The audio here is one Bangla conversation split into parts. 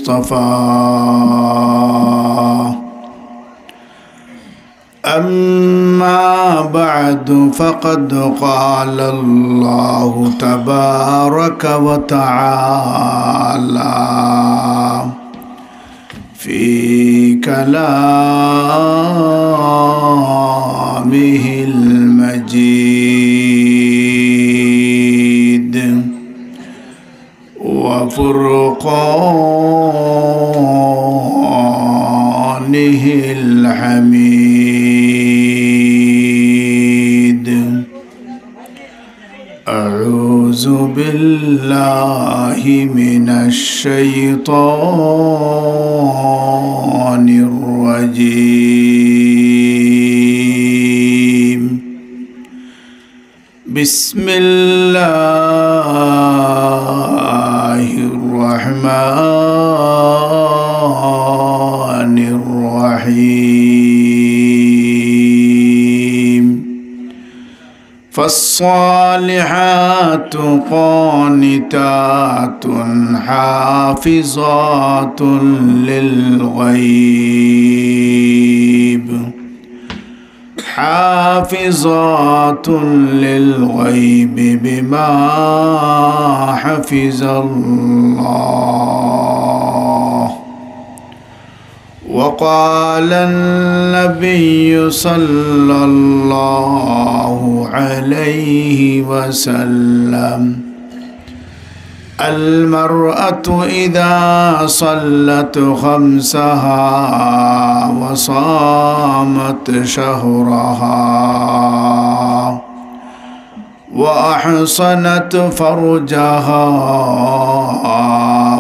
المصطفى أما بعد فقد قال الله تبارك وتعالى في كلامه المجيد وفرقانه الحميد أعوذ بالله من الشيطان الرجيم بسم الله الرحمن الرحيم فالصالحات قانتات حافظات للغيب حافظات للغيب بما حفظ الله وقال النبي صلى الله عليه وسلم المرأة إذا صلت خمسها وصامت شهرها وأحصنت فرجها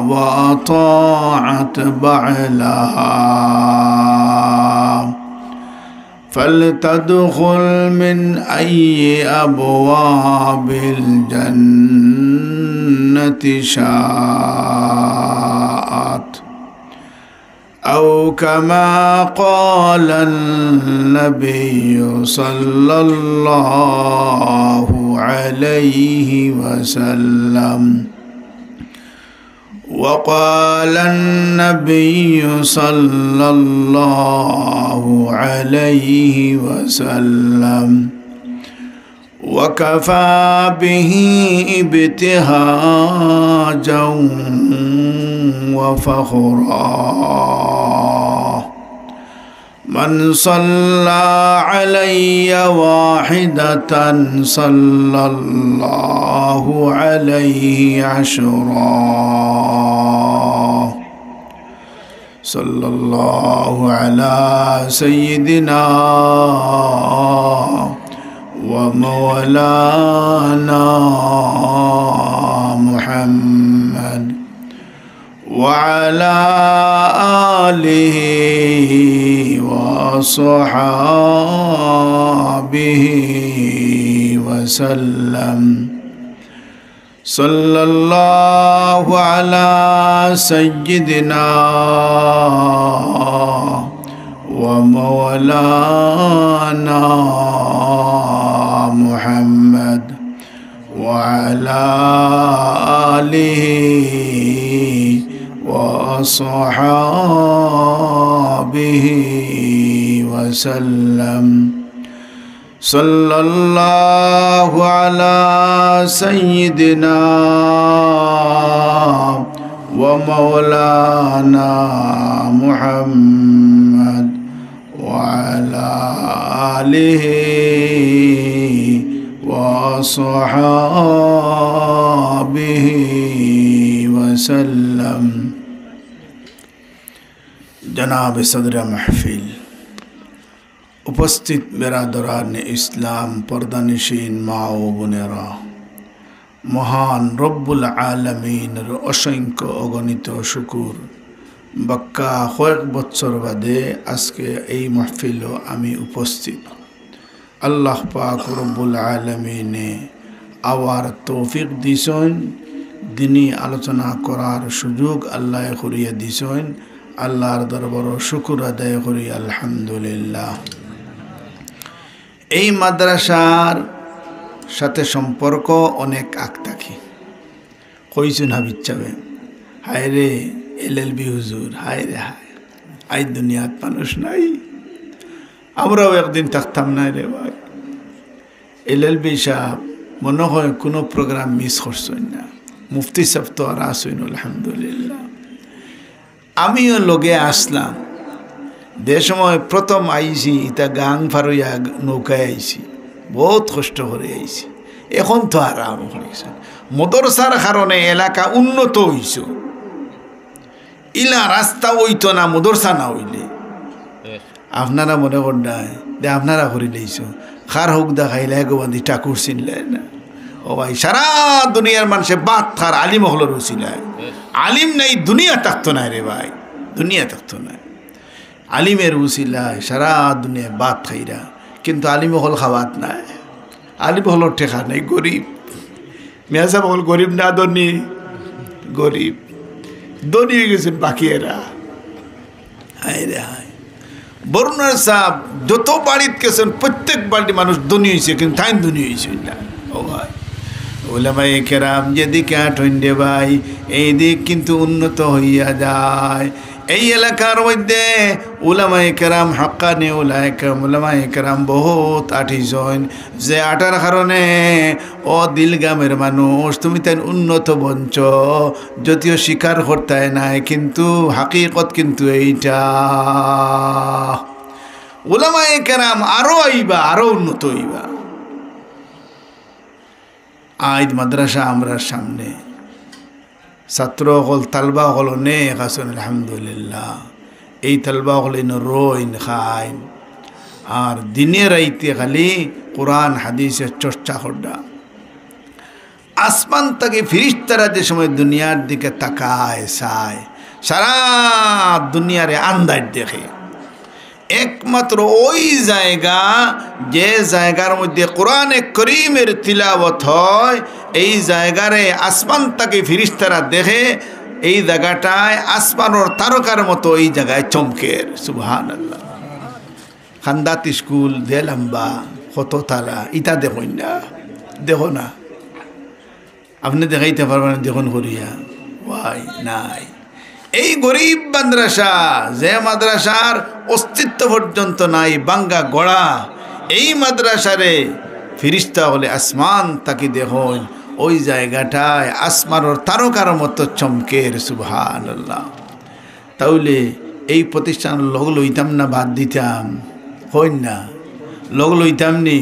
وأطاعت بعلها فلتدخل من أي أبواب الجنة شاءت أو كما قال النبي صلى الله عليه وسلم وقال النبي صلى الله عليه وسلم وكفى به ابتهاجا وفخرا من صلى علي واحدة صلى الله عليه عشرا صلى الله على سيدنا ومولانا محمد وعلى آله وصحابه وسلم صلى الله على سيدنا ومولانا محمد وعلى آله وصحابه وسلم صلى الله على سيدنا ومولانا محمد وعلى آله وصحابه وسلم जनाब सदर महफिल उपस्थित बेरादरान इस्लाम पर्दानिशीन मा ओ बोनेरा महान रब्बुल आलमीनेर असंख्य अगणित शुकुर बक्का कয়েক বছর বাদে আজকে এই মাহফিলে আমি উপস্থিত আল্লাহ পাক রব্বুল আলামিনে আওয়ার তৌফিক দিছেন দিনী আলোচনা করার সুযোগ আল্লাহ করিয়া দিছেন আল্লাহর দরবারে শুকর আদায় করি আলহামদুলিল্লাহ। এই মাদ্রাসার সাথে সম্পর্ক অনেক আগ থাকি কইছেন হাবিজ চাবে হায় রে এলএলবি হুজুর, হায় রে হায়, আজ দুনিয়াত মানুষ নাই, আমরাও একদিন থাকতাম না রে ভাই। এলএলবি সাহেব মনে হয় কোনো প্রোগ্রাম মিস করছেন না, মুফতি সাহেব তো আর আসেন আলহামদুলিল্লাহ। আমিও লগে আসলাম, যে সময় প্রথম আইছি ইটা গাং ফারইয়া নৌকায় আইছি, বহুত কষ্ট করে আইছি, এখন তো আরাম হয়েছে। মদরসার কারণে এলাকা উন্নত হইছ, ইলা রাস্তা হইতো না মদরসা না হইলে। আপনারা মনে করেন যে আপনারা করে লইছ, খার হোক দেখাইলে গোবান্ধি ঠাকুর চিনলে না। ও ভাই, সারা দুনিয়ার মানুষে বাদ খার আলিম হল রুচিলায়, আলিম নাই দুনিয়া থাকতো না রে ভাই, দুনিয়া থাকতো না। আলিমের উসিলায় সারা দুনিয়া বাদ খাইরা, কিন্তু আলিম হল খাওয়াত নাই, আলিম হল ঠেকা নাই, গরিব। মিয়া সাহেব হল গরিব না ধনী, গরিব, ধনী হয়ে গেছেন বাকি এরা। হায় রে হায়, বরুণার সাহেব যত বাড়িতে গেছেন প্রত্যেক বাড়িতে মানুষ ধনী হয়েছে, কিন্তু তাই ধনী হয়েছে না। ও ভাই, ওলামায়ে কেরাম যেদিকে আঠইন রে ভাই, এই দিক কিন্তু উন্নত হইয়া যায়। এই এলাকার মধ্যে উলামায়ে কেরাম হাক্কানি উলামায়ে কেরাম বহুত আঠিজন, যে আটার কারণে ও দিলগামের মানুষ তুমি তাই উন্নত বঞ্চ, যদিও স্বীকার করতে নাই, কিন্তু হাকিকত কিন্তু এইটা। উলামায়ে কেরাম আরো আইবা, আরো উন্নত হইবা। আজ মাদ্রাসা আমরার সামনে ছাত্র হল তালবা হল নেক আসুন আলহামদুলিল্লাহ। এই তালবা হল রইন খাইন, আর দিনে রাইতে খালি কোরআন হাদিসের চর্চা করডা। আসমান থেকে ফিরিস্তারা যে সময় দুনিয়ার দিকে তাকায় চায়, সারা দুনিয়ারে আন্দাজ দেখে, একমাত্র ওই জায়গা যে জায়গার মধ্যে কোরআনে করিমের তিলাওয়াত হয়, এই জায়গারে আসমান তাকে ফিরিস্তারা দেখে, এই জায়গাটায় আসমানোর তারকার মতো এই জায়গায় চমকের। সুবহানাল্লাহ। খান্দাত স্কুল দে লম্বা কত তালা, ইটা দেখুন না, দেখো না, আপনি দেখাইতে পারবেন দেখুন করিয়া, ওয়াই নাই। এই গরিব মাদ্রাসা, যে মাদ্রাসার অস্তিত্ব পর্যন্ত নাই, বাঙ্গা গড়া, এই মাদ্রাসারে ফিরিস্তা হলে আসমান তাকে দেখুন, ওই জায়গাটায় আসমানোর তারকার মতো চমকের। সুবহানাল্লাহ। তাহলে এই প্রতিষ্ঠান লগ লইতাম না, বাদ দিতাম, হইন না, লগ লইতাম নি।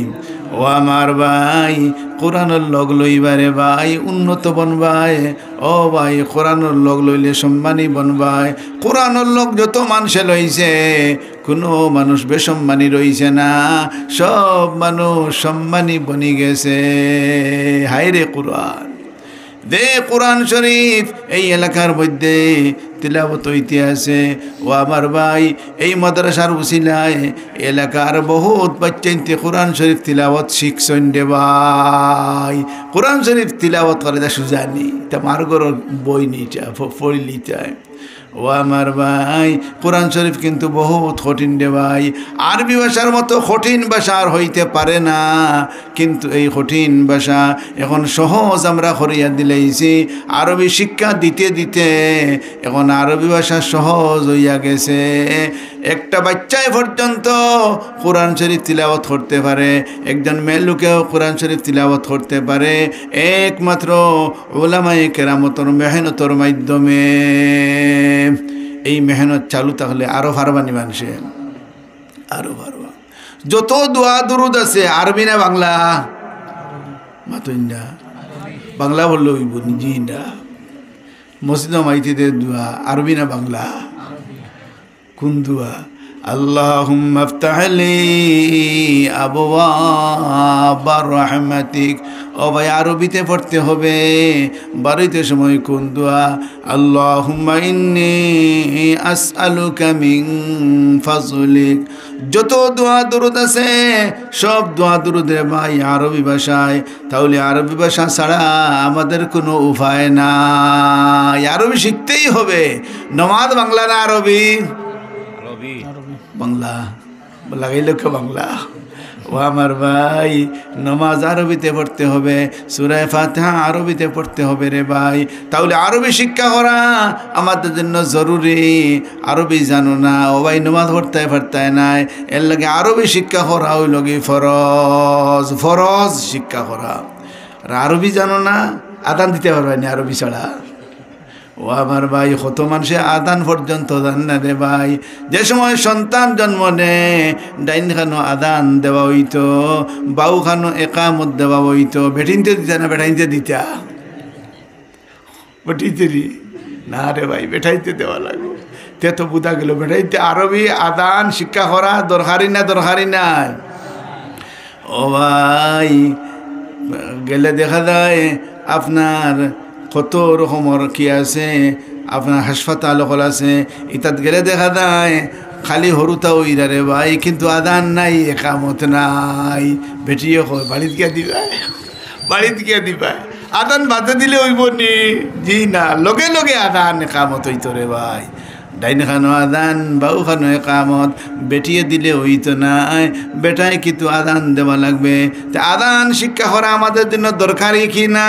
ও আমার ভাই, কোরআনের লগ লইবারে ভাই উন্নত বনবাই। ও ভাই, কোরআনের লগ লইলে সম্মানী বনবাই। কোরআনের লগ যত মানুষে লইছে, কোনো মানুষ বেসম্মানী রইছে না, সব মানুষ সম্মানী বনি গেছে। হায়রে কোরআন, দে কোরআন শরীফ এই এলাকার মধ্যে তিলাওয়াত হইতে আছে। ও আমার ভাই, এই মাদ্রাসার উসিলায় এলাকার বহুত বাচ্চাইতে কোরআন শরীফ তিলাওয়াত শিখছেন রে ভাই। কোরআন শরীফ তিলাওয়াত করে তা সুজানি, তা মার্গর বই নিটা পড়িলি চায়। ও আমার ভাই, কোরআন শরীফ কিন্তু বহুত কঠিন রে ভাই। আরবি ভাষার মতো কঠিন ভাষা আর হইতে পারে না, কিন্তু এই কঠিন ভাষা এখন সহজ আমরা করিয়া দিলেইছি। আরবি শিক্ষা দিতে দিতে এখন আরবি ভাষা সহজ হইয়া গেছে। একটা বাচ্চায় পর্যন্ত কোরআন শরীফ তিলাওয়াত করতে পারে, একজন মেয়ে লোকেও কোরআন শরীফ তিলাওয়াত করতে পারে, একমাত্র উলামায়ে কেরামতের মেহনতের মাধ্যমে। এই মেহনত চালু থাকলে আরো পারবানি মানুষে, আরো পারবা। যত দোয়া দুরুদ আছে, আরবি না বাংলা? মাতুইন্দা বাংলা বললে হইব, নিজেই না। মসজিদ মাইতিতে দোয়া আরবি না বাংলা? কোন দোয়া? আল্লাহুম্মা ইফতাহ লি আবওয়াবা রাহমাতিক। ও ভাই, আরবিতে পড়তে হবে। বাড়িতে সময় কোন দোয়া? আল্লাহুম্মা ইন্নী আসআলুকা মিন ফাজলিক। যত দোয়া দুরুদ আছে সব দোয়া দুরুদের ভাই আরবি ভাষায়। তাহলে আরবি ভাষা ছাড়া আমাদের কোনো উপায় নাই, আরবি শিখতেই হবে। নমাজ বাংলা না আরবি? বাংলা লাগাইল কে বাংলা? ও আমার ভাই, নামাজ আরবিতে পড়তে হবে, সূরা ফাতিহা আরবিতে পড়তে হবে রে ভাই। তাহলে আরবি শিক্ষা করা আমাদের জন্য জরুরি। আরবি জানো না, ও ভাই নামাজ পড়তে নাই, এর লাগে আরবি শিক্ষা করা হইল কি ফরজ, ফরজ শিক্ষা করা। আর আরবি জানো না, আদান দিতে পারবে না আরবি ছাড়া। ও আমার ভাই, কত মানুষে আদান পর্যন্ত জান না রে ভাই। যে সময় সন্তান জন্ম নেয়, ডাইন খানো আদান দেওয়া হইতো, বাউ খানো একামত দেওয়া হইতো। বেটিনতে দিতা না বেটাইতে দিতা? বেটিতে দি না রে ভাই, বেটাইতে দেওয়া লাগবে। তে তো বুঝা গেল বেটাইতে আরবি আদান শিক্ষা করা দরকারি না, দরকারি নাই? ও ভাই, গেলে দেখা যায় আপনার কত রকমের কি আছে, আপনার হাসপাতাল হল আছে, ইতাত গেলে দেখা যায় খালি হরুতা ওইরা রে ভাই, কিন্তু আদান নাই, একামত নাই। বেটিয়ে কয় বাড়িতে গিয়া দিবা, বাড়িতে গিয়া দিবা, আদান বাজে দিলে হইব নি? জি না, লগে লগে আদান একামত হইতো রে ভাই। ডাইন খানো আদান, বাউ খানো একামত, বেটিয়ে দিলে হইতো নাই, বেটায় কিন্তু আদান দেওয়া লাগবে। তা আদান শিক্ষা করা আমাদের জন্য দরকারি কি না?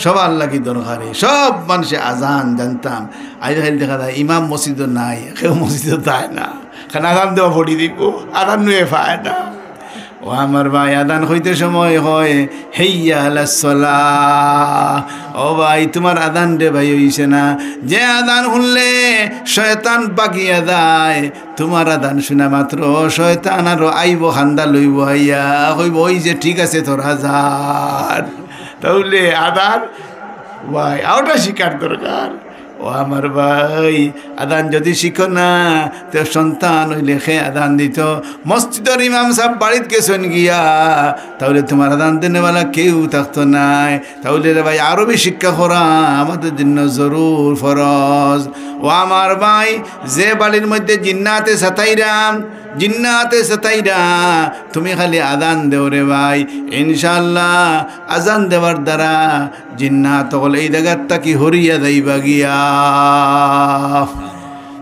সবার লাগি দরকারি। সব মানুষে আজান জানতাম। আজকাল দেখা যায় ইমাম মসজিদও নাই, কেউ মসজিদও যায় না, কারণ আদান দেওয়া পড়ি দিব, আদান নুয়ে পায় না। ও আমার ভাই, আদান হইতে সময় হয় হেইয়া আলাস সালাহ। ও ভাই, তোমার আদান রে ভাই হইছে না? যে আদান শুনলে শয়তান বাগিয়া যায়, তোমার আদান শোনা মাত্র শয়তান আরো আইব, খান্দা লইব, আইয়া কইব ওই যে ঠিক আছে তোর আজান। তাহলে আদান ভাই আওটা শিকার দরকার। ও আমার ভাই, আদান যদি শিখো না, তো সন্তান হইলে খে আদান দিত। মসজিদের ইমাম সাহেব বাড়িতে গেছেন গিয়া, তাহলে তোমার আদান দেনেওয়ালা কেউ থাকতো নাই। তাহলে রে ভাই, আরবি শিক্ষা করা আমাদের জন্য জরুর, ফরজ। ও আমার ভাই, যে বাড়ির মধ্যে জিন্নাতে সাতাইরাম, জিন্নাতে সাতাইরা, তুমি খালি আদান দেও রে ভাই, ইনশাআল্লাহ আজান দেওয়ার দ্বারা জিন্নাত হল এই জায়গার তাকি হরিয়া যাইবা গিয়া।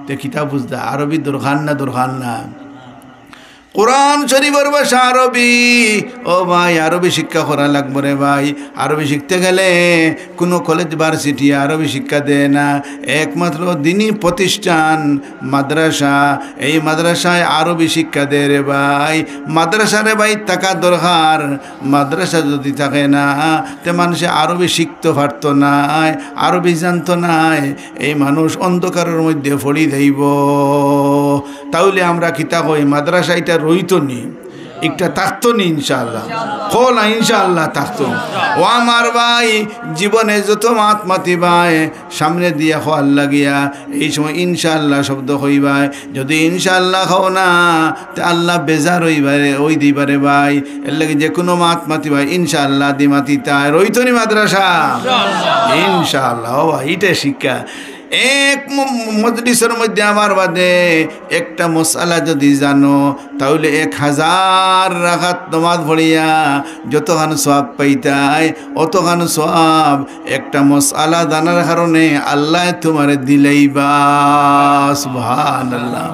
তে কিতাব বুঝদা আরবি দরকার না, দরকার না? কোরআন শরীফের ভাষা আরবি। ও ভাই, আরবি শিক্ষা করা লাগবে রে ভাই। আরবি শিখতে গেলে কোনো কলেজ ভার্সিটি আরবি শিক্ষা দেয় না, একমাত্র দিনী প্রতিষ্ঠান মাদ্রাসা, এই মাদ্রাসায় আরবি শিক্ষা দেয় রে ভাই। মাদ্রাসা রে ভাই থাকা দরকার। মাদ্রাসা যদি থাকে না, তে মানুষে আরবি শিখতে পারত না, আরবি জানতো না, এই মানুষ অন্ধকারের মধ্যে পড়ি যাইব। তাহলে আমরা কিতা কই, মাদ্রাসা এটা রইতো নি, একটা থাকতো নি ইনশাআল্লাহ, খোলা ইনশাআল্লাহ থাকতো। ও আমার ভাই, জীবনে যত মাত মাতিবাই সামনে দিয়া খোয়ার লাগিয়া, এই সময় ইনশাআল্লাহ শব্দ হইবাই। যদি ইনশাআল্লাহ খাও না, তে আল্লাহ বেজার হইবারে, ওই দিবারে ভাই। এর লাগে যে কোনো মাত মাতিবাই ইনশাআল্লাহ দি মাতিতায়, রইতো নি মাদ্রাসা ইনশাআল্লাহ। ও ভাই, এটা শিক্ষা। এক মজলিসের মধ্যে আমার বাদে একটা মশালা যদি জানো, তাহলে 1000 রাকাত নামাজ পড়িয়া যতখান সওয়াব পাইতাই, অতখান সওয়াব একটা মশালা জানার কারণে আল্লাহ তোমার দিলেইবা। সুবহানাল্লাহ।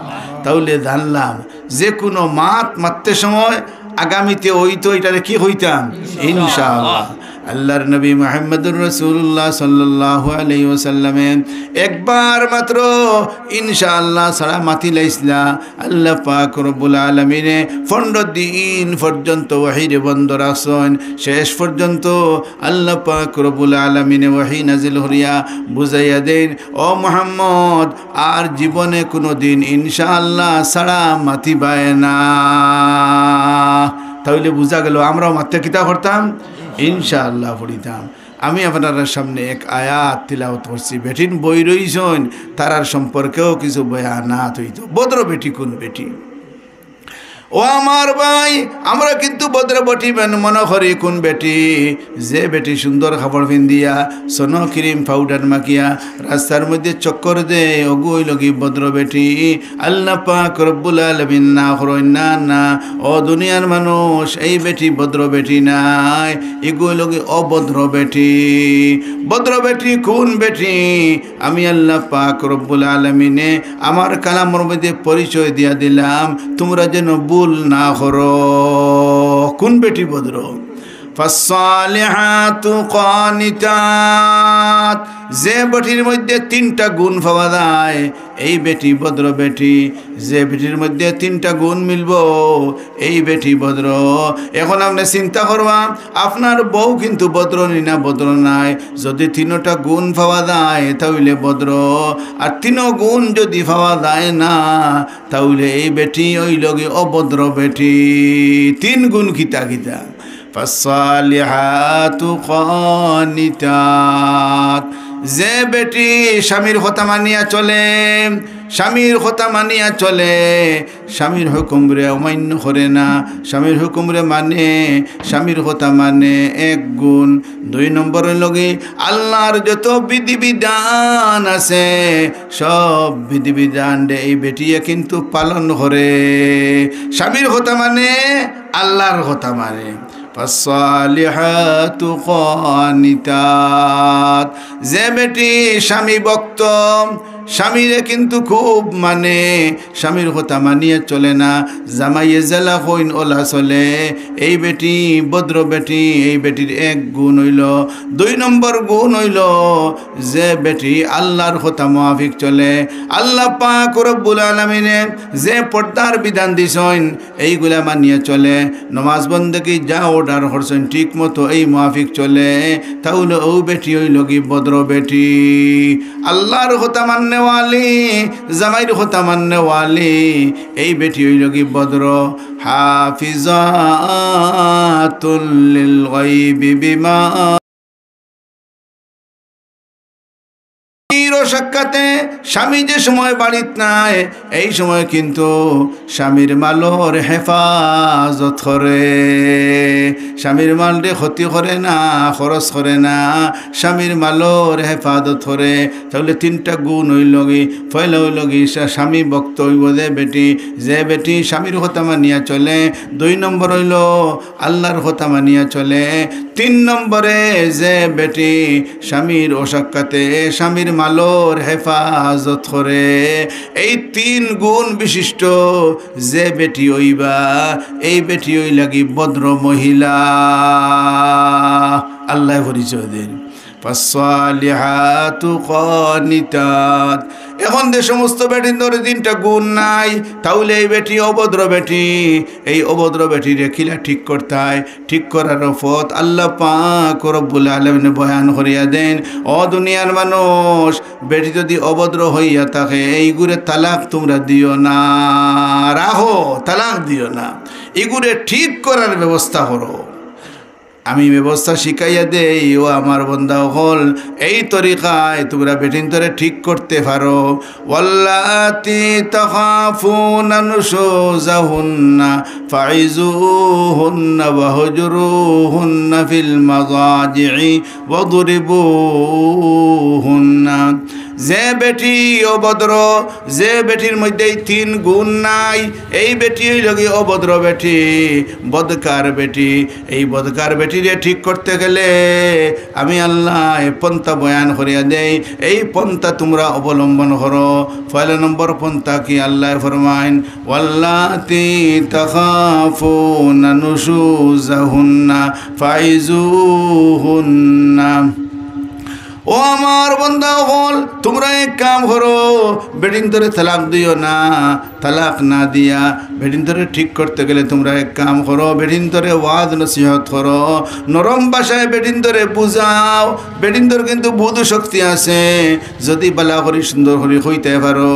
তাহলে জানলাম যে কোনো মারতে সময় আগামীতে হইতো, এটারে কি হইতাম ইনশাআল্লাহ। আল্লাহর নবী মুহাম্মদুর রাসূলুল্লাহ সাল্লাল্লাহু আলাইহি ওয়াসাল্লামে একবার মাত্র ইনশাআল্লাহ সারা মাতি লাইসলা। আল্লাহ পাক রব্বুল আলামিনে 15 দিন পর্যন্ত ওহীর বন্ধ রাখছেন। শেষ পর্যন্ত আল্লাহ পাক রব্বুল আলামিনে ওহী নাজিল হরিয়া বুঝাইয়া দেন, ও মুহাম্মদ আর জীবনে কোনো দিন ইনশাআল্লাহ সারা মাতি বায় না। তাহলে বুঝা গেল আমরাও মাত্র কিতা করতাম, ইনশাআল্লাহ পড়িতাম। আমি আপনার সামনে এক আয়াত তিলাওয়াত করছি, বেটিন বই রইছেন, তারার সম্পর্কেও কিছু বয়ানাত হইত। বদ্র বেটি কোন বেটি? ও আমার ভাই, আমরা কিন্তু বদ্র বেটি মনে করি কোন বেটি? যে বেটি সুন্দর কাপড় পিন্দিয়া সোনো ক্রিম পাউডার মাখিয়া রাস্তার মধ্যে চক্কর দে, অগুই লগি বদ্র বেটি। আল্লাহ পাক রব্বুল আলামিন না করেন না, না ও দুনিয়ার মানুষ, এই বেটি ভদ্র বেটি নাই, এগুই লগি অভদ্র বেটি। ভদ্র বেটি কোন বেটি? আমি আল্লাহ পাক রব্বুল আলামিনে আমার কালামের মধ্যে পরিচয় দিয়া দিলাম, তোমরা যেন ভুল না করো। কোন বেটি ভদ্র? ফাসসালিহাতু কানিতাত, যে বেটির মধ্যে তিনটা গুণ পাওয়া যায় এই বেটি ভদ্র বেটি। যে বেটির মধ্যে তিনটা গুণ মিলব এই বেটি ভদ্র। এখন আপনি চিন্তা করবা আপনার বউ কিন্তু ভদ্র না ভদ্র নাই। যদি তিনটা গুণ পাওয়া যায় তাহলে ভদ্র, আর তিন গুণ যদি পাওয়া যায় না তাহলে এই বেটি ওই লগে অভদ্র বেটি। তিন গুণ কিতা কিতা? ফাসসালিহাতু কানিতাত, যে বেটি স্বামীর কথা মানিয়া চলে, স্বামীর কথা মানিয়া চলে, স্বামীর হুকুমরে অমান্য করে না, স্বামীর হুকুমরে মানে, স্বামীর কথা মানে, এক গুণ। দুই নম্বরের লগে আল্লাহর যত বিধিবিধান আছে সব বিধিবিধান এই বেটিয়ে কিন্তু পালন করে। স্বামীর কথা মানে, আল্লাহর কথা মানে। ফাসসালিহাতু কানিতাত, যে বেটি স্বামী ভক্ত, স্বামীরে কিন্তু খুব মানে, স্বামীর কথা মানিয়ে চলে না, জামাইয়ে জেলা হইন ওলা চলে, এই বেটি ভদ্র বেটি। এই বেটির এক গুণ হইল। দুই নম্বর গুণ হইল যে বেটি আল্লাহর কথা মুআফিক চলে। আল্লাহ পাক রব্বুল আলামিনে যে পর্দার বিধান দিছেন এইগুলা মানিয়ে চলে, নামাজ বন্দেগী যা অর্ডার করছেন ঠিক মতো এই মুআফিক চলে, তাহলে ও বেটি হইল কি ভদ্র বেটি। আল্লাহর কথা মাননে ওয়ালি, জামাইর কথা মাননে ওয়ালি, এই বেটি হইল কি ভদ্র। হাফিজাতুল লিল গায়বি বিমা, সাক্ষাতে স্বামী যে সময় বাড়িত নাই এই সময় কিন্তু স্বামীর মালর হেফাজত করে, স্বামীর মালরে ক্ষতি করে না, খরচ করে না, স্বামীর মালর হেফাজত করে। তাহলে তিনটা গুণ হইল কি? পয়লা হইল কি স্বামী ভক্ত হইব যে বেটি, যে বেটি স্বামীর কথা মানিয়া চলে। দুই নম্বর হইল আল্লাহর কথা মানিয়া চলে। তিন নম্বরে যে বেটি স্বামীর অসাক্ষাতে স্বামীর মালর হেফাজত করে। এই তিন গুণ বিশিষ্ট যে বেটি হইবা এই বেটি হই লাগি ভদ্র মহিলা। আল্লাহ পরিচয় দেন, ফাসসালিহাতু কানিতাত। এখন যে সমস্ত বেটির ধরে তিনটা গুণ নাই তাহলে এই বেটি অভদ্র বেটি। এই অভদ্র বেটি রেখিলা ঠিক করতে হয়। ঠিক করার পথ আল্লাহ পাক রব্বুল আলামিন বয়ান করিয়া দেন। ও দুনিয়ার মানুষ, বেটি যদি অভদ্র হইয়া থাকে এইগুরে তালাক তোমরা দিও না, রাখো, তালাক দিও না, এগুরে ঠিক করার ব্যবস্থা করো। আমি ব্যবস্থা শিখাইয়া দেই ও আমার বন্ধা হল, এই তরিকায় তোমরা বেটিন তরে ঠিক করতে পারো। ওয়াল্লাতি তাখাফুনা নুশুজাহুন্না ফাইজুহুন্না ওয়াহজুরুহুন্না ফিল মাযাজি'i ওয়াদরিবুহুন্না। যে বেটি অভদ্র, যে বেটির মধ্যে তিন গুণ নাই এই বেটি লগে অভদ্র বেটি, বদকার বেটি। এই বদকার বেটিরে ঠিক করতে গেলে আমি আল্লাহ পন্থা বয়ান করিয়া দেই। এই পন্থা তোমরা অবলম্বন করো। পয়লা নম্বর পন্থা কি? আল্লাহ ফরমাইন ওয়াল্লাতি তাখাফুনা নুশুজাহুন্না ফাইজুহুন্না। ও আমার বন্ধা হল, তোমরা এক কাম করো, বেটিন ধরে তালাক দিও না। তালাক না দিয়া বেটিন ধরে ঠিক করতে গেলে তোমরা এক কাম করো, বেটিন ধরে ওয়াজ নসিহত করো, নরম ভাষায় বেটিন ধরে বুঝাও। বেটিন ধরে কিন্তু বুধ শক্তি আছে, যদি বালা করি সুন্দর করি হইতে পারো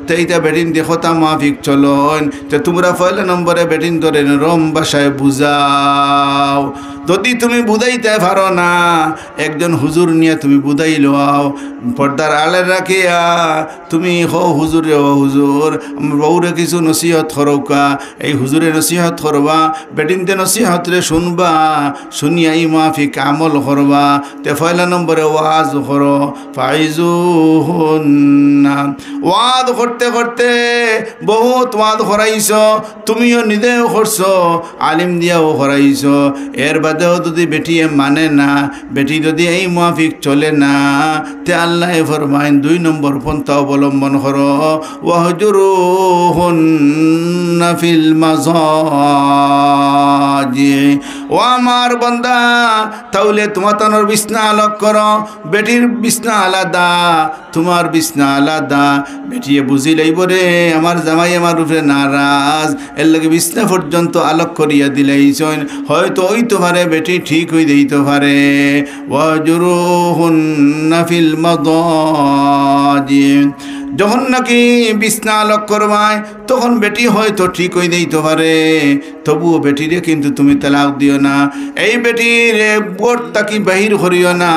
তো এইটা বেটিন দেখতা মাফিক চলন। তো তোমরা পয়লা নম্বরে বেটিন ধরে নরম ভাষায় বুঝাও। যদি তুমি বুঝাইতে পারো না, একজন হুজুর নিয়ে তুমি বুঝাই লও, পর্দার আলে রাখিয়া তুমি হো হুজুরে, ও হুজুর আমার বউরে কিছু নসিহত করৌকা। এই হুজুরে নসিহত করবা, বেটিনতে নসিহতরে শুনবা, শুনিয়া ই মাফিক আমল করবা। তে পয়লা নম্বরে ওয়াজ করো, ফাইজুহুন্না। ওয়াজ করতে করতে বহুত ওয়াজ করাইছ, তুমিও নিজেও করছো, আলিম দিয়াও করাইছ। এর বাদে বাদেও যদি বেটি মানে না, বেটি যদি এই মুআফিক চলে না, তে আল্লাহ ফরমাইন 2 নম্বর পন্থা অবলম্বন করো, ওয়াহজুরুহুন্না ফিল মাযাজি। ও আমার বান্দা, তাহলে তোমার তানোর বিছনা আলোক করো। বেটির বিছনা আলাদা, তোমার বিছনা আলাদা। বেটিয়ে বুঝি লইব রে আমার জামাই আমার উপরে নারাজ, এর লাগে বিছনা পর্যন্ত আলোক করিয়া দিলেইছেন। হয়তো হইতে পারে বেটি ঠিক হয়ে দিতে পারে। ওয়াজুরুহুন্না ফিল মাযাজি। যখন নাকি বিছনা আলোক করবায় তখন বেটি হয়তো ঠিক হয়ে দিতে পারে, তবুও বেটিরে কিন্তু তুমি তালাক দিও না। এই বেটির গোট তাকি বাহির করিও না,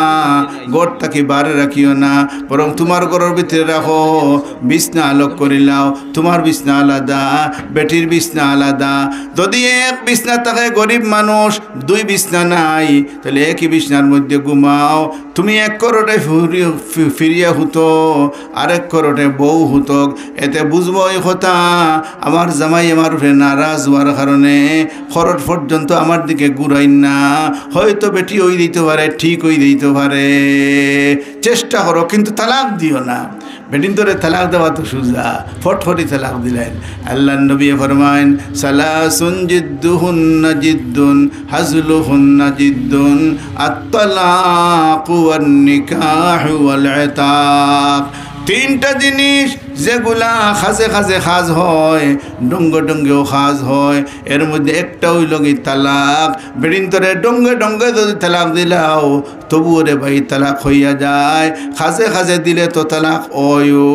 গোট তাকি বারে রাখিও না, বরং তোমার ঘরের ভিতরে রাখো। বিছনা আলোক করিলাও, তোমার বিছনা আলাদা, বেটির বিছনা আলাদা। যদি এক বিছনা থাকে, গরিব মানুষ 2 বিছনা নাই, তাহলে একই বিছনার মধ্যে ঘুমাও। তুমি এক করোটে ফিরিয়া হতো, আরেক করোটে বউ হুতক। এতে বুঝবো এই কথা আমার জামাই আমার উপরে নারাজ হওয়ার কারণে খরচ পর্যন্ত আমার দিকে ঘুরাই না। হয়তো বেটি ওই দিতে পারে, ঠিক ওই দিতে পারে। চেষ্টা করো, কিন্তু তালাক দিও না। বেটিন তোরে তালাক দেওয়া তো সুজা, ফটফটি তালাক দিলেন। আল্লাহ নবী ফরমাইন, সালাসুন জিদ্দুহুন্না জিদ্দুন হাজলুহুন্না জিদ্দুন, আত-তালাকু ওয়ান নিকাহু ওয়াল ইতাক। 3টা জিনিস যেগুলা খাজে খাজে খাজ হয়, ডঙ্গে ডঙ্গেও খাজ হয়, এর মধ্যে একটা হইল কি তালাক। বেডিন তোরে ডঙ্গে ডঙ্গে যদি তালাক দিলাও তবুও রে ভাই তালাক হইয়া যায়। খাজে খাজে দিলে তো তালাক হয়ও,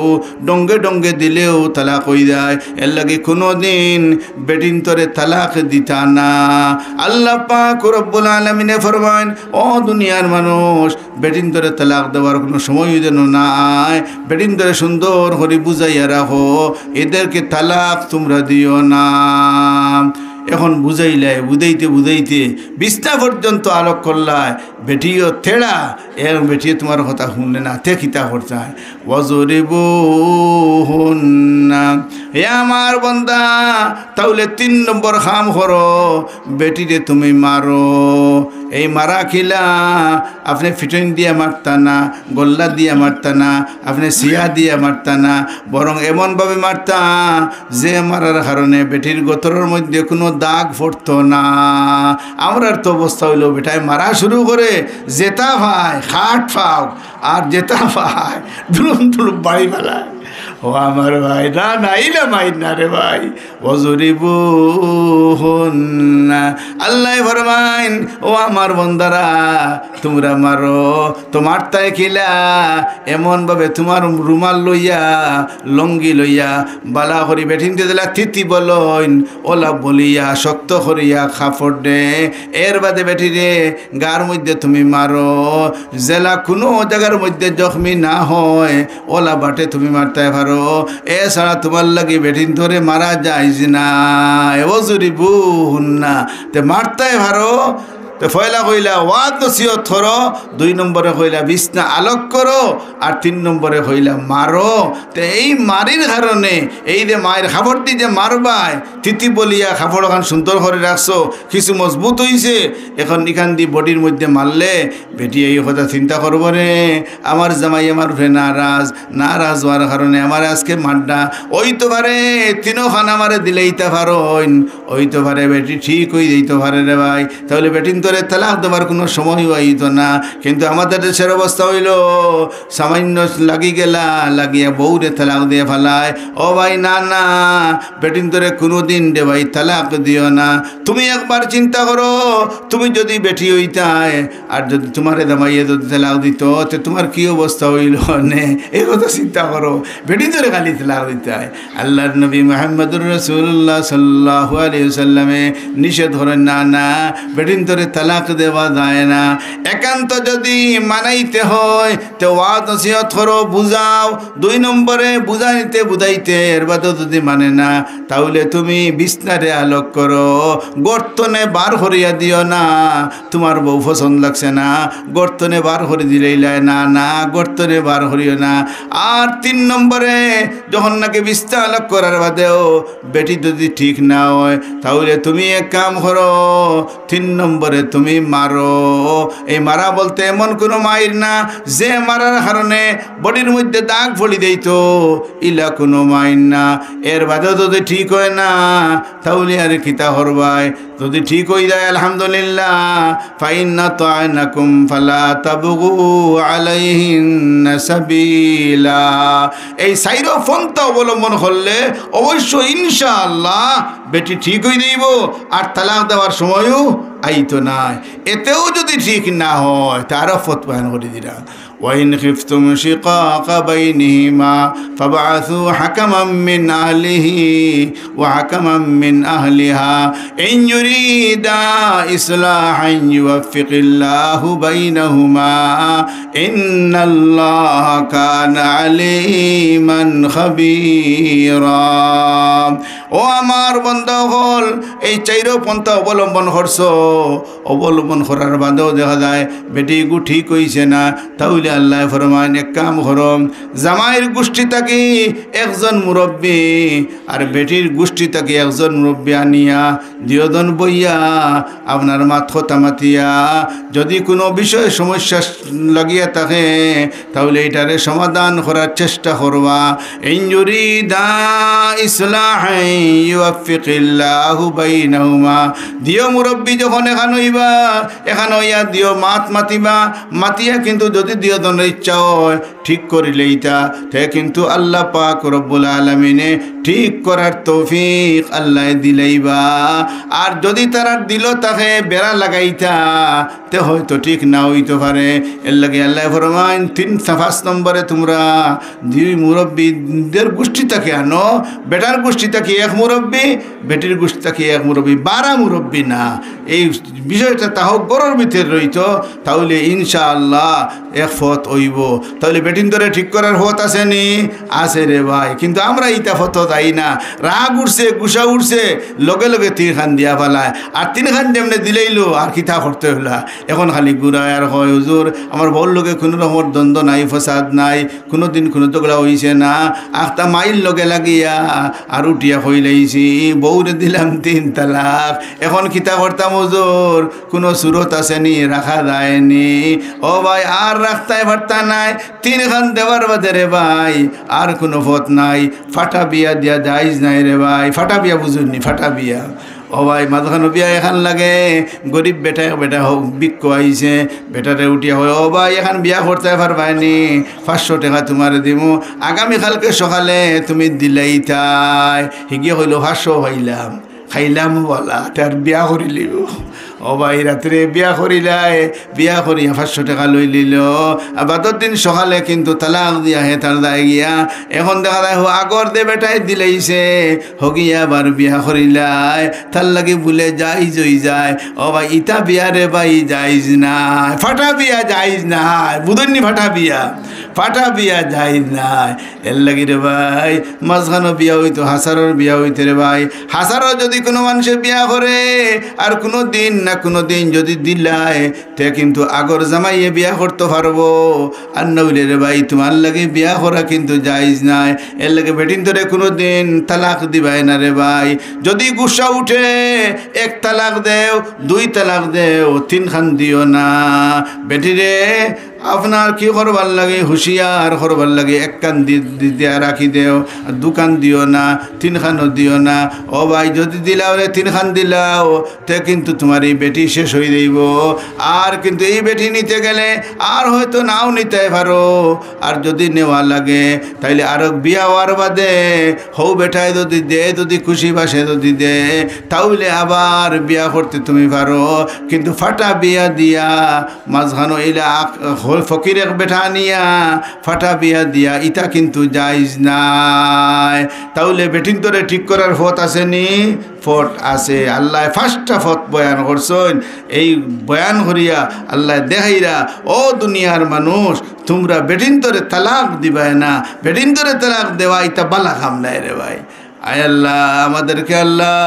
ডঙ্গে ডঙ্গে দিলেও তালাক হয়ে যায়। এর লাগে কোনো দিন বেডিন তোরে তালাক দিতা না। আল্লাহ পাক রব্বুল আলামিনে ফরমান, ও দুনিয়ার মানুষ, বেডিন তোরে তালাক দেওয়ার কোনো সময় যেন না আয়। বেডিন তোরে সুন্দর করে বুঝাইয়া রাখো, এদেরকে তালাক তোমরা দিও না। এখন বুঝাইলে বুঝাইতে বুঝাইতে বিছনা পর্যন্ত আলোক করলায়, বেটিও থেড়া, এর বেটিয়ে তোমার কথা শুনলে না, তে খিতা করছায়। ওয়াজরিবুহুন্না, হে আমার বান্দা, তাহলে 3 নম্বর কাম করো, বেটিরে তুমি মারো। এই মারা খিলা আপনি ফিটন দিয়ে মারতা না, গোল্লা দিয়ে মারতা না, আপনি সিয়া দিয়ে মারতা না, বরং এমনভাবে মারতা যে মারার কারণে বেটির গোতরের মধ্যে কোনো দাগ পড়তো না। আমরার তো অবস্থা হইল, বেটায় মারা শুরু করে জেতা ভাই খাট ফাও, আর জেতা ভাই দুলুম দুলুম বাড়ি ফেলায়। ও আমার ভাই, না নাই না মাইর না রে ভাই। ওয়াজরিবুহুন্না, আল্লাহ ফরমাইন, ও আমার বন্দারা, তোমরা মারো। তোমার তাই খিলা এমনভাবে তোমার রুমাল লইয়া, লঙ্গি লইয়া বালা করি বেঠিনতে দিলা, তিতি বলইন ওলা বলিয়া শক্ত করিয়া খাফড় দে। এর বাদে বেঠিরে গার মধ্যে তুমি মারো, জেলা কোনো জায়গার মধ্যে জখমি না হয় ওলা বাটে তুমি মারতে পারো। এছাড়া তোমার লাগে বেঠিন ধরে মারা যায় না। ওয়াজরিবুহুন্না, তে মারতে পারো। তো ফয়লা কইলা ওয়াদ নসিহত করো, 2 নম্বরে কইলা বিছনা আলোক করো, আর 3 নম্বরে কইলা মারো। তো এই মারির কারণে এই যে মায়ের খাবার দিয়ে যে মারবাই, তিতি বলিয়া খাবার খান সুন্দর করে রাখছো, কিছু মজবুত হয়েছে, এখন এখান দিয়ে বডির মধ্যে মারলে বেটি এই কথা চিন্তা করবো রে, আমার জামাই আমার উপরে নারাজ হওয়ার কারণে আমার আজকে মারডা ওই তো পারে 3 খান আমারে দিলেইতে পারো, ওই তো পারে বেটি ঠিক হয়ে দিতে পারে রে ভাই। তাহলে বেটিন তোরে তালাক দেওয়ার কোনো সময় হইতো না। কিন্তু আমাদের দেশের অবস্থা হইল, সামান্য লাগিয়া বউরে তালাক দিয়ে ফেলায়। ও ভাই না না, বেটিন তোরে কোনো দিন দে ভাই তালাক দিও না। তুমি একবার চিন্তা করো, তুমি যদি বেটি হইতায় আর যদি তোমারে দামাইয়ে যদি তালাক দিত, তো তোমার কি অবস্থা হইল নে, এই কথা চিন্তা করো। বেটিন তোরে খালি তালাক দিতায়। আল্লাহর নবী মুহাম্মদুর রাসূলুল্লাহ সাল্লাল্লাহু আলাইহি ওয়াসাল্লামে নিষেধ করেন, না না, বেটিন তোরে তালাক দেওয়া যায় না। একান্ত যদি মানাইতে হয় তো ওয়াজ নসিহত করো, বুঝাও। 2 নম্বরে বুঝাইতে এর বাদে যদি মানে না, তাহলে তুমি বিছনারে আলোক করো, গর্তনে বার করিয়া দিও না। তোমার বউ পছন্দ লাগছে না, গর্তনে বার করে দিলেই না, না গর্তনে বার করিও না। আর 3 নম্বরে যখন নাকি বিছনা আলোক করার বাদেও বেটি যদি ঠিক না হয়, তাহলে তুমি এক কাম করো, 3 নম্বরে তুমি মারো। এই মারা বলতে এমন কোনো মায়ের না যে মারার কারণে বডির মধ্যে দাগ ফলি দেইত, ইলা কোনো মায়ের না। এর বাদে যদি ঠিক হয় না তাহলে আর কিতা করবাই? যদি ঠিক হয়ে যায় আলহামদুলিল্লাহ। ফাইন্না তা'নাকুম ফালা তাবগু আলাইহিন্না সাবিলা। এই সাইরো পন্থা অবলম্বন করলে অবশ্যই ইনশাআল্লাহ বেটি ঠিক হয়ে যাইব, আর তালাক দেওয়ার সময়ও আইতো নাই। এতেও যদি ঠিক না হয় তারও ফত বয়ান করে দিরা। وإن خفتم شقاق بينهما فابعثوا حكما من أهله وحكما من أهلها إن يريدا إصلاحا يوفق الله بينهما إن الله كان عليما خبيرا। ও আমার বন্ধুগণ, এই চাইরো পন্থা অবলম্বন করছো, অবলম্বন করার বাদেও দেখা যায় বেটি গু ঠিক হইছে না, তাহলে আল্লাহ ফরমান এক কাম করো, জামাইয়ের গোষ্ঠী থাকি একজন মুরব্বী আর বেটির গোষ্ঠী থাকি একজন মুরব্বী আনিয়া দুজন বইয়া আপনার মাথা মাতিয়া যদি কোনো বিষয় সমস্যা লাগিয়া থাকে তাহলে এটারে সমাধান করার চেষ্টা করবা। ইনজুরিদা ইসলাহাই ইউফিকিল্লাহু বাইনাহুমা। দিও মুরব্বী যখন এখান হইবা, এখান হইয়া দিও মাতিবা, মাতিয়া কিন্তু যদি দিও দনের ইচ্ছা হয় ঠিক করিলে ইটা তে কিন্তু আল্লাহ পাক রব্বুল আলামিনে ঠিক করার তৌফিক আল্লাহ দিলাইবা। আর যদি তারা দিল তাকে বেড়া লাগাইতা তে হয়তো ঠিক না হইতে পারে। এর লাগে আল্লাহ ফরমান 5 নম্বরে তোমরা দুই মুরব্বীদের গোষ্ঠী থেকে আনো। বেটার গোষ্ঠী থেকে এক মুরব্বী, বেটির গোষ্ঠী থেকে এক মুরব্বী, 12 মুরব্বী না। এই বিষয়টা তাহ গরর ভিতরে রইত, তাহলে ইনশাআল্লাহ এক ফত হইব। তাহলে বেটিন ধরে ঠিক করার ফত আছে নি? আছে রে ভাই। কিন্তু আমরা ইটা ফত যাই না, রাগ উঠছে, গুসা উঠছে, লগে লগে 3 খান দিয়া ফেলায়। আর 3 খান যেমনি দিলেইলো আর কিতা করতে হইলা। এখন খালি ঘুরায় আর হয় হুজুর আমার বউর লগে কোনো রকমের দ্বন্দ্ব নাই, ফসাদ নাই, কোনো দিন কোনো তোগলা হইছে না, আখটা মাইল লগে লাগিয়া আর উঠিয়া হইলাইছি, বউরে দিলাম 3 তালাক। এখন কিতা করতাম হুজুর? কোনো সুরত আছে নি? রাখা যায়নি। ও ভাই আর রাখতাই পারতা নাই, 3 খান দেওয়ার বাদে রে ভাই আর কোনো ফত নাই। ফাটা বিয়া দিয়া যাইজ নাই রে ভাই। ফাটা বিয়া বুঝুননি? ফাটা বিয়া ও ভাই মাঝখানো বিয়া এখান লাগে, গরিব বেটা হোক বিক্ষ আইছে, বেটারে উঠিয়া হয় ও ভাই এখন বিয়া করতে পারবাইনি, 500 টাকা তোমার দিমু, আগামীকালকে সকালে তুমি দিলেই তাই। হিগিয়ে হইল 500 হইলাম, খাইলাম বলা তার বিয়া করিলিব। ও ভাই রাত্রে বিয়া করিলাই, বিয়া করিয়া 500 টাকা লই লিল। বাদর দিন সকালে কিন্তু তালাক দিয়া হে তার দায় গিয়া। এখন দেখা যায় আগর দে বেটাই দিলেইছে, হগিয়া আবার বিয়া করিলাই, তার লাগে বলে যাইজ হই যায়। ও ভাই ইটা বিয়া রে ভাই যাইজ নাই, ফাটা বিয়া যাইজ নাই, বুধন্যি ফাটা বিয়া, ফাটা বিয়া যাইজ নাই। এর লাগি রে ভাই মাঝখানো বিয়া হইতো, হাসারর বিয়া হইতে রে ভাই। হাসারও যদি কোনো মানুষের বিয়া করে আর কোনো দিন না কোনো দিন যদি দিলায় তে কিন্তু আগর জামাইয়ে বিয়া করতে পারবো। আর নইলে রে ভাই তোমার লাগে বিয়া করা কিন্তু যাইজ নাই। এর লাগে বেটিন ধরে কোনো দিন তালাক দিবাই না রে ভাই। যদি গুসা উঠে 1 তালাক দেও, 2 তালাক দেও, 3 খান দিও না। বেটিরে আপনার কি করবার লাগে? হুঁশিয়ার করবার লাগে। 1 কান দিয়া রাখি দেও, 2 কান দিও না, 3 খানও দিও না। ও ভাই যদি দিলাও রে 3 খান দিলাও তে কিন্তু তোমার এই বেটি শেষ হয়ে যাইব। আর কিন্তু এই বেটি নিতে গেলে আর হয়তো নাও নিতে পারো। আর যদি নেওয়া লাগে তাইলে আরো বিয়া হওয়ার বাদে হৌ বেটায় যদি দে, যদি খুশি বাসে যদি দে, তাহলে আবার বিয়া করতে তুমি পারো। কিন্তু ফাটা বিয়া দিয়া মাঝখানো এলা ফকির এক বেটা নিয়া ফাটা বিয়া দিয়া ইটা কিন্তু যাইজ নাই। তাহলে বেটিন তোরে ঠিক করার ফত আছে নি? ফট আছে। আল্লাহ 5টা ফত বয়ান করছেন। এই বয়ান করিয়া আল্লাহ দেখাইরা ও দুনিয়ার মানুষ তোমরা বেটিন তোরে তালাক দিবাই না। বেটিন তোরে তালাক দেওয়া ইটা বালা কাম নাই রে ভাই। আয় আল্লাহ আমাদেরকে আল্লাহ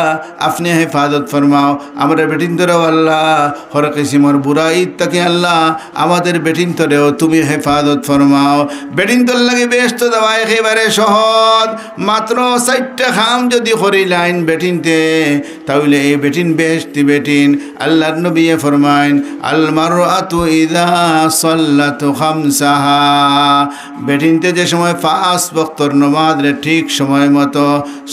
আপনি হেফাজত ফরমাও। আমরা বেটিন ধরেও আল্লাহ হর কিসিমর বুড়াই তাকে আল্লাহ আমাদের বেটিন ধরেও তুমি হেফাজত ফরমাও। বেটিন তোর লাগে বেশ তো দেওয়া একেবারে সহজ, মাত্র 4টা খাম যদি করি লাইন বেটিনতে তাহলে এই বেটিন বেশতি বেটিন। আল্লাহর নবী ফরমাইন আল মারআতু ইযা সাল্লাতু খামসাহা, বেটিনতে যে সময় 5 ওয়াক্তর নামাজ রে ঠিক সময় মতো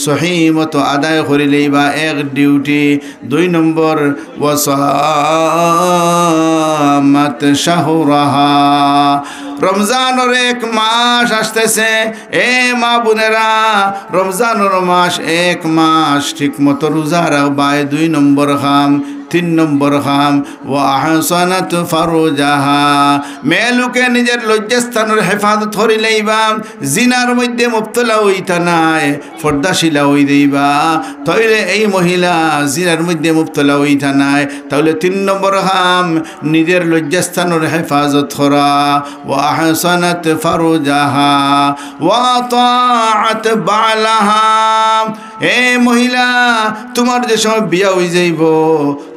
সহি মতো আদায় করিলেই বা এক ডিউটি। 2 নম্বর ওয়াসামাত শাহরাহা, রমজানের 1 মাস আসতেছে এ মা বোনেরা, রমজানের মাস 1 মাস ঠিক মতো রোজা রাখবা। 2 নম্বর খাম। 3 নম্বর খাম ওয়া আহসানাত ফারজাহা, মেলুকে নিজের লজ্জাস্থানের হেফাজত করিলেইবা, জিনার মধ্যে মুবতলা হইতা নাই, পর্দাশীলা হই দেইবা, তাইলে এই মহিলা জিনার মধ্যে মুবতলা হইতা নাই। তাহলে 3 নম্বর খাম নিজের লজ্জাস্থানের হেফাজত করা। ওয়া আহসানাত ফারজাহা ওয়া তাআত বালাহা, এ মহিলা তোমার যে সময় বিয়া হয়ে যাইব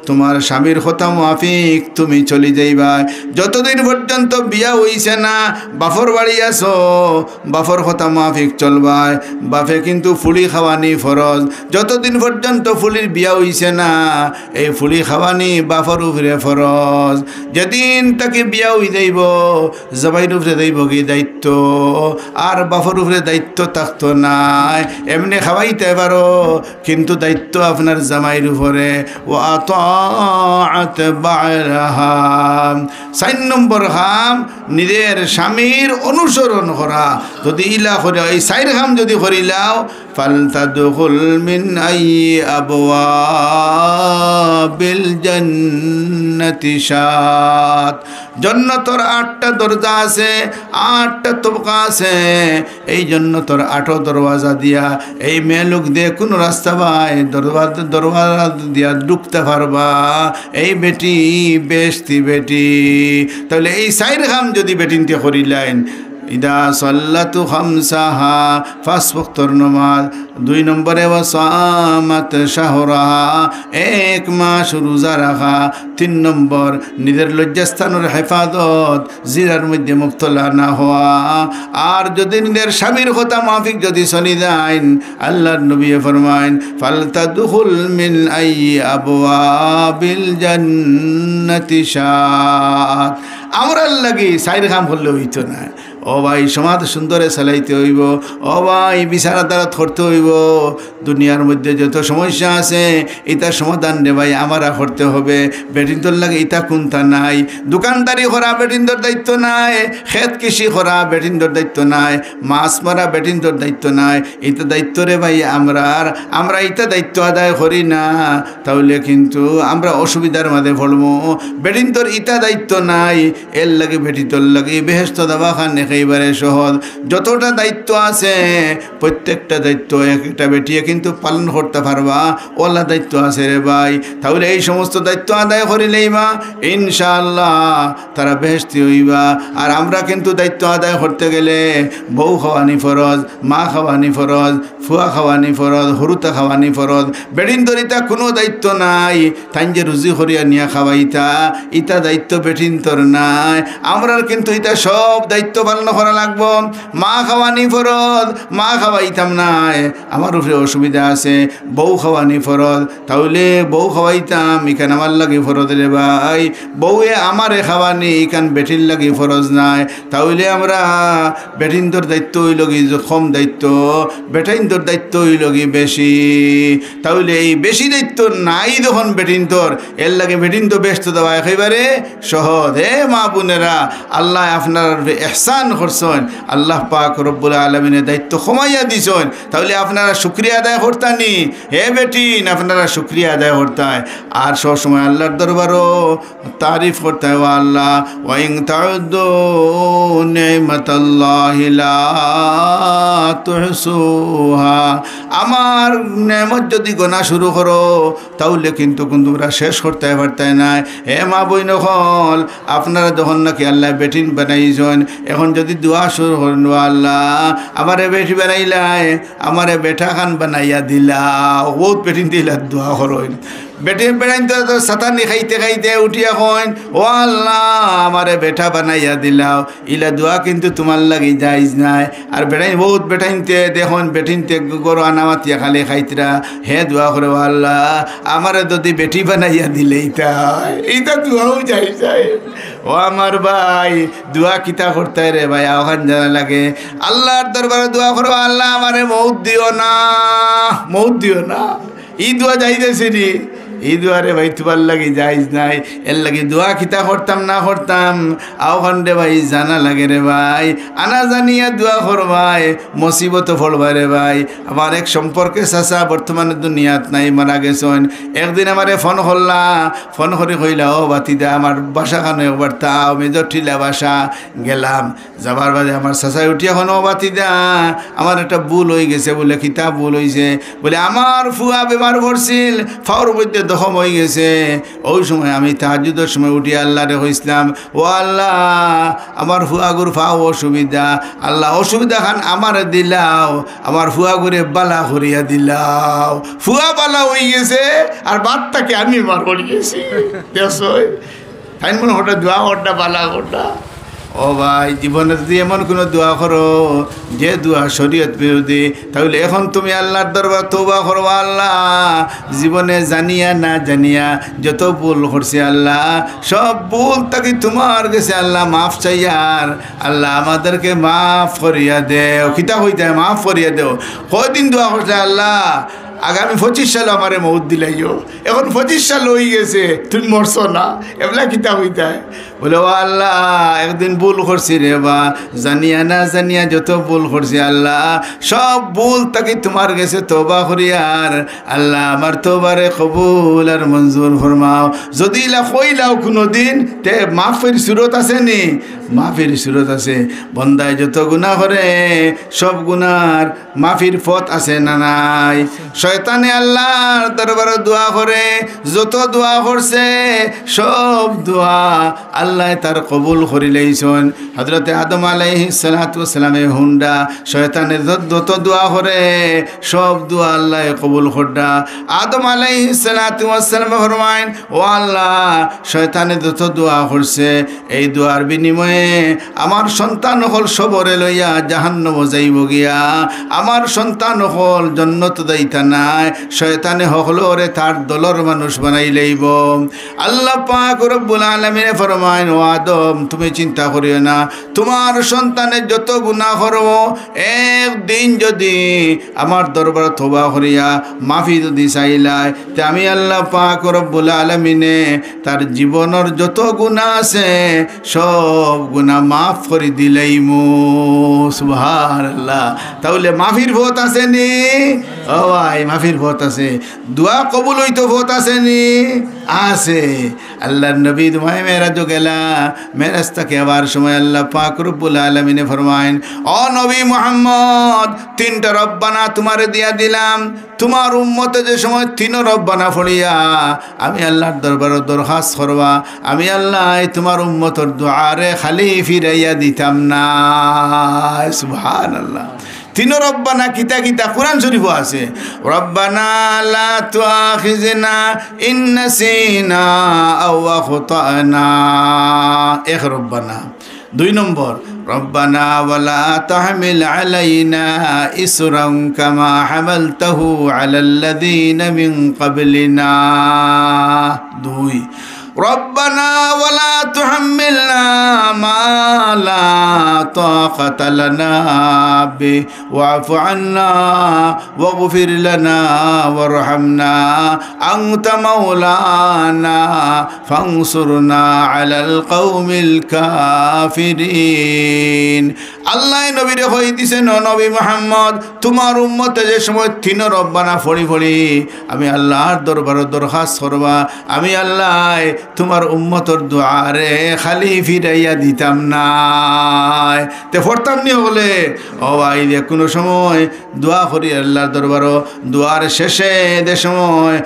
তোমার স্বামীর কথা মাফিক তুমি চলে যাইবা। যতদিন পর্যন্ত বিয়া হইছে না বাফর বাড়ি আসো, বাফর কথা মাফিক চলবাই। বাফে কিন্তু ফুলি খাওয়ানি ফরজ, যতদিন পর্যন্ত ফুলির বিয়া হইছে না এই ফুলি খাওয়ানি বাফর উপরে ফরজ। যেদিন তাকে বিয়া হয়ে যাইব জবাইর উপরে যাইব কি দায়িত্ব, আর বাফর উপরে দায়িত্ব থাকতো নাই। এমনি খাওয়াইতে পারো কিন্তু দায়িত্ব আপনার জামাইর উপরে। ও আতাআত বা'লাহা, 4 নম্বর খাম নিজের স্বামীর অনুসরণ করা। যদি ইলা করে এই 4 খাম যদি করিলাও ফালতাদখুল মিন আই আবওয়াবিল জান্নাতি শাত, জান্নাতের 8টা দরজা আছে, 8টা তবকা আছে। এই জান্নাতের 8 দরওয়াজা দিয়া এই মেয়ে লোক দিয়ে কোনো রাস্তা পায় দরওয়াজা দিয়া ঢুকতে পারবা। এই বেটি বেশতি বেটি। তাহলে এই 4 খাম যদি বেটিনতে করিলেন ইদা সাল্লাতু খামসাহা 5 ওয়াক্তর নামাজ। 2 নম্বরে ওয়াসামাত শাহরাহা 1 মাস রোজা রাখা। 3 নম্বর নিজের লজ্জাস্থানের হেফাজত, জিরার মধ্যে মুবতলা না হওয়া। আর যদি নিজের স্বামীর কথা মাফিক যদি চলি যান আল্লাহর নবী ফরমাইন ফালতাদখুল মিন আই আবওয়াবিল জান্নাতি শাত। আমরা লাগি 4 কাম করলে হইতো না। ও ভাই সমাজ সুন্দরে চালাইতে হইব, ও ভাই বিচারা দ্বারা ধরতে হইব। দুনিয়ার মধ্যে যত সমস্যা আছে এটার সমাধান রে ভাই আমরা করতে হবে। বেটিনতর লাগে ইটা কোনটা নাই, দোকানদারি করা বেটিনতর দায়িত্ব নাই, খেত কৃষি করা বেটিনতর দায়িত্ব নাই, মাছ মারা বেটিনতর দায়িত্ব নাই। এটা দায়িত্ব রে ভাই আমরা এটা দায়িত্ব আদায় করি না তাহলে কিন্তু আমরা অসুবিধার মাঝে পড়বো। বেটিনতর ইটা দায়িত্ব নাই, এর লাগে বেটিনতর লাগে বেহেশত দাবা খান একেবারে সহজ। যতটা দায়িত্ব আছে প্রত্যেকটা দায়িত্ব একটা বেটিয়ে কিন্তু পালন করতে পারবা, ওলা দায়িত্ব আছে রে ভাই। তাহলে এই সমস্ত দায়িত্ব আদায় করিলেই মা ইনশাআল্লাহ তারা বেহেশতি হইবা। আর আমরা কিন্তু দায়িত্ব আদায় করতে গেলে বউ খাওয়ানি ফরজ, মা খাওয়ানি ফরজ, ফুয়া খাওয়ানি ফরজ, হরুতা খাওয়ানি ফরজ। বেটিন দরিতা কোনো দায়িত্ব নাই, তাই যে রুজি করিয়া নিয়া খাওয়াইতা ইটা দায়িত্ব বেটিন তোর নাই। আমরার কিন্তু এটা সব দায়িত্ব পালন করা লাগবো। মা খাওয়ানি ফরজ, মা খাওয়াইতাম নাই আমার উপরে অসুবিধা আছে, বউ খাওয়ানি ফরজ, তাহলে বউ খাওয়াইতাম ইখান আমার লাগে ফরজ রে ভাই। বউয়ে আমারে খাওয়ানি ইখান বেটির লাগে ফরজ নাই। তাহলে আমরা বেটিন তোর দায়িত্ব হইল কি কম দায়িত্ব, বেটাইন তোর দায়িত্ব হইল কি বেশি। তাহলে এই বেশি দায়িত্ব নাই যখন বেটিন তোর, এর লাগে বেটিন তো ব্যস্ত দেওয়া একেবারে সহজ। হে মা বোনেরা, আল্লাহ আপনার ইহসান করছেন, আল্লাহ পাক রব্বুল আলামিনের দায়িত্ব কমাইয়া দিছেন। তাহলে আপনারা শুকরিয়া আদায় করতানি। হে বেটিন আপনারা শুকরিয়া আদায় করতায়। আর সব সময় আল্লাহর দরবারও তারিফ করতে হয়। আল্লাহ ওয়াইন তাউদ্দু নি'মাতাল্লাহি লা তুহসুহা, আমার নেমত যদি গোনা শুরু করো তাহলে কিন্তু তোমরা শেষ করতে পারতে না। হে মা বইন হল, আপনারা যখন নাকি আল্লাহ বেটিন বানাইছেন, এখন যদি দোয়া শুরু করেন, আল্লাহ আমারে বেটি বানাইলাই, আমারে বেটা খান বানাইয়া দিলা, বহুত বেটিন দিলা দোয়া করেন। বেটে বেড়াইতে তো সাতানি খাইতে খাইতে উঠিয়া কইন, ও আল্লাহ আমারে বেটা বানাইয়া দিলাও, ইলা দোয়া কিন্তু তোমার লাগি যাইজ নাই। আর বেড়াই বহুত বেটাইনতে দেখুন বেটিনতে গরু আনামাতিয়া খালি খাইতরা, হে দোয়া করে ও আল্লাহ আমারে যদি বেটি বানাইয়া দিলে এইটা দোয়াও যাই যায়। ও আমার ভাই দোয়া কিতা করতে রে ভাই, ওখান জানা লাগে আল্লাহর দরবারে দোয়া করো, আল্লাহ আমারে মৌত দিও না, মৌত দিও না। ই দোয়া যাইতেছি নি, এই দোয়ারে ভাই তোমার লাগে যাইজ নাই। এর লাগে দোয়া কিতা করতাম না করতাম আওখান রে ভাই জানা লাগে রে ভাই, আনা জানিয়া দোয়া করবাই মুসিবত পড়বা রে ভাই। আমার এক সম্পর্কে চাচা বর্তমানে দুনিয়াত নাই, মারা গেছেন। একদিন আমারে ফোন করলা, ফোন করে কইলা, ও বাতিদা আমার বাসা খানো একবার তাও, মেজর ঠিলা বাসা গেলাম। যাবার বাদে আমার চাচাই উঠি এখন, ও বাতিদা আমার একটা ভুল হয়ে গেছে। বলে কিতা ভুল হয়েছে? বলে আমার ফুয়া বেমার পড়ছিল, ফাওর মধ্যে দখম হয়ে গেছে। ওই সময় আমি তাহাজ্জুদের সময় উঠি আল্লাহরে কইছিলাম, ও আল্লাহ আমার ফুয়াগুর ফাও অসুবিধা, আল্লাহ অসুবিধা খান আমার দিলাও, আমার ফুয়াগুরে বালা করিয়া দিলাও। ফুয়া বালা হয়ে গেছে আর বাদটাকে আমি মার করে গেছি। তাই মনে হঠাৎ দোয়া ওটা বালা ওটা। ও ভাই জীবনে যদি এমন কোনো দোয়া করো যে দোয়া শরীয়ত বিরোধী, তাহলে এখন তুমি আল্লাহর দরবার তওবা করো, আল্লাহ জীবনে জানিয়া না জানিয়া যত ভুল করছে আল্লাহ সব ভুল তাকে তোমার কাছে আল্লাহ মাফ চাইয়ার, আল্লাহ আমাদেরকে মাফ করিয়া দেও। কিতা হইতে মাফ করিয়া দেও। কয়দিন দোয়া করছে আল্লাহ আগামী 25 সাল আমারে মৌত দিলাইও, এখন 25 সাল হয়ে গেছে তুমি মরছ না, এগুলা কিতা হইতে? বলে ও আল্লাহ একদিন ভুল করছি রে বা, জানিয়া না জানিয়া যত ভুল করছি আল্লাহ সব ভুল তাকে তোমার গেছে তওবা করিয়ার, আল্লাহ আমার তওবারে কবুল আর মঞ্জুর ফরমাও। যদি ইলা কইলাও কোনো দিন তে মাফের সুরত আছে নি? মাফির সুরত আছে। বন্দায় যত গুনাহ করে সব গুনার মাফির পথ আছে না নাই? শয়তানে আল্লাহর দরবারে দোয়া করে, যত দোয়া করছে সব দোয়া আল্লাহ তার কবুল করি লইছেন। হযরতে আদম আলাইহিস সালাতু ওয়াস সালামের হুন্ডা শয়তানের যত দোয়া করে সব দোয়া আল্লাহ কবুল করডা। আদম আলাইহিস সালাতু ওয়াস সালাম ফরমায়েন, ও আল্লাহ শয়তানে যত দোয়া করছে এই দোয়ার বিনিময়ে আমার সন্তান হল সবরে লইয়া জাহান্নাম যাইব গিয়া, আমার সন্তান হল জান্নাত যাইতা নাই, শয়তানে হলো রে তার দলর মানুষ বানাই লইব। আল্লাহ পাক রব্বুল আলামিন ফরমায়েন, ও আদম তুমি চিন্তা করিও না, তোমার সন্তানের যত গুনাহ করব একদিন যদি আমার দরবার তওবা করিয়া মাফি যদি চাইলাই, তে আমি আল্লাহ পাক রব্বুল আলামিনে তার জীবনের যত গুনাহ আছে সব গুনাহ মাফ করে দিলাইমু। সুবহানাল্লাহ। তাহলে মাফির ভোট আছে নি? ও ভাই মাফির ভোট আছে। দোয়া কবুল হইতো ভোট আছে নি? আছে। আল্লাহর নবী দুমায় মেরাজ গেলা, মেরাজ থেকে আবার সময় আল্লাহ পাক রব্বুল আলামিনে ফরমায়েন, ও নবী মুহাম্মদ তিনটা রব্বানা তোমারে দিয়া দিলাম, তোমার উম্মতে যে সময় তিন রব্বানা পড়িয়া আমি আল্লাহর দরবারে দরখাস্ত করবা, আমি আল্লাহ তোমার উম্মতর দুআরে খালি ফিরাইয়া দিতাম না। সুবহানাল্লাহ। তিন রব্বানা কিতা কিতা কুরআন শরীফ আছে। রব্বানা লা তুআখিযনা ইন নাসিনা আও আখতানা, এক রব্বানা। 2 নম্বর রব্বানা ওয়ালা তাহমিল আলাইনা ইসরান কামা হামালতাহু আলাল্লাযীনা মিন ক্বাবলিনা। 2 রব্বানা ওয়ালা তুহাম্মিলনা মা লা তাকাতা লানা বি ওয়াফু আন্না ওয়াগফির লানা ওয়ারহামনা আনতা মাওলানা ফানসুরনা আলাল কওমিল কাফিরিন। আল্লাহ নবীরে কই দিছেন, নবী মুহাম্মদ তোমার উম্মতে যে সময় তিন রব্বানা ফড়ি ফড়ি আমি আল্লাহর দরবারে দরখাস্ত করবা, আমি আল্লাহ তোমার উম্মতর দুয়ারে খালি ফিরাইয়া দিতাম না তে ফরতাম নি বলে ও ভাই যে কোনো সময় দোয়া করি আল্লাহর দরবারও দোয়ার শেষে এদের সময়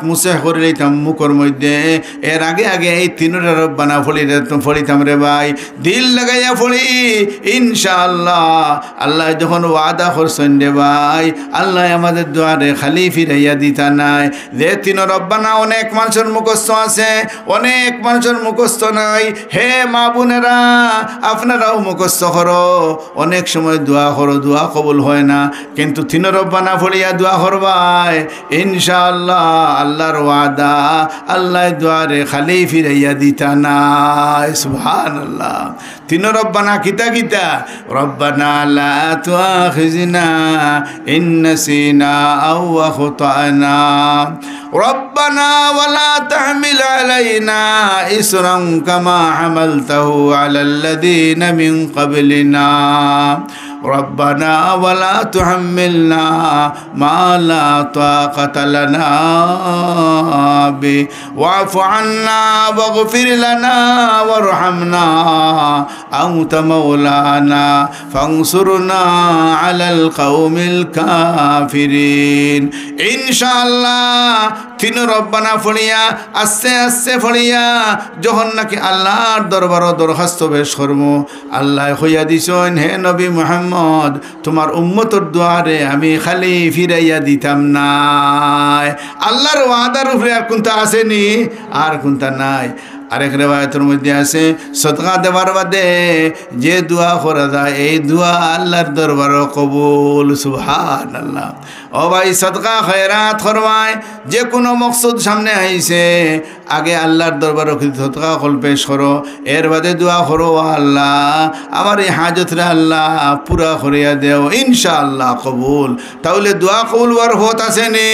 মুছে করে লইতাম মুখর মধ্যে এর আগে আগে এই তিনটা রব্বানা ফলিতাম রে ভাই দিল লাগাইয়া ফলি ইনশাআল্লাহ আল্লাহ যখন ওয়াদা করছেন রে ভাই আল্লাহ আমাদের দুয়ারে খালি ফিরাইয়া দিতা নাই যে তিন রব্বানা অনেক মানুষের মুখস্থ আছে অনেক মানুষের মুখস্থ নাই হে মা বোনেরা আপনারাও মুখস্থ করো অনেক সময় দোয়া করো দোয়া কবুল হয় না কিন্তু তিন রব্বানা ফলিয়া দোয়া করবাই ইনশাআল্লাহ আল্লাহর ওয়াদা আল্লাহ দুয়ারে খালি ফিরাইয়া দিতা নাই সুবহানাল্লাহ তিন রব্বানা কিতা কিতা রব্বানা লা তুআখিযনা ইন নাসিনা আও আখতানা রব্বানা ওয়ালা তাহমিল আলাইনা ইসরান কামা হামালতাহু আলাল্লাযীনা মিন ক্বাবলিনা ربنا ولا تحملنا ما لا طاقة لنا به واعف عنا واغفر لنا وارحمنا أنت مولانا فانصرنا على القوم الكافرين إن شاء الله তিন রব্বানা ফড়িয়া আস্তে আস্তে ফড়িয়া যখন নাকি আল্লাহর দরবারও দরখাস্ত পেশ করবো আল্লাহ হইয়া দিছেন হে নবী মুহাম্মদ তোমার উম্মতর দুয়ারে আমি খালি ফিরাইয়া দিতাম না আল্লাহর ওয়াদার উপরে আর কোনটা আসেনি আর কোনটা নাই আরেক রেওয়ায়তের মধ্যে আছে সদকা দেওয়ার বাদে যে দোয়া করা যায় এই দোয়া আল্লাহর দরবারও কবুল সুবহানাল্লাহ ও ভাই সদকা খয়রাত করবায় যে কোনো মকসুদ সামনে আইছে আগে আল্লাহর দরবারও সদকা কল পেশ করো এর বাদে দোয়া করো আল্লাহ আমার এই হাজতরে আল্লাহ পুরা করিয়া দেও ইনশাআল্লাহ কবুল তাহলে দোয়া কবুল ওয়ার হত আছে নি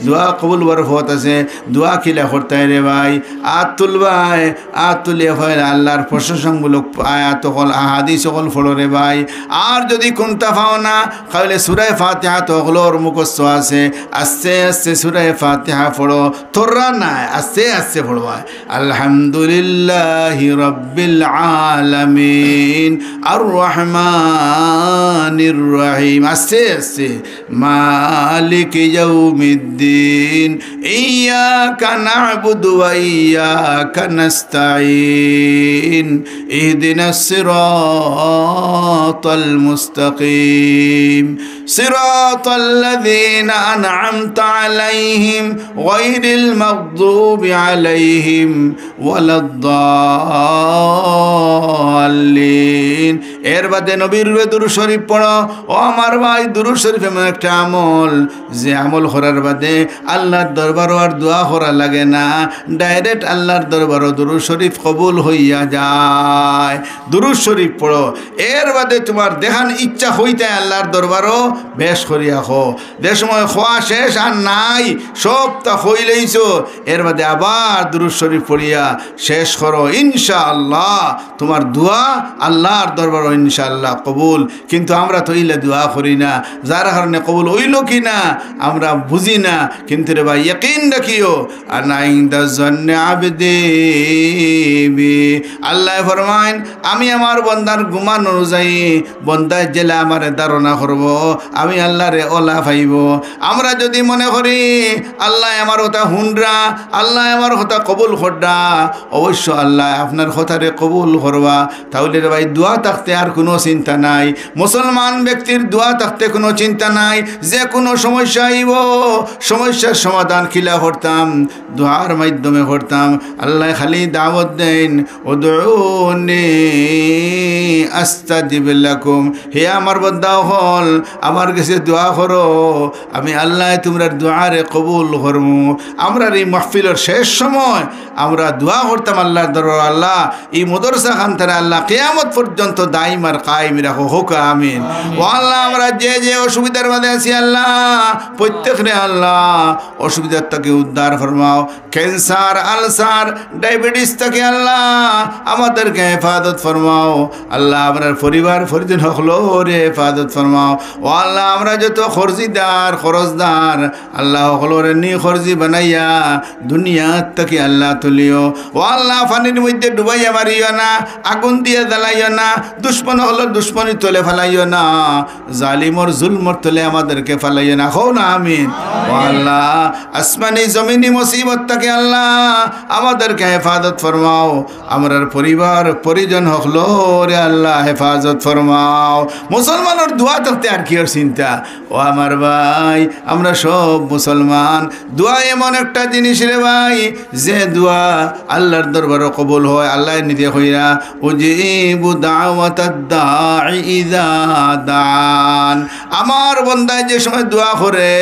দোয়া কবুল ওয়ার হত আছে দোয়া কিলা করতে রে ভাই আত তুলবাই আত তুলিয়া হয় আল্লাহর প্রশংসামূলক আয়াত হল আহাদিস হল ফলো রে ভাই আর যদি কোনটা পাও না তাহলে সূরা ফাতিহা তো হলোর মুখস্থ আছে আস্তে আস্তে সূরা ফাতিহা পড়ো তোরা না আস্তে আস্তে পড়বা আলহামদুলিল্লাহি রাব্বিল আলামিন আর রহমানির রহিম আস্তে আস্তে মালিক ইয়াউমিদ্দিন ইয়াকা না'বুদু ওয়া ইয়াকা নাস্তাঈন ইহদিনাস সিরাতাল মুস্তাকিম সিরাতাল লাযীনা আন'আমতা আলাইহিম গায়রিল মাগদুবি আলাইহিম ওয়ালাদ-দাল্লিন এর বাদে নবীর দুরূদ শরীফ পড়ো ও আমার ভাই দুরূদ শরীফ এমন একটা আমল যে আমল করার বাদে আল্লাহর দরবারও আর দোয়া করা লাগে না ডাইরেক্ট আল্লাহর দরবারও দুরূদ শরীফ কবুল হইয়া যায় দুরূদ শরীফ পড়ো এর বাদে তোমার দেখান ইচ্ছা হইতে আল্লাহর দরবারও বেশ করিয়া খো যে সময় খোয়া শেষ আর নাই সবটা হইলেইছো এর বাদে আবার দুরূদ শরীফ পড়িয়া শেষ করো ইনশাআল্লাহ তোমার দোয়া আল্লাহর দরবারও ইনশাআল্লাহ কবুল কিন্তু আমরা তো ইলা দোয়া করি না যার কারণে কবুল হইল কি না আমরা বুঝি না কিন্তু রে ভাই ইয়াকিন রাখিও আনা ইনদা জান্নি আবদি বি আল্লাহ ফরমায় আমি আমার বান্দার গুমান অনুযায়ী বান্দায় জেলা আমারে ধারণা করব আমি আল্লাহরে ওলা পাইব আমরা যদি মনে করি আল্লাহ আমার কথা হুনরা আল্লাহ আমার কথা কবুল করডা অবশ্য আল্লাহ আপনার কথারে কবুল করবা তাহলে রে ভাই দোয়া থাকতে আর কোনো চিন্তা নাই মুসলমান ব্যক্তির দোয়া থাকতে কোনো চিন্তা নাই যে কোনো সমস্যা আইব সমস্যার সমাধান খিলা করতাম দোয়ার মাধ্যমে করতাম আল্লাহ খালি দাওয়াত দেন উদউনি আস্তাজিব লাকুম হে আমার বান্দা হল আমার কাছে দোয়া করো আমি আল্লাহ তোমরা দোয়ারে কবুল করবো আমরা এই মাহফিলের শেষ সময় আমরা দোয়া করতাম আল্লাহর দরবার আল্লাহ এই মাদ্রাসা খানতারে আল্লাহ কিয়ামত পর্যন্ত দাইম আর কায়েম রাখো হোক আমিন ও আল্লাহ আমরা যে যে অসুবিধার মধ্যে আছি আল্লাহ প্রত্যেকরে আল্লাহ অসুবিধার থেকে উদ্ধার ফরমাও। ক্যান্সার, আলসার, ডায়াবেটিস থেকে আল্লাহ আমাদেরকে হেফাজত ফরমাও। আল্লাহ আপনার পরিবার পরিজন হলো রে হেফাজত ফরমাও। ও আল্লাহ আমরা যত খরচিদার খরচদার আল্লাহ হলো রে নি খরচি বানাইয়া দুনিয়ার থেকে আল্লাহ তুলিও। ও আল্লাহ পানির মধ্যে ডুবাইয়া মারিও না, আগুন দিয়ে জ্বালাইও না, দুশ্মন হলো দুশ্মনী তোলে ফেলাইও না, জালিমর জুলমর তোলে আমাদেরকে ফেলাইও না। হো না আমিন। ও আল্লাহ আসমানি জমিনি মুসিবত থেকে আল্লাহ আমাদেরকে হেফাজত ফরমাও। আমরার পরিবার পরিজন হলো রে আল্লাহ হেফাজত ফরমাও। মুসলমানের দোয়া থাকতে আর কি ওর চিন্তা। ও আমার ভাই আমরা সব মুসলমান, দোয়া এমন একটা জিনিস রে ভাই যে দোয়া আল্লাহর দরবারে কবুল হয়। আল্লাহ নিজে হইরা উজিবু দাওয়াতাদ দাঈ ইযা দান, আমার বান্দায় যে সময় দোয়া করে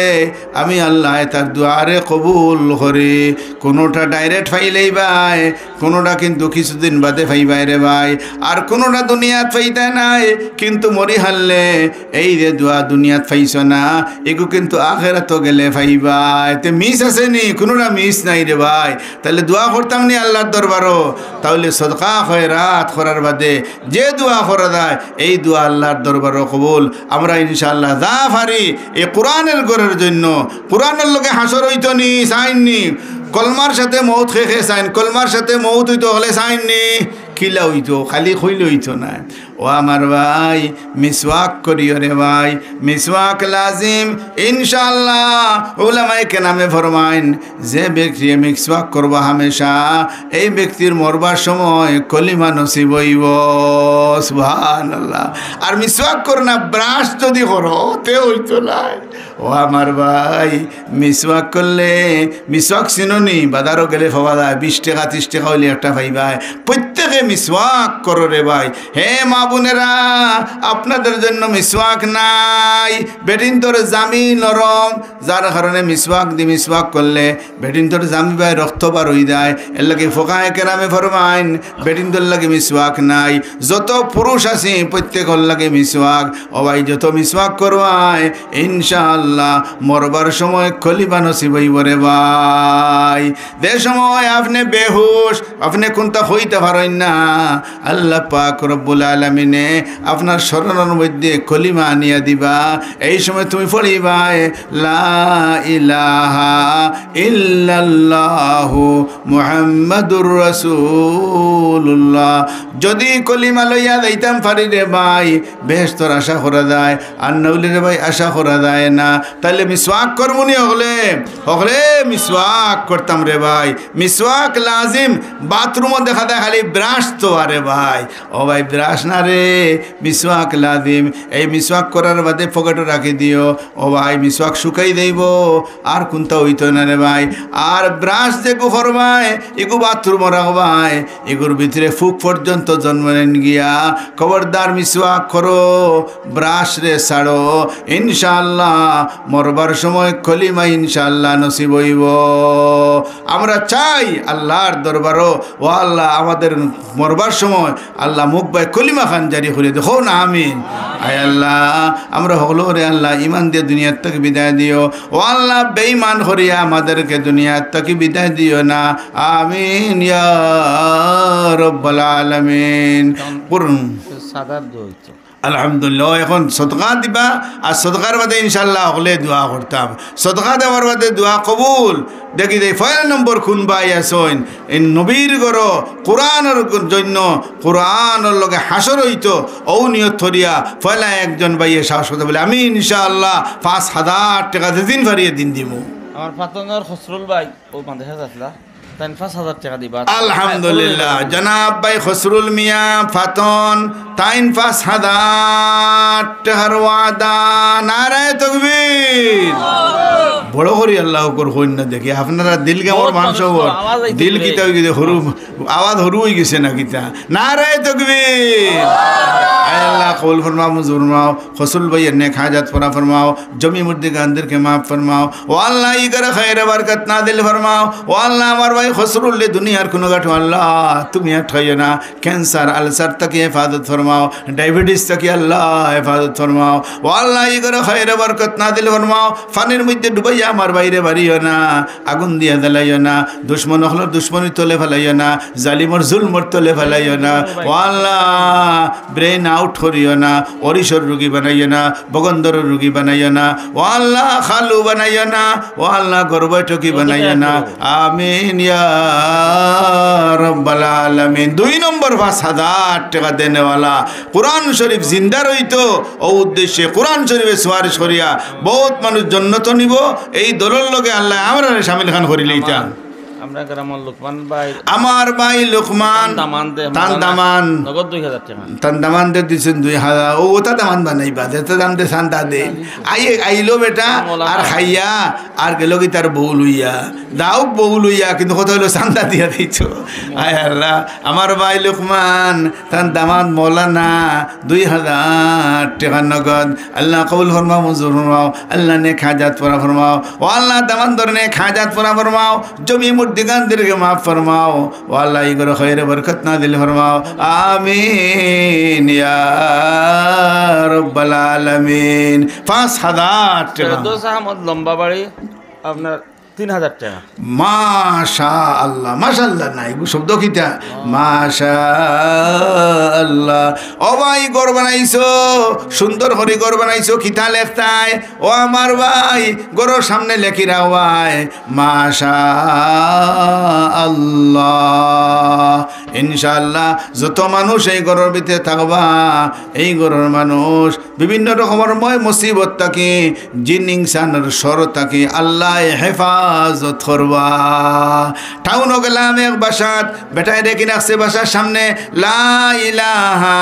আমি আল্লাহ তার দোয়ারে কবুল করি। কোনোটা ডাইরেক্ট ফাইলেই ভাই, কোনোটা কিন্তু কিছুদিন বাদে ফাইবাই রে ভাই, আর কোনোটা দুনিয়াত ফাইতে নাই। কিন্তু মরি হারলে এই যে দোয়া দুনিয়াত ফাইছ না, এগু কিন্তু আখেরাত গেলে ফাইবাই। তে মিস আছে নি? কোনোটা মিস নাই রে ভাই। তাহলে দোয়া করতাম নি আল্লাহর দরবারও, তাহলে সদকা খয়রাত করার বাদে যে দোয়া করা যায় এই দোয়া আল্লাহর দরবারও কবুল। আমরা ইনশাআল্লাহ যা পারি এই কোরআনের গড়ের জন্য, কোরআনের লোকে হাসর হইতো নি চাইননি, কলমার সাথে মৌত খেয়ে চাইন, কলমার সাথে মৌত হইতো হলে চাইননি, কিলা হইতো খালি খইলে হইতো না। ও আমার ভাই মিসওয়াক করিও রে ভাই, মিসওয়াক লাজিম ইনশাআল্লাহ। উলামায়ে কেরামে ফরমাইন যে ব্যক্তি মিসওয়াক করবা হামেশা এই ব্যক্তির মরবার সময় কলিমা নসিব হইব। সুবহানাল্লাহ। আর মিসওয়াক করো না, ব্রাশ যদি করো তে হইতো না। ও আমার ভাই মিসওয়াক করলে, মিসওয়াক চিননি বাজারও গেলে পাওয়া যায় 20 টাকা 30 টাকা হইলে একটা পাইবাই। প্রত্যেকে মিসওয়াক করো রে ভাই। হে মা বোনেরা আপনাদের জন্য মিসওয়াক নাই, বেটিন তোর জামি নরম, যার কারণে মিসওয়াক দি মিসওয়াক করলে বেটিন তোর জামি ভাই রক্ত বার হয়ে যায়। এর লাগে ফোকায়ে কেরামে ফরমাইন বেটিন তোর লাগে মিসওয়াক নাই। যত পুরুষ আছে প্রত্যেকের লাগে মিসওয়াক। ও ভাই যত মিসওয়াক করবাই ইনশাআল্লাহ মরবার সময় খলিফা নসিব হইব রে ভাই। যে সময় আপনি বেহুশ, আপনি কোনটা হইতে পারেন না, আল্লাহ পাক রব্বুল আলামিনে আপনার স্মরণের মধ্যে কলিমা আনিয়া দিবা। এই সময় তুমি পড়িবা লা ইলাহা ইল্লাল্লাহু মুহাম্মাদুর রাসূলুল্লাহ। যদি কলিমা লইয়া যাইতাম পারি রে ভাই বেহেশতের আশা করা যায়, আর নইলে রে ভাই আশা করা যায় না। তাহলে মিসওয়াক করবনি হলে মিসওয়াক করতাম রে ভাই। মিসওয়াক লাজিম। বাথরুমও দেখা যায় খালি ব্রাশ তো আরে ভাই, ও ভাই ব্রাশ না রে, মিসওয়াক লাজিম। এই মিসওয়াক করার বাদে পকেটে রাখি দিও। ও ভাই মিসওয়াক শুকাই দেব আর কোনটা হইতো না রে ভাই। আর ব্রাশ যে গুফর ভাই এগু বাথরুমও রাখবাই, এগুর ভিতরে ফুক পর্যন্ত জন্ম নেন গিয়া। খবরদার মিসওয়াক করো, ব্রাশ রে ছাড়ো। ইনশাআল্লাহ মরবার সময় কলিমা ইনশাআল্লাহ নসিব হইব। আমরা চাই আল্লাহর দরবারও ও আল্লাহ আমাদের মরবার সময় আল্লাহ মুখ বাই কলিমা খান জারি করে দেখো না আমিন। আয় আল্লাহ আমরা হলো রে আল্লাহ ইমান দিয়ে দুনিয়ার থেকে বিদায় দিও। ও আল্লাহ বেঈমান করিয়া আমাদেরকে দুনিয়ার থেকে বিদায় দিও না। আমিন ইয়া রব্বাল আলামিন। পূর্ণ সাদার দইত আলহামদুলিল্লাহ। এখন সদকা দিবা, আর সদকার বাদে ইনশাল্লাহ হলে দোয়া করতাম। সদকা দেওয়ার বাদে দোয়া কবুল। দেখি দেই ফয়েল নম্বর খুন বাই আসইন এই নবীর গড় কোরআনের জন্য, কোরআনের লগে হাসর হইতো ও নিয়ত থরিয়া ফয়লা একজন বাইয়ে সাহস কথা বলে আমি ইনশাআল্লাহ 5,000 টাকা দিন ফারিয়ে দিন দিব। আমার ফাতনার খসরুল ভাই ও মাদ্রাসা যাতলা 5,000 টাকা দিবা। আলহামদুলিল্লাহ জনাব ভাই খসরুল মিয়া ফাতন 5,000 টাকার ওয়াদা। নারায়ে তাকবীর। বড় করি আল্লাহ কর হইন না দেখি আপনারা দিল কেমন মাংস দিল কিতা হয়ে গেছে, হরু আওয়াজ হরু হয়ে গেছে না কিতা। নারায়ে তাকবীর। আল্লাহ কবুল ফরমাও, মঞ্জুর ফরমাও। খসরুল ভাইয়ের নেক হাজাত পুরা ফরমাও, জমি মুর্দি গানদেরকে মাফ ফরমাও। ও আল্লাহ ই করে খায়রে বরকত নাদিল ফরমাও। ও আল্লাহ আমার ভাই খসরুল লে দুনিয়ার কোনো গাঠো আল্লাহ তুমি ঠাইও না। ক্যান্সার আলসার থেকে হেফাজত ফরমাও, ডায়াবেটিস থেকে আল্লাহ হেফাজত ফরমাও। ও আল্লাহ ই করে খায়রে বরকত নাদিল ফরমাও। ফানির মধ্যে ডুবাই হইয়া আমার বাইরে বাড়িও না, আগুন দিয়া জ্বালাইও না, দুশ্মন হলো দুশ্মনী তলে ফেলাইও না, জালিমর জুলমর তলে ফেলাইও না। ও আল্লাহ ব্রেন আউট করিও না, অরিশর রুগী বানাইও না, বগন্দর রুগী বানাইও না। ও আল্লাহ খালু বানাইও না, ও আল্লাহ গর্বটকি বানাইও না। আমিন ইয়া রব্বাল আলামিন। 2 নম্বর 5,000 টাকা দেনেওয়ালা কোরআন শরীফ জিন্দা রইতো ও উদ্দেশ্যে কোরআন শরীফে সুপারিশ করিয়া বহুত মানুষ জন্নত নিব। এই দলের লগে আল্লাহ আমরা শামিল খান করিলেই চান। আমরা গ্রামের লোকমান ভাই, আমার ভাই লোকমান তান দামান নগদ 2,000 টাকা তান দামান দে দিছেন 2,000। ও ওটা দামান বানাইবা যেতে দাম দে সান্তা দে আইলো বেটা আর খাইয়া আর গেল কি তার বউ লইয়া দাও বউ লইয়া, কিন্তু কথা হলো সান্তা দিয়া দিছো। আয় আল্লাহ আমার ভাই লোকমান তান দামান মৌলানা 2,000 টাকা নগদ আল্লাহ কবুল ফরমাও, মঞ্জুর ফরমাও, আল্লাহ নে খাজাত পুরা ফরমাও। ও আল্লাহ দামান ধরনে খাজাত পুরা ফরমাও, জমি দিগানদেরকে মাফ ফরমাও। ও আল্লাহ ইগর খৈরে বরকত নাজিল ফরমাও। আমিন ইয়া রব্বাল আলামিন। 5,000 টাকা। দোষ আহমদ লম্বা বাড়ি আপনার 3,000 টাকা। মাশাআল্লাহ মাশাআল্লাহ নাই শব্দ কিটা মাশাআল্লাহ। ও ভাই ঘর বানাইছো, সুন্দর করে ঘর বানাইছো, কিতা লেখতায়? ও আমার ভাই ঘরের সামনে লেখি রাওয়ায় মাশাআল্লাহ। ইনশাআল্লাহ যত মানুষ এই ঘরের ভিতরে থাকবা, এই ঘরের মানুষ বিভিন্ন রকমের ময় মুসিবত থাকে, জিন ইনসানের সর থাকে, আল্লাহ হেফাজত করবা। টাউনও গেলাম এক বাসাত, বেটায় রেখে রাখছে বাসার সামনে লা ইলাহা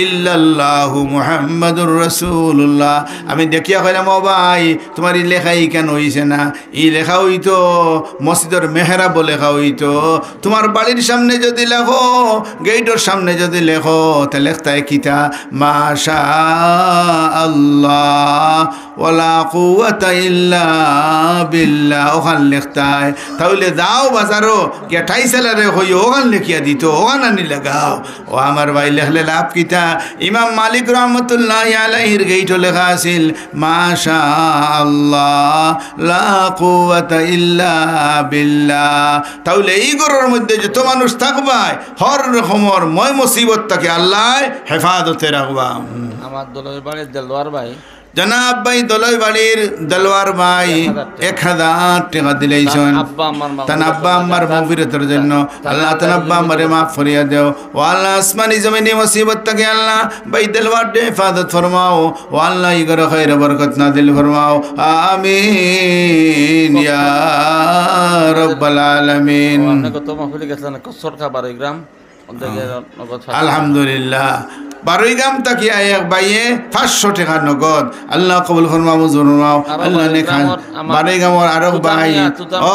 ইল্লাল্লাহু মুহাম্মাদুর রাসূলুল্লাহ। আমি দেখিয়া কইলাম ও ভাই তোমার ই লেখাই কেন হইছে না? ই লেখা হইতো মসজিদের মেহরাব লেখা হইতো। তোমার বাড়ির সামনে যদি লেখো, গেটের সামনে যদি লেখো, তা লেখতায় কিতা মাশাআল্লাহ ওয়ালা কুওয়াতা ইল্লা বিল্লাহ। ওখান লেখতায় তাহলে যাও বাজারও কে ঠাইসালারে হই ওখান লেখিয়া দিত, ওখান আনি লাগাও। ও আমার ভাই লেখলে লাভ কিতা? ইমাম মালিক রহমতুল্লাহ আলাইহির গেইটও লেখা আছিল মাশাআল্লাহ লা কুওয়াতা ইল্লা বিল্লাহ। তাহলে এই ঘরের মধ্যে যত মানুষ থাকবাই হর রকমের ময় মুসিবত তাকে আল্লাহ হেফাজতে রাখবা। আমার দলের বাড়ির দেলওয়ার ভাই জনাব ভাই দলই বাড়ির দেলওয়ার ভাই 1,000 টাকা দিলেইছেন তান আব্বা আম্মার মাগফিরাতের জন্য। আল্লাহ তান আব্বা আম্মারে মাফ করিয়া দেও। ও আল্লাহ আসমানি জমিনি মুসিবত থেকে আল্লাহ ভাই দেলওয়ার দে হিফাজত ফরমাও। ও আল্লাহ ইগর খাইর বরকত নাজিল ফরমাও। আমিন ইয়া রব্বাল আলামিন। আপনাকে তো মাহফিলে গেছিলেন কসর খাবার গ্রাম আলহামদুলিল্লাহ। 12 গ্রাম তাকি এক বাইয়ে 500 টাকা নগদ। আল্লাহ কবুল ফরমাও, মঞ্জুর ফরমাও, আল্লাহ নে খান। 12 গ্রামের আরো ভাই ও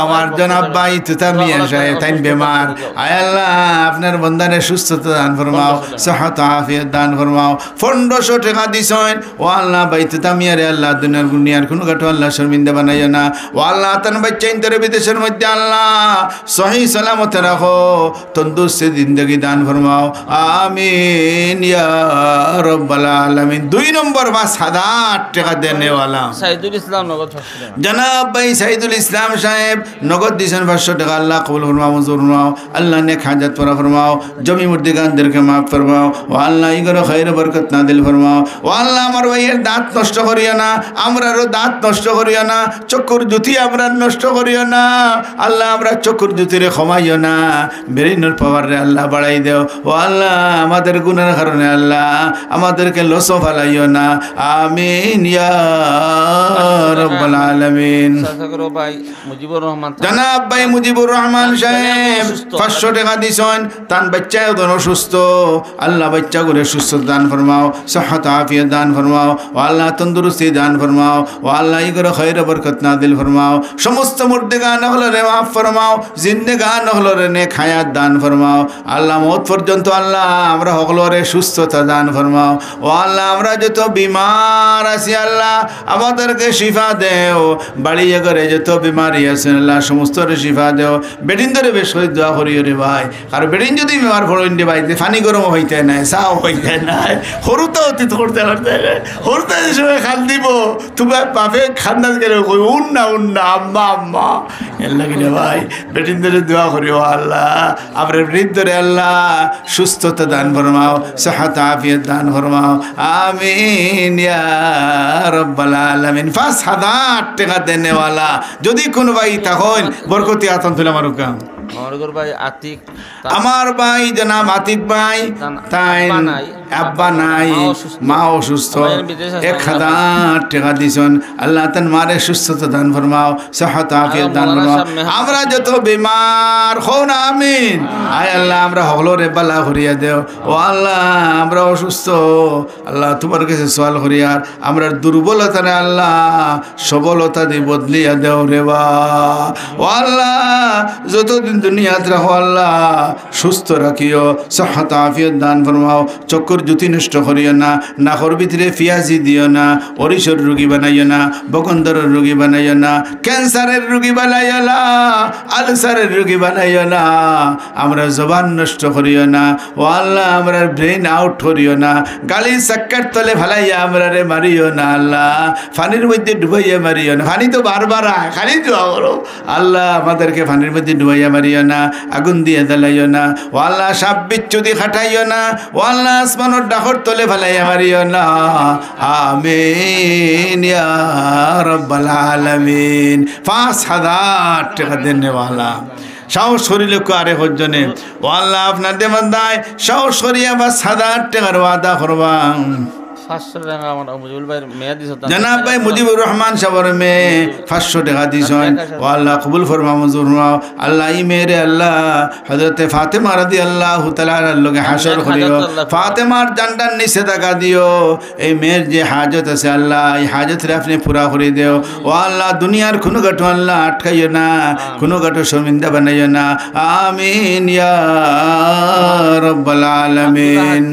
আমার জনাব ভাই তুতা মিয়া সাহেব তাই বেমার। আয় আল্লাহ আপনার বন্দানে সুস্থতা দান ফরমাও, সিহত আফিয়ত দান ফরমাও। 1500 টাকা দিছেন। ও আল্লাহ ভাই তুতা মিয়া রে আল্লাহ দুনিয়ার দুনিয়ার কোনো কাটো আল্লাহ শর্মিন্দা বানাইও না। ও আল্লাহ তান বাচ্চা ইন্তরে বিদেশের মধ্যে আল্লাহ সহি সালামত রাখো, তন্দুরুস্ত জিন্দেগি দান ফরমাও। আমিন ইয়া রব্বাল আলামিন। 2 নম্বর 5,000 টাকা দেনেওয়ালা সাইদুল ইসলাম নগদ জনাব ভাই সাইদুল ইসলাম সাহেব নগদ দিয়েছেন 500 টাকা। আল্লাহ কবুল ফরমাও, মঞ্জুর ফরমাও, আল্লাহ নেক হাজাত পুরা ফরমাও, জমি মুর্দিগানদেরকে মাফ ফরমাও। ও আল্লাহ ইগর খাইর বরকত নাজিল ফরমাও। ও আল্লাহ আমার ভাইয়ের দাঁত নষ্ট করিও না, আমরারও দাঁত নষ্ট করিও না, চক্ষুর জ্যোতি আমরা নষ্ট করিও না। আল্লাহ আমরা চক্ষুর জ্যোতিরে ক্ষমাইও না, বেরিনোর পাওয়ার রে আল্লাহ বাড়াই দেও। ও আল্লাহ আমাদের গুনার কারণে আল্লাহ আমাদেরকে লসো ফালাইও না। আমিন ইয়া রব্বাল আলামিন। ভাই মুজিবুর রহমান জনাব ভাই মুজিবুর রহমান সাহেব 500 টাকা দিছেন। তান বাচ্চা এখন অসুস্থ, আল্লাহ বাচ্চা করে সুস্থ দান ফরমাও, সিহত আফিয়ত দান ফরমাও। ও আল্লাহ তন্দুরুস্তি দান ফরমাও। ও আল্লাহ ইগর খাইর বরকত নাজিল ফরমাও। সমস্ত মুর্দেগান হলরে মাফ ফরমাও, জিন্দেগান হলরে নেক হায়াত দান ফরমাও। আল্লাহ মওত পর্যন্ত আল্লাহ আমরা হকলরে সুস্থতা দান ফরমাও। ও আল্লাহ আমরা যত বিমার আছি আল্লাহ আমাদেরকে শিফা দেও। বাড়ি ঘরে যত বিমারি আছেন আল্লাহ সমস্ত শিফা দেও। বেডিন ধরে বেশ করে দোয়া করি রে ভাই। আর বেডিন যদি বিমার পড়েন রে ভাই পানি গরম হইতে নাই, চাও হইতে নাই, সৰুতে অতীত করতে করতে সৰুতে যে সময় খান দিব তোমার বাপে খান্দাত গেলে কই উন্না উন্না আম্মা আম্মা এর লাগে রে ভাই। বেডিন ধরে দোয়া করি ও আল্লাহ আমরা বৃদ্ধরে আল্লাহ সুস্থতা দান ফরমাও, সেহাত আফিয়ত দান ফরমাও। আমিন ইয়া রব্বাল আলামিন। ৫,০০০ টাকা দেনেওয়ালা যদি কোনো ভাই তখন বরকতি আতন তুলে আমার কাম আমার ভাই জনাব আতিক ভাই তাই আব্বা নাই মা অসুস্থ ১,০০০ টাকা দিছেন আল্লাহ তান মারে সুস্থতা দান ফরমাও, সেহাত আফিয়ত দান ফরমাও। আমরা যত বিমার হন আমিন। আয় আল্লাহ আমরা হলরে বালা করিয়া দেও। ও আল্লাহ আমরা অসুস্থ আল্লাহ তোমার কাছে সওয়াল করিয়ার আমরা দুর্বলতা রে আল্লাহ সবলতা দিয়ে বদলিয়া দেও রে বা। ও আল্লাহ যতদিন দুনিয়াত রাখো আল্লাহ সুস্থ রাখিও, সেহাত আফিয়ত দান ফরমাও। চক্কর জ্যোতি নষ্ট করিও না, নাকর ভিতরে পিয়াজি দিও না, অরিশর রোগী বানাইও না, বকন্দরের রোগী বানাইও না, ক্যান্সারের রোগী বানাইও না, আলসারের রোগী বানাইও না, আমরা জবান নষ্ট করিও না। ও আল্লাহ আমরা ব্রেন আউট করিও না, গালি চাক্কার তলে ফেলাইয়া আমরা রে মারিও না আল্লাহ, পানির মধ্যে ডুবাইয়া মারিও না। পানি তো বারবার আয়, খালি দোয়া করো আল্লাহ আমাদেরকে পানির মধ্যে ডুবাইয়া মারিও না, আগুন দিয়ে জ্বালাইও না। ও আল্লাহ সাপ বিচ্ছুদি খাটাইও না। ও আল্লাহ আসমানোর ডাকর তলে ফেলাইয়া মারিও না। আমিন ইয়া রব্বাল আলামিন। ৫,০০০ টাকা দেনেওয়ালা সাহস করিলে আরে হজনে। ও আল্লাহ আপনার দেমাদায় সাহস করিয়া ৫,০০০ টাকার ওয়াদা করবা। জনাব ভাই মুজিবুর রহমান সাহেবের মেয়ে ৫০০ টাকা দিছেন। ও আল্লাহ কবুল ফরমা মঞ্জুর ফরমাও। আল্লাহ ই মেয়েরে আল্লাহ হযরতে ফাতেমা রাদিয়াল্লাহু তাআলার লগে হাসর করিও। ফাতেমার জানটার নিচে টাকা দিও। এই মেয়ের যে হাজত আছে আল্লাহ এই হাজতরে আপনি পুরা করে দেও। ও আল্লাহ দুনিয়ার কোনো গাটো আল্লাহ আটকাইও না, কোনো গাটো শর্মিন্দা বানাইও না। আমিন ইয়া রব্বাল আলামিন।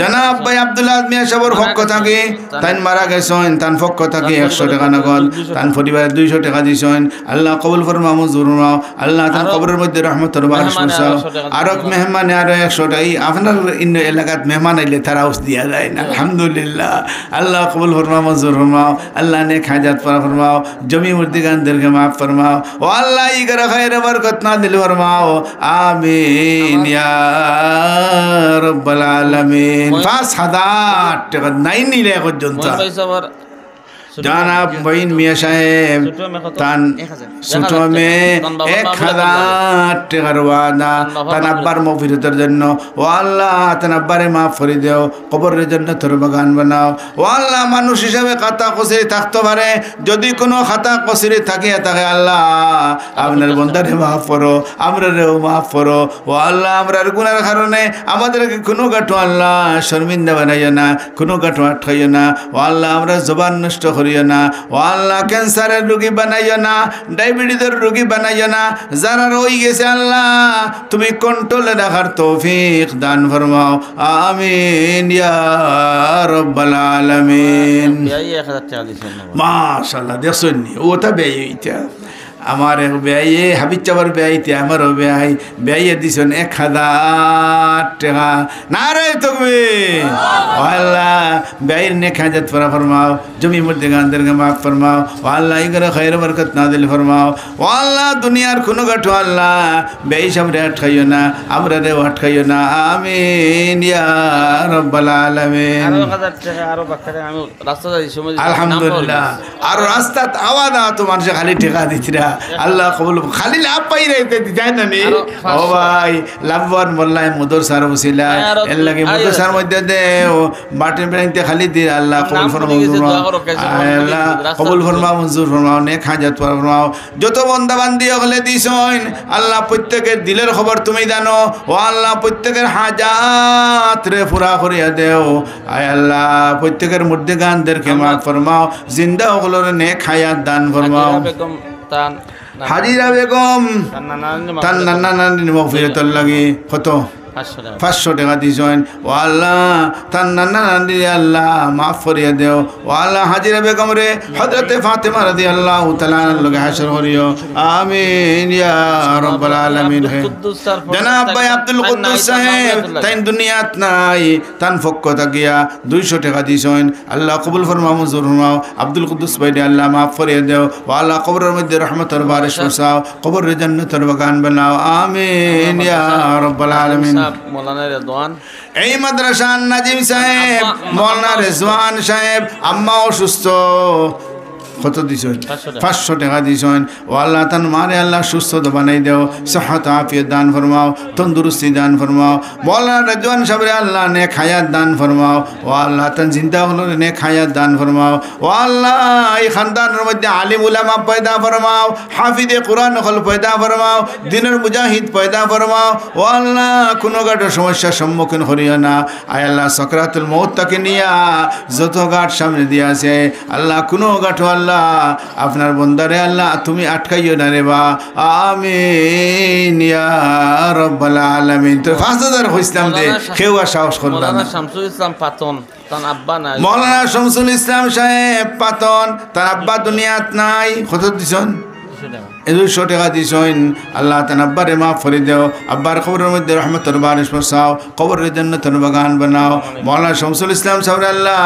জনাব ভাই আব্দুল্লাহ মিয়া সাহেবের পক্ষ থেকে তাই মারা গেছেন, তার পক্ষ থেকে ১০০ টাকা নগদ, তার পরিবারে ২০০ টাকা দিছেন। আল্লাহ কবুল ফরমাও মঞ্জুর ফরমাও। আল্লাহ তার কবরের মধ্যে রহমতের বারিশ বর্ষাও। আরো মেহমানে আরো ১০০ টাকা। আপনার এলাকাত মেহমান আইলে তারা দিয়া যায় না আলহামদুলিল্লাহ। আল্লাহ কবুল ফরমাও মঞ্জুর ফরমাও। আল্লাহ নেক হাজাত পারা ফরমাও, জমি মুর্দিগানদেরকে মাফ ফরমাও। ও আল্লাহ ইগরা খায়রে বরকত না দিল ফরমাও। আমিন ইয়া রব্বাল আলামিন। ৫,০০০ টাকা নাই নিলে পর্যন্ত। জনাব মঈন মিয়া সাহেব তান ছোট মেয়ে ১,০০০ টাকার ওয়াদা তান আব্বার মগফিরাতের জন্য। ও আল্লাহ তান আব্বারে মাফ করে দেও, কবরের জন্য তোর বাগান বানাও। ও আল্লাহ মানুষ হিসাবে খাতা কসিরি থাকতে পারে, যদি কোনো খাতা কসিরি থাকিয়া থাকে আল্লাহ আপনার বন্দারে মাফ করো, আমরারেও মাফ করো। ও আল্লাহ আমরার গুনার কারণে আমাদেরকে কোনো গাঁটো আল্লাহ শর্মিন্দা বানাইও না, কোনো গাঁটো আটকাইও না। ও আল্লাহ আমরা জবান নষ্ট করিও না। ও আল্লাহ ক্যান্সারের রোগী বানাইও না, ডায়াবেটিসের রোগী বানাইও না। যারা রয়ে গেছে আল্লাহ তুমি কন্ট্রোলে রাখার তৌফিক দান ফরমাও। আমিন ইয়া রব্বাল আলামিন। মাশাআল্লাহ দেখছেন ওটা বেইটা আমার ব্যয়ে হাবিজ চাবার ব্যয়তে আমারও ব্যয় ব্যয়ে দিছেন ১,০০০ টাকা। না রে তকবে আল্লাহ ব্যয়ের নেক হাজাত পরা ফরমাও, জমি মধ্যে গানদেরকে মাফ ফরমাও। ও আল্লাহ ইগরে খৈর বরকত না দিল ফরমাও। ও আল্লাহ দুনিয়ার কোনো গাঠো আল্লাহ ব্যয় সামনে আটকাইও না, আমরা রেও আটকাইও না। আমিন ইয়া রব্বাল আলামিন। আলহামদুলিল্লাহ। আর রাস্তাত আওয়াজ তো মানুষে খালি ঠেকা দিচ্ছিরা আল্লাহ কবুল খালি লাভ পাই রাইতে যায় না নি। ও ভাই লাভবান মোল্লাই মদর সার বসিলা এর লাগে মদর সার মধ্যে দেও বাটিন বেড়াইতে খালি দি আল্লাহ কবুল ফরমাও মঞ্জুর আল্লাহ কবুল ফরমাও মঞ্জুর ফরমাও নেক হাজাত ফরমাও। যত বান্দা বান্দি হলে দিছেন আল্লাহ প্রত্যেকের দিলের খবর তুমি জানো। ও আল্লাহ প্রত্যেকের হাজাত রে পুরা করিয়া দেও। আয় আল্লাহ প্রত্যেকের মধ্যে গানদেরকে মাফ ফরমাও, জিন্দা হলর নেক হায়াত দান ফরমাও। হাজিরা বেগম তার নানা নানির মগফিরাতের লাগি কত 500 টাকা দিছেন ও আল্লাহ তার নানা নানি আল্লাহ মাফ করিয়া দেও ও আল্লাহ হাজিরা বেগম রে হযরতে ফাতেমা রাদিয়াল্লাহু তাআলা লগে হাসর করিও আমিন ইয়া রাব্বাল আলামিন। জনাব ভাই আব্দুল কুদ্দুস সাহেব তাই দুনিয়াত নাই তান পক্ষ থাকিয়া 200 টাকা দিছেন আল্লাহ কবুল ফরমাও মঞ্জুর ফরমাও আব্দুল কুদ্দুস ভাই আল্লাহ মাফ করিয়া দেও ও আল্লাহ কবরের মধ্যে রহমতের বারিশ বরসাও কবরের জান্নাতের বাগান বানাও আমিন ইয়া রাব্বাল আলামিন। মাওলানা রেজওয়ান এই মাদ্রাসার নাজিম সাহেব মাওলানা রেজওয়ান সাহেব আম্মা অসুস্থ কত দিছেন 500 টাকা দিছেন ও আল্লাহ তান মারে আল্লাহ সুস্থতা বানাই দেও সেহত আফিয়ত দান ফরমাও তন্দুরুস্তি দান ফরমাও মাওলানা রেজওয়ান সাহেব আল্লাহ নেক হায়াত দান ফরমাও ও আল্লাহ তান জিন্দা হলো নেক হায়াত দান ফরমাও ও আল্লাহ এই খানদানের মধ্যে আলিম উলামা পয়দা ফরমাও হাফিজে কুরআন হল পয়দা ফরমাও দিনের মুজাহিদ পয়দা ফরমাও ও আল্লাহ কোনো গাঢ় সমস্যার সম্মুখীন করিও না আয় আল্লাহ সকরাতুল মউত তাকে নিয়া যত গাঢ় সামনে দিয়ে আছে আল্লাহ কোনো গাঢ় আল্লাহ আপনার বন্দারে আল্লাহ তুমি আটকাইও না রে বা আমিন ইয়া রাব্বাল আলামিন। তো 5000 হইছিলাম দে কেউ আর সাহস করল না। মাওলানা শামসুল ইসলাম পাতন তার আব্বা নাই মাওলানা শামসুল ইসলাম সাহেব পাতন তার আব্বা দুনিয়াত নাই কত দিছেন 200 টাকা দিছেন আল্লাহ তান আব্বারে মাফ করে দেও আব্বার কবরের মধ্যে রহমতের বারিশ বরসাও কবরের জান্নাতের বাগান বানাও মাওলানা শামসুল ইসলাম সাহেব আল্লাহ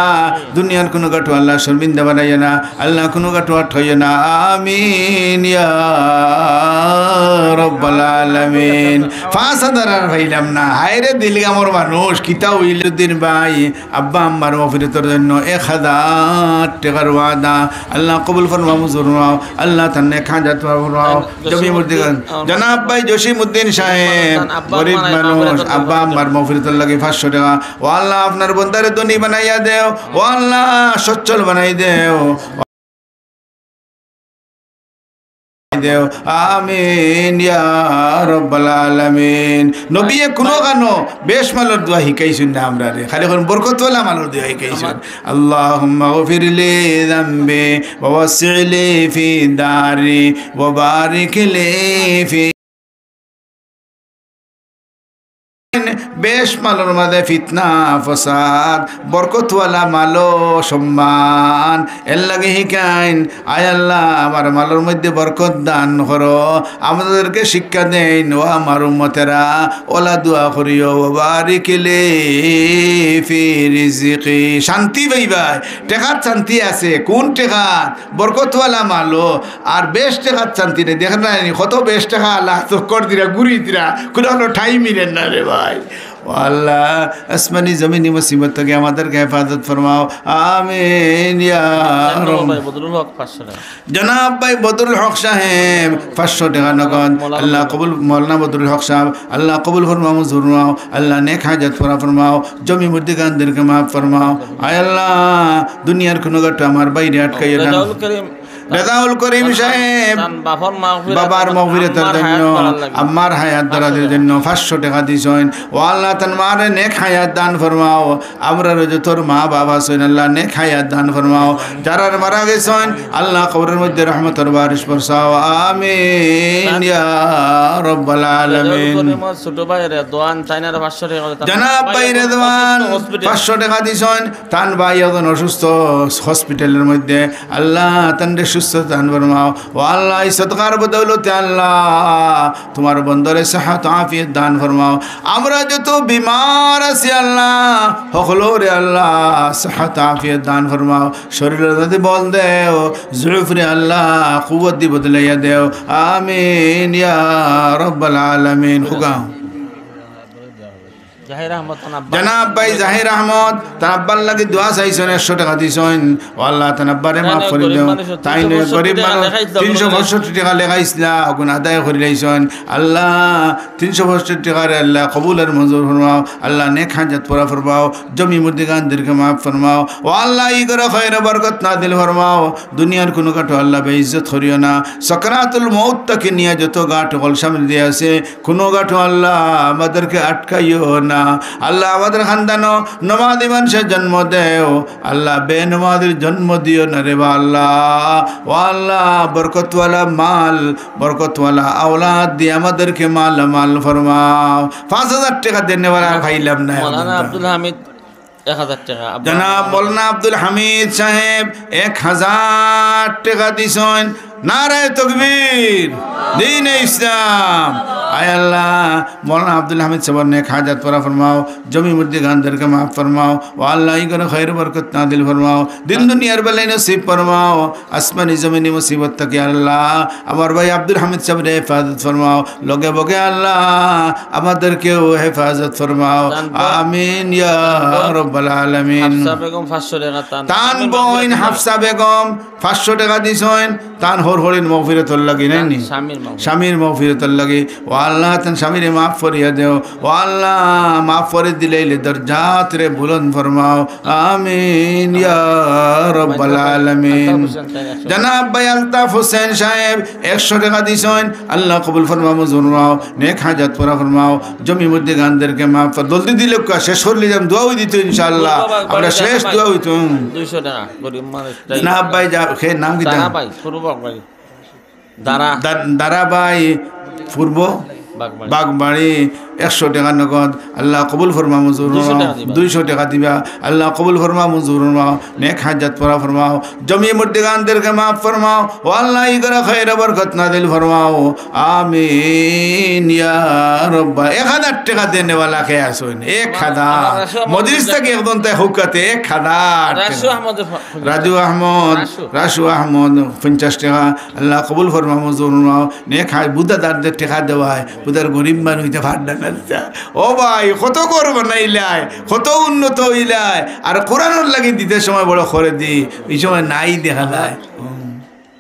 দুনিয়ার কোনো গাঠু আল্লাহ শর্মিন্দা বানাইও না আল্লাহ কোনো গাঠু আটকাইও না আমিন ইয়া রাব্বাল আলামিন। 5000 আর পাইলাম না হায়রে দিলগামর মানুষ কিতা হইল দিন ভাই আব্বা আম্মার মাগফিরাতের জন্য 1000 টাকার ওয়াদা আল্লাহ কবুল ফরমাও মঞ্জুর ফরমাও আল্লাহ তান নেক হাজাত জনাব ভাই জসিমউদ্দিন সাহেব গরিব মানুষ আব্বা আম্মার মাগফিরাতের লাগি 500 টাকা ও আল্লাহ আপনার বন্দারে ধনী বানাইয়া দেও ও আল্লাহ সচ্ছল বানাই দেও দেও আমিন ইয়া রাব্বাল আলামিন। নবী কোন গানো বেশ মালের দোয়া শিখাইছেন না আমরা রে খালি কোন বরকতওয়ালা মালের দোয়া শিখাইছেন আল্লাহুম্মা গফিরলি যামবি ওয়া ওয়াসি'লি ফি দারি ওয়া বারিক লি ফি বেশ মালোর মাঝে ফিতনা ফসাদ বরকতওয়ালা মালো সম্মান এর লাগে শিখাইন আয় আল্লাহ আমার মালোর মধ্যে বরকত দান করো আমাদেরকে শিক্ষা দেন ও আমার উম্মতেরা ওলা দোয়া করিও বারিক লি ফি রিজকি শান্তি পাইবাই টেকাত শান্তি আছে কোন টেকাত বরকতওয়ালা মালো আর বেশ টেকাত শান্তি নেই দেখেন না কত বেশ টেকা আল্লাহ চক্কর দিরা গুড়ি দিরা কোনো ঠাই মিলেন না রে ভাই আল্লাহ আসমানি জমিনি মুসিবত থেকে আমাদেরকে হেফাজত ফরমাও আমিন ইয়া জনাব ভাই বদরুল হক সাহেব 500 টাকা নগদ আল্লাহ কবুল মাওলানা বদরুল হক সাহেব আল্লাহ কবুল ফরমাও মঞ্জুর ফরমাও আল্লাহ নেক হাজাত পুরা ফরমাও জমি মুর্দিগানদেরকে মাফ ফরমাও আয় আল্লাহ দুনিয়ার কোনো গাট আমার বাইরে আটকাইয়া না রেজাউল করিম সাহেব বাবার মাগফিরাতের জন্য আম্মার হায়াত দারাজের জন্য 500 টাকা দিছেন ও আল্লাহ তান মারে নেক হায়াত দান ফরমাও আমরা যতর মা বাবা আছেন আল্লাহ নেক হায়াত দান ফরমাও যারা মারা গেছেন আল্লাহ কবরের মধ্যে রহমতের বারিশ বরসাও আমিন ইয়া রাব্বাল আলামিন। ছোট ভাই রেজওয়ান চাইনার 500 টাকা জনাব ভাই রেজওয়ান 500 টাকা দিছেন তান ভাই এখন অসুস্থ হসপিটালের মধ্যে আল্লাহ তান সুস্থ দান ফরমাও ও আল্লাহ এই সদকার বদৌলতে আল্লাহ তোমার বন্দরে সেহত আফিয়ত দান ফরমাও আমরা যত বিমার আছি আল্লাহ সকলো রে আল্লাহ সেহত আফিয়ত দান ফরমাও শরীরের যদি বল দেও জুফ রে আল্লাহ কুওয়াত দি বদলাইয়া দেও আমিন ইয়া রাব্বাল আলামিন। হুগাও জনাব ভাই জাহির আহমদ তার আব্বার লাগে দোয়া চাইছেন 100 টাকা দিছেন ও আল্লাহ তার আব্বারে মাফ করে দেও তাই গরিব মানুষ 365 টাকা লেখাইছিলা গুণ আদায় করে লাইছেন আল্লাহ 365 টাকার আল্লাহ কবুল আর মঞ্জুর ফরমাও আল্লাহ নেক হাজাত পুরা ফরমাও জমি মুর্দিগানদেরকে মাফ ফরমাও ও আল্লাহ ই করে খৈর বরকত নাজিল ফরমাও দুনিয়ার কোনো গাটো আল্লাহ বেইজ্জত করিও না সকরাতুল মউত তাকে নিয়ে যত গাটো কল সামনে দিয়ে আছে কোনো গাটো আল্লাহ আমাদেরকে আটকাইও না আল্লাহ আমাদের খানদানো নমাজি মানুষের জন্ম দেও আল্লাহ বেনমাজির জন্ম দিও না রে বা আল্লাহ। ও আল্লাহ বরকতওয়ালা মাল বরকতওয়ালা আওলাদ দিয়ে আমাদেরকে মাল ফরমাও। 5,000 টাকা দেনেওয়ালা খাইলাম না। মৌলানা আব্দুল হামিদ 1000 টাকা। জনাব মৌলানা আব্দুল হামিদ সাহেব 1000 টাকা দিছেন। নারায়ে তাকবীর, দ্বীন ইসলাম। আয় আল্লাহ মৌলানা আব্দুল হামিদ সাহেবের নেক হাজাত পুরা ফরমাও, জমি মুর্দি গানদেরকে মাফ ফরমাও। ও আল্লাহ ই করে খৈর বরকত নাদিল ফরমাও, দিন দুনিয়ার বেলায় নসিব ফরমাও, আসমানি জমিনি মুসিবত থেকে আল্লাহ আমার ভাই আব্দুল হামিদ সাহেবের হেফাজত ফরমাও, লগে বগে আল্লাহ আমাদেরকেও হেফাজত ফরমাও। আমিন ইয়া রাব্বাল আলামিন। হাফসা বেগম 500 টাকা তান বইন হাফসা বেগম 500 টাকা দিছেন। তান হরিণ মগফিরাতুল লাগি নাইনি স্বামীর মগফিরাতুল লাগি। ও আল্লাহ তান স্বামীরে মাফ করিয়া দেও। ও আল্লাহ মাফ করে দিলে দরজাত রে বুলন্দ ফরমাও। আমিন ইয়া রাব্বাল আলামিন। জনাব ভাই আলতাফ হোসেন সাহেব 100 টাকা দিছেন। আল্লাহ কবুল ফরমাও, মঞ্জুর ফরমাও, নেক হাজাত পুরা ফরমাও, জমি মধ্যে গানদেরকে মাফ ফর। জলদি দিলে শেষ করলে যাম দোয়া হই দিত ইনশাআল্লাহ। আমরা শেষ দোয়া হইতো 200 টাকা গরিব মানুষ। জনাব ভাই যা খে নাম কি দারা ভাই পূর্বক ভাই দারা ভাই পূর্ব বাগবাড়ি 100 টাকা নগদ। আল্লাহ কবুল ফরমা, মঞ্জুর ফরমাও। 200 টাকা দিবা। আল্লাহ কবুল ফরমা, মঞ্জুর ফরমাও, নেক হাজাত পুরা ফরমাও, জমি মুর্দি গানদেরকে মাফ ফরমাও। ও আল্লাহ ই করে খৈর বরকত নাদিল ফরমাও। আমিন ইয়া রাব্বা। 1000 টাকা দেনেওয়ালা কে আসুন? 1000 মজলিস থেকে একদম তাই হুকাতে 1000 রাজু আহমদ 50 টাকা। আল্লাহ কবুল ফরমা, মঞ্জুর ফরমাও, নেক বুদাদারদের টাকা দেওয়ায় বুদার গরিব মানুষ হইতে পারনা না। ও ভাই কত করবো না ইলাই, কত উন্নত হইলাই। আর কোরআনের লাগি দিতে সময় বড় করে দি, এই সময় নাই দেখা যায়।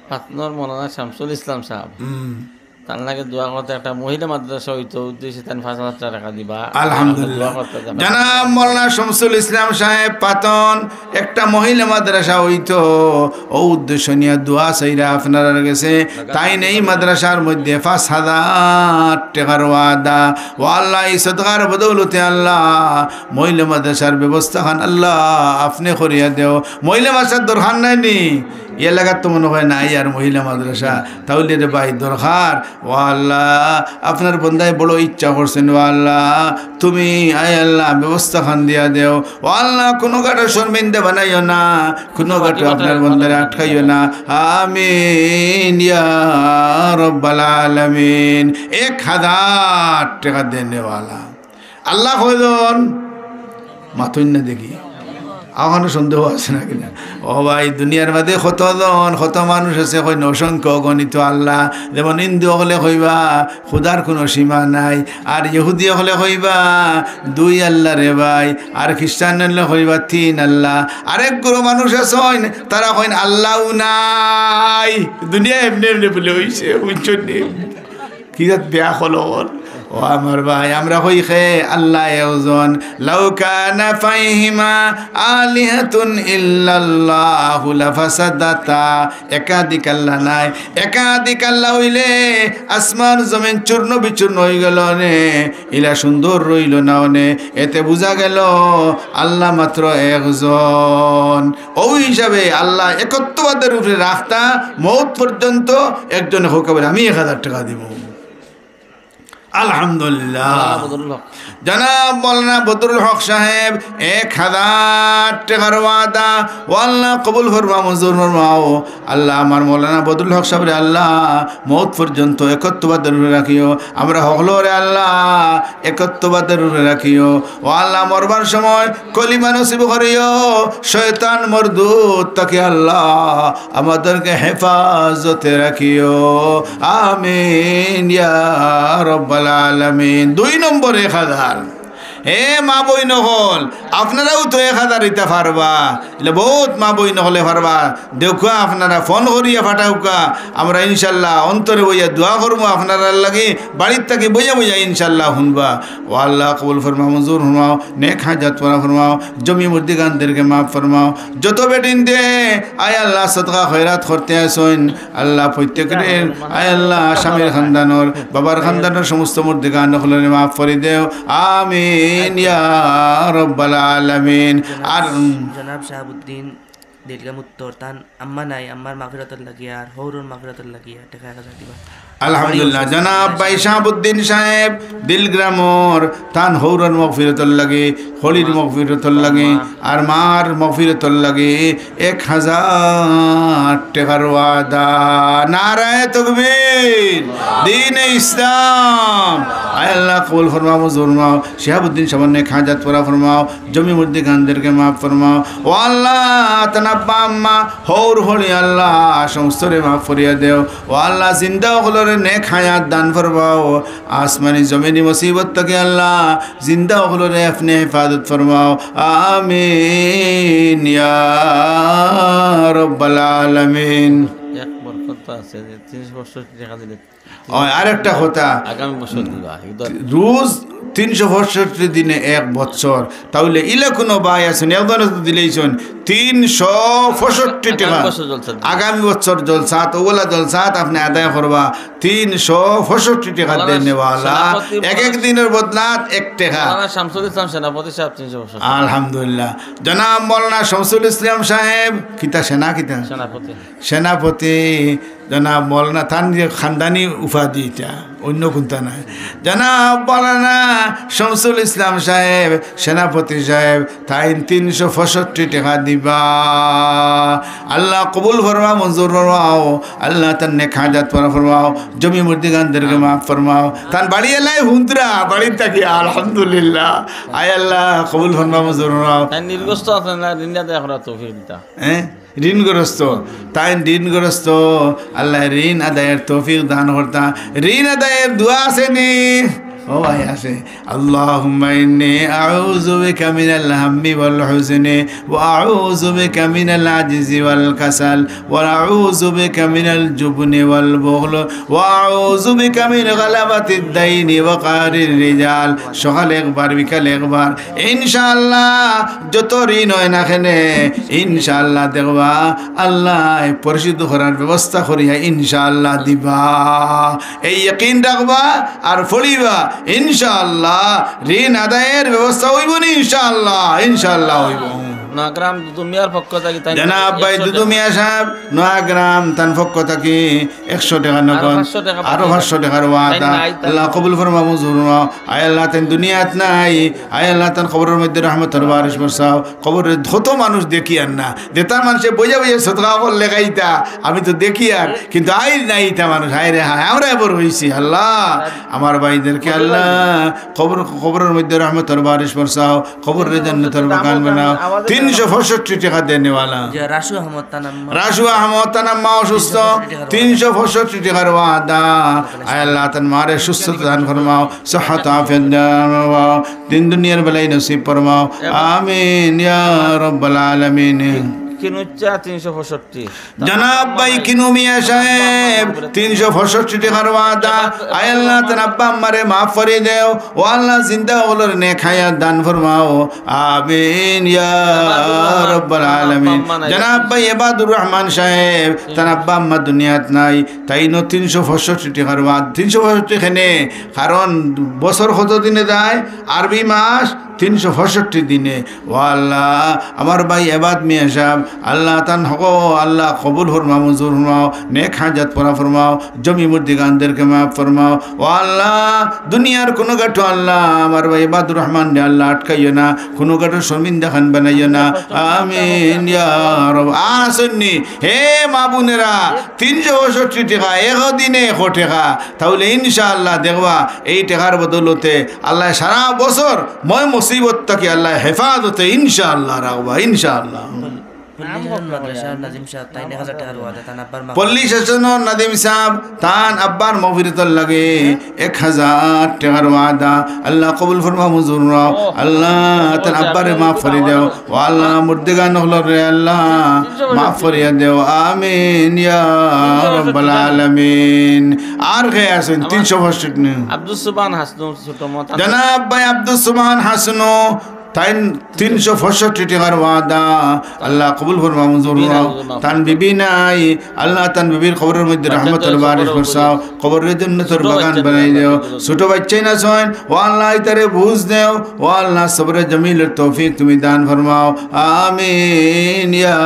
পাতনর মৌলানা শামসুল ইসলাম সাহেব তার লাগে দোয়া করতে একটা মহিলা মাদ্রাসা হইতো, উদ্দেশ্যে 5,000 টাকা দিবা। আলহামদুলিল্লাহ। জনাব মৌলানা শামসুল ইসলাম সাহেব পাতন একটা মহিলা মাদ্রাসা হইতো, ও উদ্দেশ্য নিয়ে দোয়া চাইরা আপনারা গেছে। তাই নেই মাদ্রাসার মধ্যে 5,000 টাকার ওয়াদা। ও আল্লাহ এই সদকার বদৌলতে আল্লাহ মহিলা মাদ্রাসার ব্যবস্থা খান আল্লাহ আপনি করিয়া দেও। মহিলা মাদ্রাসার দরকার নাই নি এলাকার তো মনে হয় নাই আর মহিলা মাদ্রাসা, তাহলে রে ভাই দরকার। ও আল্লাহ আপনার বন্দায় বড় ইচ্ছা করছেন। ও আল্লাহ তুমি আয় আল্লাহ ব্যবস্থা খান দিয়া দেও। ও আল্লাহ কোনো গাটা শর্মিন্দা বানাইও না, কোনো গাটা আপনার বন্দারে আটকাইও না। আমিন ইয়া রাব্বাল আলামিন। 1000 টাকা দেনেওয়ালা আল্লাহ কয়জন মাথুন না দেখি এখনো সন্দেহ আছে না কিনা? ও ভাই দুনিয়ার মধ্যে কত মানুষ আছে কই অসংখ্য গণিত আল্লাহ। যেমন হিন্দু হলে কইবা খুদার কোনো সীমা নাই, আর ইহুদি হলে কইবা 2 আল্লাহ রে ভাই, আর খ্রিস্টান হলে কইবা 3 আল্লাহ। আরেক গুরু মানুষ আছেন তারা কইন আল্লাহ নাই। দুনিয়া এমনি এমনি বলে হইছে বুঝছেন কি বেয়া হল। ও আমার ভাই আমরা হই খে আল্লাহ একজন। লাউ কানা ফাইহিমা আলিহাতুন ইল্লাল্লাহু লাফাসাদাতা। একাধিক আল্লাহ নাই, একাধিক আল্লাহ হইলে আসমান জমিন চূর্ণ বিচূর্ণ হয়ে গেল নে, ইলা সুন্দর রইল না নে। এতে বোঝা গেল আল্লাহ মাত্র একজন। ওই হিসাবে আল্লাহ একত্ববাদের উপরে রাখতা মৌত পর্যন্ত একজনে হোক আমি 1000 টাকা দিব। আলহামদুলিল্লাহ। জনাব মৌলানা বদরুল হক সাহেব 1000 টাকার ওয়াদা। ও আল্লাহ কবুল ফরমা, মঞ্জুর ফরমাও। আল্লাহ আমার মৌলানা বদরুল হক সাহেব আল্লাহ মৌত পর্যন্ত একত্ববাদের উপরে রাখিও। আমরা হকলরে আল্লাহ একত্ববাদের উপরে রাখিও। ও আল্লাহ মরবার সময় কলিমা নসিব করিও। শয়তান মরদুদ তাকে আল্লাহ আমাদেরকে হেফাজতে রাখিও। আমিন ইয়া রাব্বাল আলামিন। 2 নম্বর 1000। হে মা বই নহল আপনারাও তো 1000 দিতে পারবা, বহুত মা বই নহলে পারবা। দেখুয়া আপনারা ফোন করিয়া ফাটাউকা, আমরা ইনশাল্লাহ অন্তরে বইয়া দোয়া করবো আপনারা লাগে। বাড়ির থেকে বইয়া বইয়া ইনশাল্লাহ শুনবা। ও আল্লাহ কবুল ফরমাও, মঞ্জুর ফরমাও, নেক হাজাত পুরা ফরমাও, জমি মুর্দি গানদেরকে মাফ ফরমাও। যত বেটিন দে আয় আল্লাহ সদকা খয়রাত করতে আসুন আল্লাহ প্রত্যেকের আয় আল্লাহ স্বামীর খানদানোর বাবার খানদানোর সমস্ত মুর্দি গান হলে মাফ করে দেও। আমিন আমিন ইয়া রাব্বাল আলামিন। আর জনাব শাহাবুদ্দিন দিলগাম উত্তর তান আম্মা নাই আম্মার মাগফিরাতের লাগিয়া আর হৌরুর মাগফিরাতের লাগিয়া টাকা 1000 দিবা। আলহামদুলিল্লাহ জনাব ভাই শাহাবুদ্দিন সাহেব দিলগ্রামর তান হৌরন মগফিরতর লাগে, হলির মগফিরতর লাগে, আর মার মগফিরতর লাগে 1000 টাকার ওয়াদা। নারায়ে তাকবীর, দ্বীন ইসলাম। আয় আল্লাহ কবুল ফরমাও, মঞ্জুর ফরমাও। শাহাবুদ্দিন সামনে খাজাত পুরা ফরমাও, জমি মুর্দি খানদেরকে মাফ ফরমাও। ও আল্লাহ তান আব্বা আম্মা হৌর হলি আল্লাহ সমস্তরে মাফ করিয়া দেও। ও আল্লাহ জিন্দা হলো নেক হায়াত দান ফরমাও। আসমানি জমিনি মুসিবত থেকে আল্লাহ জিন্দা হলো রে আপনি হিফাজত ফরমাও। আমিন ইয়া রাব্বাল আলামিন। এক বরকত আছে যে 365 টাকা দিলে আরেকটা কথা, আগামী বছর দিবা রোজ 365 দিনে 1 বছর, তাহলে ইলে কোনো ভাই আছেন একজন দিলেইছেন 365 টাকা আগামী বছর জলসাত ওলা জলসাত আপনি আদায় করবা 365 টাকা দেনেওয়ালা, এক এক দিনের বদলাত 1 টাকা। শামসুল ইসলাম সেনাপতি সাহেব 365। আলহামদুলিল্লাহ জনাব মৌলানা শামসুল ইসলাম সাহেব কিতা সেনাপতি সেনাপতি জনাব মৌলানা তান যে খানদানি উপাধি, এটা অন্য কোনটা নাই। জনাব মৌলানা শামসুল ইসলাম সাহেব সেনাপতি সাহেব তাই 365 টাকা দিবা। আল্লাহ কবুল ফরমাও, মঞ্জুর ফরমাও। আল্লাহ তার নেক হাজাত পুরা ফরমাও, জমি মুর্দি গানদেরকে মাফ ফরমাও। তার বাড়ি এলাই হুন্দ্রা বাড়ি থাকি আলহামদুলিল্লাহ। আয় আল্লাহ কবুল ফরমাও, মঞ্জুর ফরমাও। নির্গস্ত আছেন না ঋণ আদায় করার তৌফিক দিতা। ঋণগ্রস্ত তাই ঋণগ্রস্ত, আল্লাহ ঋণ আদায়ের তৌফিক দান করতা। ঋণ আদায়ের দোয়া আসেনি? ও ভাই আছে। আল্লাহুম্মা ইন্নী আউযু বিকা মিনাল হাম্মি ওয়াল হুজনি ওয়া আউযু বিকা মিনাল আজজি ওয়াল কাসাল ওয়া আউযু বিকা মিনাল জুবনি ওয়াল বুখল ওয়া আউযু বিকা মিন গালাবাতিদ দাইনি ওয়া কারির রিজাল। সকালে একবার বিকালে একবার ইনশাআল্লাহ যত ঋণ হয় না কেনে ইনশাআল্লাহ দেখবা আল্লাহ পরিশোধ করার ব্যবস্থা করিয়া ইনশাআল্লাহ দিবা। এই ইয়াকিন রাখবা আর ফলিবা ইনশাআল্লাহ ঋণ আদায়ের ব্যবস্থা হইব নি ইনশাআল্লাহ, ইনশাআল্লাহ হইব। নোয়াগ্রাম দুদুমিয়ার পক্ষ থেকে জনাব ভাই দুদুমিয়া সাহেব নোয়াগ্রাম তান পক্ষ থেকে 100 টাকা নগদ আরো 500 টাকার ওয়াদা। আল্লাহ কবুল ফরমাও, মঞ্জুর ফরমাও। আয় আল্লাহ তান দুনিয়াত নাই, আয় আল্লাহ তান কবরের মধ্যে রহমতের বারিশ বর্ষাও। কবরের ধত মানুষ দেখি আর না দেতা মানুষে বইয়া বইয়া সদকা করলে গাইতা, আমি তো দেখি আর কিন্তু আই নাই তা মানুষ হায় রে হায় আমরা এবার হইছি। আল্লাহ আমার ভাইদেরকে আল্লাহ কবরের মধ্যে রহমতের বারিশ বর্ষাও, কবরের জান্নাতের বাগান বানাও। 365 টাকা দেনেওয়ালা রাসু আহমদ তানাম্মা অসুস্থ 365 টাকার ওয়াদা। আয় আল্লাহ তার মারে সুস্থতা দান ফরমাও, সিহত আফিয়ত দান ফরমাও, দিন দুনিয়ার বেলায় নসিব ফরমাও। আমিন ইয়া রাব্বাল আলামিন। কিনুচ্চা 365 জনাব ভাই কিনু মিয়া সাহেব 365 টাকার ওয়াদা। আয় আল্লাহ তার আব্বা আম্মারে মাফ করে দেও। ও আল্লাহ জিন্দা হলোর নেক হায়াত দান ফরমাও। আমিন ইয়া রাব্বাল আলামিন। জনাব ভাই ইবাদুর রহমান সাহেব তার আব্বা আম্মা দুনিয়াত নাই, তাই 365 টাকার ওয়াদা। 365 খানে কারণ বছর কত দিনে যায়? আরবি মাস 365 দিনে। ও আল্লাহ আমার ভাই এবাদ মিয়া সাহেব আল্লাহ তান হক আল্লাহ কবুল ফরমাও, মঞ্জুর ফরমাও, নেক হাজাত পুরা ফরমাও, জমি মুর্দি গানদেরকে মাফ ফরমাও। ও আল্লাহ দুনিয়ার কোনো গাঠো আল্লাহ আমার ভাই ইবাদুর রহমান রে আল্লাহ আটকাইও না, কোনো গাঠো শর্মিন্দা খান বানাইও না। আমিন ইয়া রাব। আসন্নি হে মা বোনেরা 365 টাকা একদিনে 100 টাকা, তাহলে ইনশাআল্লাহ দেখবা এই টাকার বদলতে আল্লাহ সারা বছর মই মুসিবত থেকে আল্লাহ হেফাজতে ইনশাআল্লাহ রাখবা ইনশাআল্লাহ। পল্লী শাসনের নাদিম সাহেব তান আব্বার মগফিরাতের লাগে 1000 টাকার ওয়াদা। আল্লাহ কবুল ফরমাও, মঞ্জুর ফরমাও। আল্লাহ তান আব্বারে মাফ করে দেও। ও আল্লাহ মুর্দিগান হলো রে আল্লাহ মাফ করিয়া দেও। আমিন ইয়া রাব্বাল আলামিন। আর কে আছেন 365 আব্দুস সুবহান হাসনু ছোট মত জনাব ভাই আব্দুস সুবহান হাসনু তাই 365 টাকার ওয়াদা আল্লাহ কবুল ফরমা মঞ্জুর ফরমাও তান বিবি নাই আল্লাহ তান বিবির কবরের মধ্যে রহমতের বারিশ বর্ষাও কবরের জন্য তোর বাগান বানাই দেও ছোট বাচ্চাই না ছয় ও আল্লাহ তারে বুঝ দেও ও আল্লাহ সবরে জমিলের তৌফিক তুমি দান ফরমাও আমিন ইয়া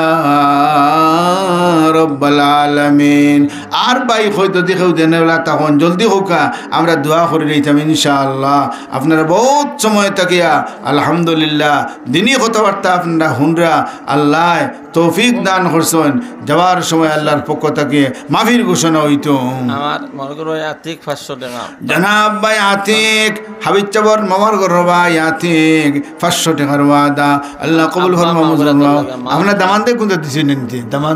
রব্বাল আলামিন আর ভাই হয়তো দেখেও দেনেওলা তখন জলদি হোকা আমরা দোয়া করে নিতাম ইনশাআল্লাহ আপনারা বহুত সময় থাকিয়া আলহামদুলিল্লাহ দিনই কথাবার্তা আপনারা হুনরা আল্লাহ তৌফিক দান করছেন যাওয়ার সময় আল্লাহর পক্ষ থেকে মাফির ঘোষণা হইতো আমার মনে করো আতিক 500 টাকা জনাব ভাই আতিক হাবিব চাবর মামার ঘর ভাই আতিক 500 টাকার ওয়াদা আল্লাহ কবুল ফরমাও মঞ্জুর ফরমাও আপনারা দামান দিয়ে কোনটা দিছেন নিতে দামান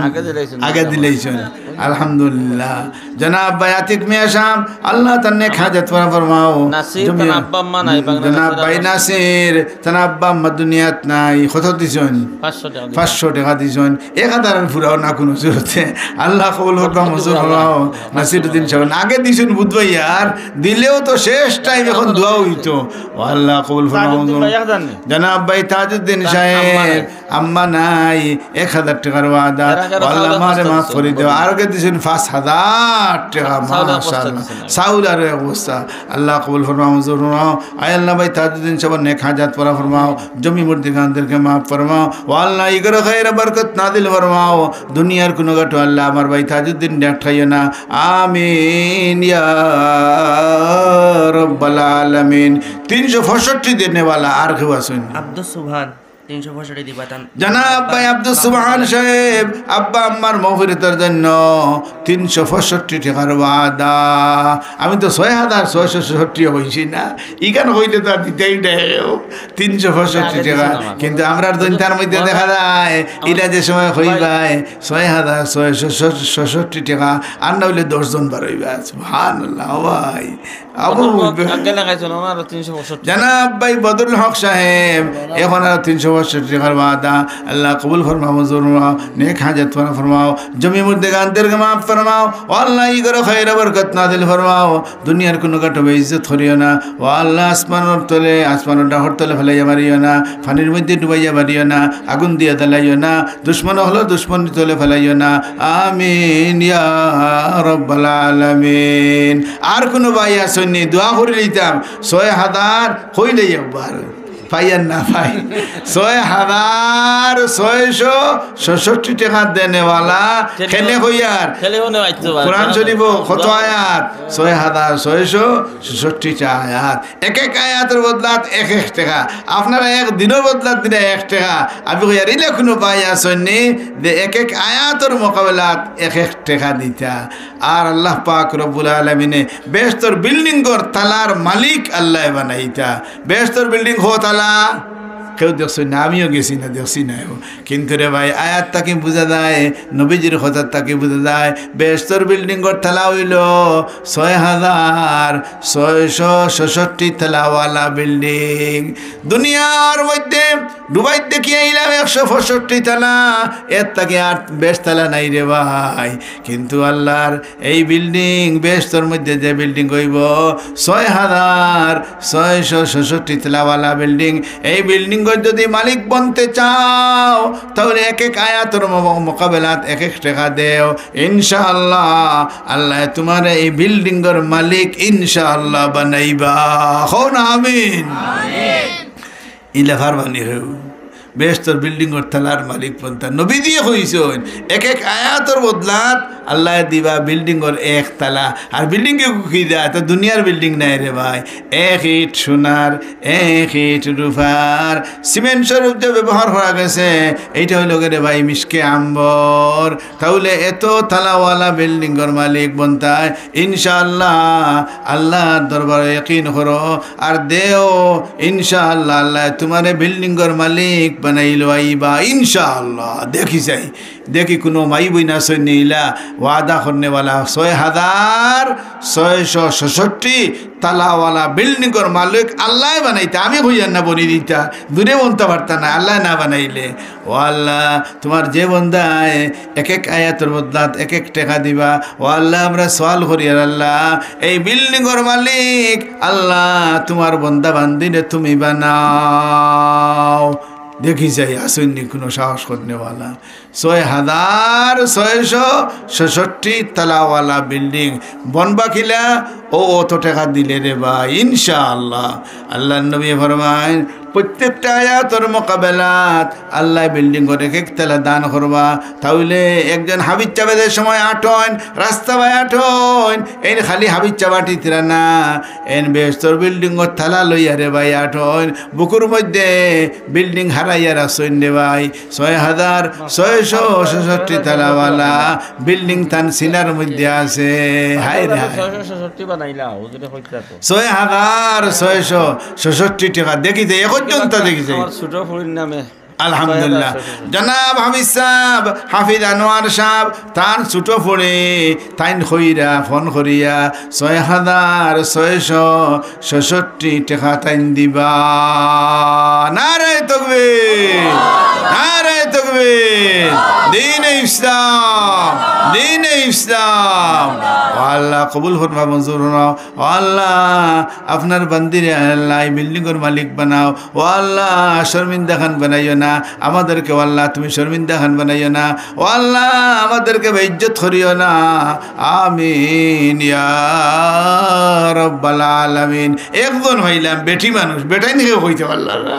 আগে দিলেইছেন আলহামদুলিল্লাহ জনাব ভাই আতিক মিয়া সাহেব আল্লাহ তান্নে খাজাত ফরমাও নাসির তার আব্বা আম্মা নাই জনাব ভাই নাসির তার আব্বা আম্মা দুনিয়াত নাই কত দিছেন 500 টাকা দিছেন 1000 ফুরাও না কোনো জরুরতে আল্লাহ কবুল ফরমাও মঞ্জুর ফরমাও নাসিরউদ্দিন সাহেব আগে দিছেন বুধবাই আর দিলেও তো শেষ টাইম এখন দোয়া হইতো আল্লাহ কবুল ফরমাও জনাব ভাই তাজউদ্দিন সাহেব আম্মা নাই 1000 টাকার ওয়াদা আল্লাহ মারে মাফ করে দাও আর কে দিছেন 5000 টাকা মাশাআল্লাহ সাউল আর অবস্থা আল্লাহ কবুল ফরমাও মঞ্জুর ফরমাও আয় আল্লাহ ভাই তাজউদ্দিন সাহেব নেক হাজাত পুরা ফরমাও জমি মুর্দিগানদেরকে মাফ ফরমাও ও আল্লাহ ইগর খায়র বরকত নাদিল ফরমাও দুনিয়ার কোন গাটো আল্লাহ আমার ভাই তাজউদ্দিন দেখাইও না আমিন ইয়া রব্বাল আলামিন 365 দেনে वाला আর কেউ আছেন আব্দুস সুবহান 365 দিবাতান জনাব ভাই আব্দুস সুবহান সাহেব আব্বা আম্মার মাগফিরাতের জন্য 365 টাকার ওয়াদা আমি তো 6666 হইছি না ইখান হইলে তো দিতেই দেও 365 টাকা কিন্তু আমরার দৈনতার মধ্যে দেখা যায় এটা যে সময় হইবাই 6666 টাকা আর না হইলে 10 জন বার হইবা সুবহানাল্লাহ ভাই আবু জনাব ভাই বদরুল হক সাহেব এখন আর 365 টাকার ওয়াদা আল্লাহ কবুল ফরমাও মঞ্জুর ফরমাও নেক হাজাত ফরমাও জমি মুর্দিগানদেরকে মাফ ফরমাও আল্লাহ ইগর খায়র বরকত নাজিল ফরমাও দুনিয়ার কোনো কাটো বেইজ্জত করিও না ও আল্লাহ আসমানের তলে আসমানের ডাহর তলে ফেলাইয়া মারিও না পানির মধ্যে ডুবাইয়া মারিও না আগুন দিয়ে জ্বালাইও না দুশ্মন হলো দুশ্মনের তলে ফেলাইও না আমিন ইয়া রব্বাল আলামিন আর কোনো ভাই আসেন দোয়া করে নিতাম 6000 হইলেই একবার পাইয়ান না ভাই 6666 টাকা দেনেওয়ালা খেলে হইয়ার কোরআন শরীফ কত আয়াত 6666 আয়াত এক এক আয়াতের বদলাত এক এক টাকা আপনারা এক দিনের বদলাত দিলে 1 টাকা আমি হইয়ার ইলে কোনো পাই আসেননি যে এক এক আয়াতের মোকাবেলাত এক এক টাকা দিতা আর আল্লাহ পাক রব্বুল আলামিনে বেহতর বিল্ডিং গর তালার মালিক আল্লাহ বানাইতা বেহতর বিল্ডিং হো তালা কেউ দেখছি না আমিও গেছি না দেখছি না কিন্তু রে ভাই আয়াত তাকে বোঝা যায় নবীজির হঠাৎ তাকে বোঝা যায় বেহতর বিল্ডিং গর তালা হইল 6666 তালাওয়ালা বিল্ডিং দুনিয়ার মধ্যে দুবাই দেখি আইলাম 165 তালা এর তাকে আর বেশ তালা নাই রে ভাই কিন্তু আল্লাহর এই বিল্ডিং বেহতর মধ্যে যে বিল্ডিং হইব 6666 তালাওয়ালা বিল্ডিং এই বিল্ডিং যদি মালিক বনতে চাও তাহলে এক এক আয়াতের মোকাবেলাত এক এক টাকা দেও ইনশাআল্লাহ আল্লাহ তোমার এই বিল্ডিং এর মালিক ইনশাআল্লাহ বানাইবা হো না আমিন ইলা ফারমানি হও বেহতর বিল্ডিং এর তালার মালিক পন্থা নবী দিয়ে কইছেন এক এক আয়াতের বদলাত আল্লাহ দিবা বিল্ডিং এর এক তালা আর বিল্ডিং কে কি দেয় তো দুনিয়ার বিল্ডিং নাই রে ভাই এক ইট সোনার এক ইট রূপার সিমেন্ট স্বরূপ যে ব্যবহার করা গেছে এইটা হইল রে ভাই মিশকে আম্বর তাহলে এত তালাওয়ালা বিল্ডিং এর মালিক বনতায় ইনশাআল্লাহ আল্লাহর দরবারে ইয়াকিন করো আর দেও ইনশাআল্লাহ আল্লাহ তোমারে বিল্ডিং এর মালিক বানাইলো আইবা ইনশাআল্লাহ। দেখি যাই দেখি কোনো মাই বইনা সৈনিলা ওয়াদা করনেওয়ালা 6,666 তালাওয়ালা বিল্ডিংর মালিক আল্লাহ বানাইতে, আমি হইয়ার না বনি দিতা, দূরে বলতে পারতা না আল্লাহ না বানাইলে। ও আল্লাহ তোমার যে বন্দায় এক এক আয়াতের বদলাত এক এক টাকা দিবা। ও আল্লাহ আমরা সওয়াল করি আর আল্লাহ এই বিল্ডিংর মালিক আল্লাহ তোমার বন্দা বান্দিনে তুমি বানাও। দেখি যাই আসেননি কোনো সাহস করনেওয়ালা। 6,666 তালাওয়ালা বিল্ডিং বনবা কিলা ও অত টাকা দিলে রে ভাই ইনশাআল্লাহ। আল্লাহ নবী ফরমায় প্রত্যেকটা আয়াতের মোকাবেলাত আল্লাহ বিল্ডিং করে এক তালা দান করবা। তাহলে একজন হাবিজ চাবাদের সময় আটন রাস্তা ভাই আটন এই খালি হাবিজ চাবাটি তিরা না এন বেস্তর বিল্ডিং থালা লইয়া রে ভাই আটন বুকুর মধ্যে বিল্ডিং হারাইয়ার আসইন রে ভাই। 6,666 তালাওয়ালা বিল্ডিং তান সিনার মধ্যে আছে। হায় রে 6,666 টাকা দেখিতে একজনটা দেখিছে ছোট ফুরির নামে আলহামদুলিল্লাহ। জনাব হাফিজ সাহেব হাফিজ আনোয়ার সাহেব তার ছোট ফুড়ে তাইন খইরা ফোন করিয়া 6,666 টাকা তাইন দিবা। নারে তাকবীর নারে তাকবীর দ্বীন ইসলাম দ্বীন ইসলাম। আল্লাহ কবুল ফরমা মঞ্জুর নাও। ও আল্লাহ আপনার বান্দিরে আল্লাহ বিল্ডিংয়ের মালিক বানাও। ও আল্লাহ শর্মিন্দা খান বানাইও না আমাদেরকে, আল্লাহ তুমি শর্মিন্দা খান বানাইও না। ও আল্লাহ আমাদেরকে ইজ্জত করিও না। আমিন ইয়া রাব্বাল আলামিন। একজন হইলাম বেটি মানুষ, বেটাই নিকে কইতে পারলাম না,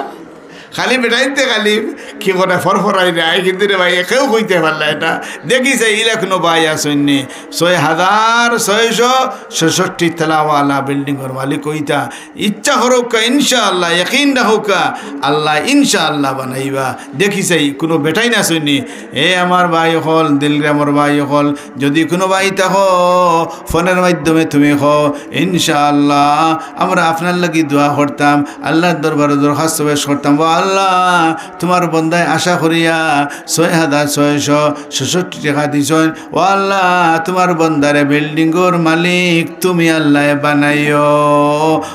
খালি বেটাইতে খালি কি করে ফরফরাই যায়, কিন্তু রে ভাই একেও কইতে পারলা এটা দেখিছে ইলা কোনো ভাই আসেননি। 6,666 তালাওয়ালা বিল্ডিংয়ের মালিক কইতা ইচ্ছা হরৌকা ইনশাআল্লাহ ইয়াকিন রাখৌকা আল্লাহ ইনশাআল্লাহ বানাইবা। দেখিছে কোনো বেটাই না শুনি। এ আমার ভাই হল দিলগ্রামের ভাই হল যদি কোনো ভাই থাকো ফোনের মাধ্যমে তুমি হো ইনশাআল্লাহ আমরা আপনার লাগি দোয়া করতাম, আল্লাহর দরবারে দরখাস্ত পেশ করতাম। আল্লাহ তোমার বন্দায় আশা করিয়া 6,666 টাকা দিছেন। ও আল্লাহ তোমার বন্দারে বিল্ডিংয়ের মালিক তুমি আল্লাহ বানাইও।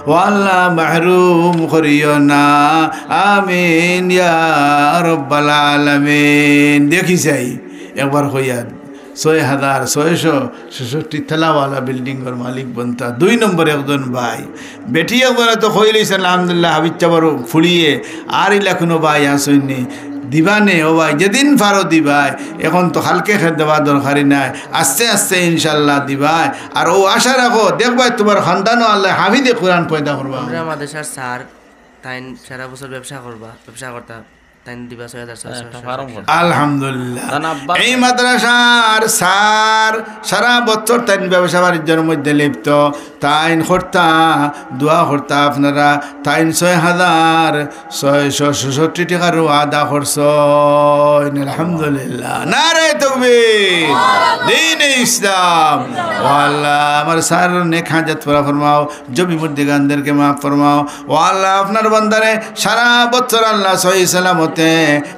ও আল্লাহ মাহরুম করিও না। আমিন ইয়া রাব্বাল আলামিন। দেখি যাই একবার হইয়া 6,666 তালাওয়ালা বিল্ডিংয়ের মালিক বনতা। 2 নম্বরে একজন ভাই বেটি একজন তো হয়ে লইছে আলহামদুলিল্লাহ হাবিজ চাবার ফুড়িয়ে আর ইলা কোনো ভাই আসেননি দিবানে। ও ভাই যেদিন পারো দিবাই, এখন তো হালকে খেয়ে দেওয়া দরকারি নাই, আস্তে আস্তে ইনশাল্লাহ দিবাই। আর ও আশা রাখো দেখবাই তোমার সন্তানও আল্লাহ হাফিজে কোরআন পয়দা করবা। আমরা মাদ্রাসার স্যার তাই সারা বছর ব্যবসা করতাম দিবা 6,666। আলহামদুলিল্লাহ এই মাদ্রাসার স্যার সারা বছর তাই ব্যবসা বাণিজ্যের মধ্যে লিপ্ত। তাইন করতা দোয়া করতা আপনারা তাইন 6,666 টাকার আদা করছ। আলহামদুলিল্লাহ নারে তাকবীর দ্বীন ইসলাম। ও আল্লাহ আমার স্যার নেক হাজাত পুরা ফরমাও, জমি মুর্দিগানদেরকে মাফ ফরমাও। ও আল্লাহ আপনার বান্দারে সারা বছর আল্লাহ সহি সালামতে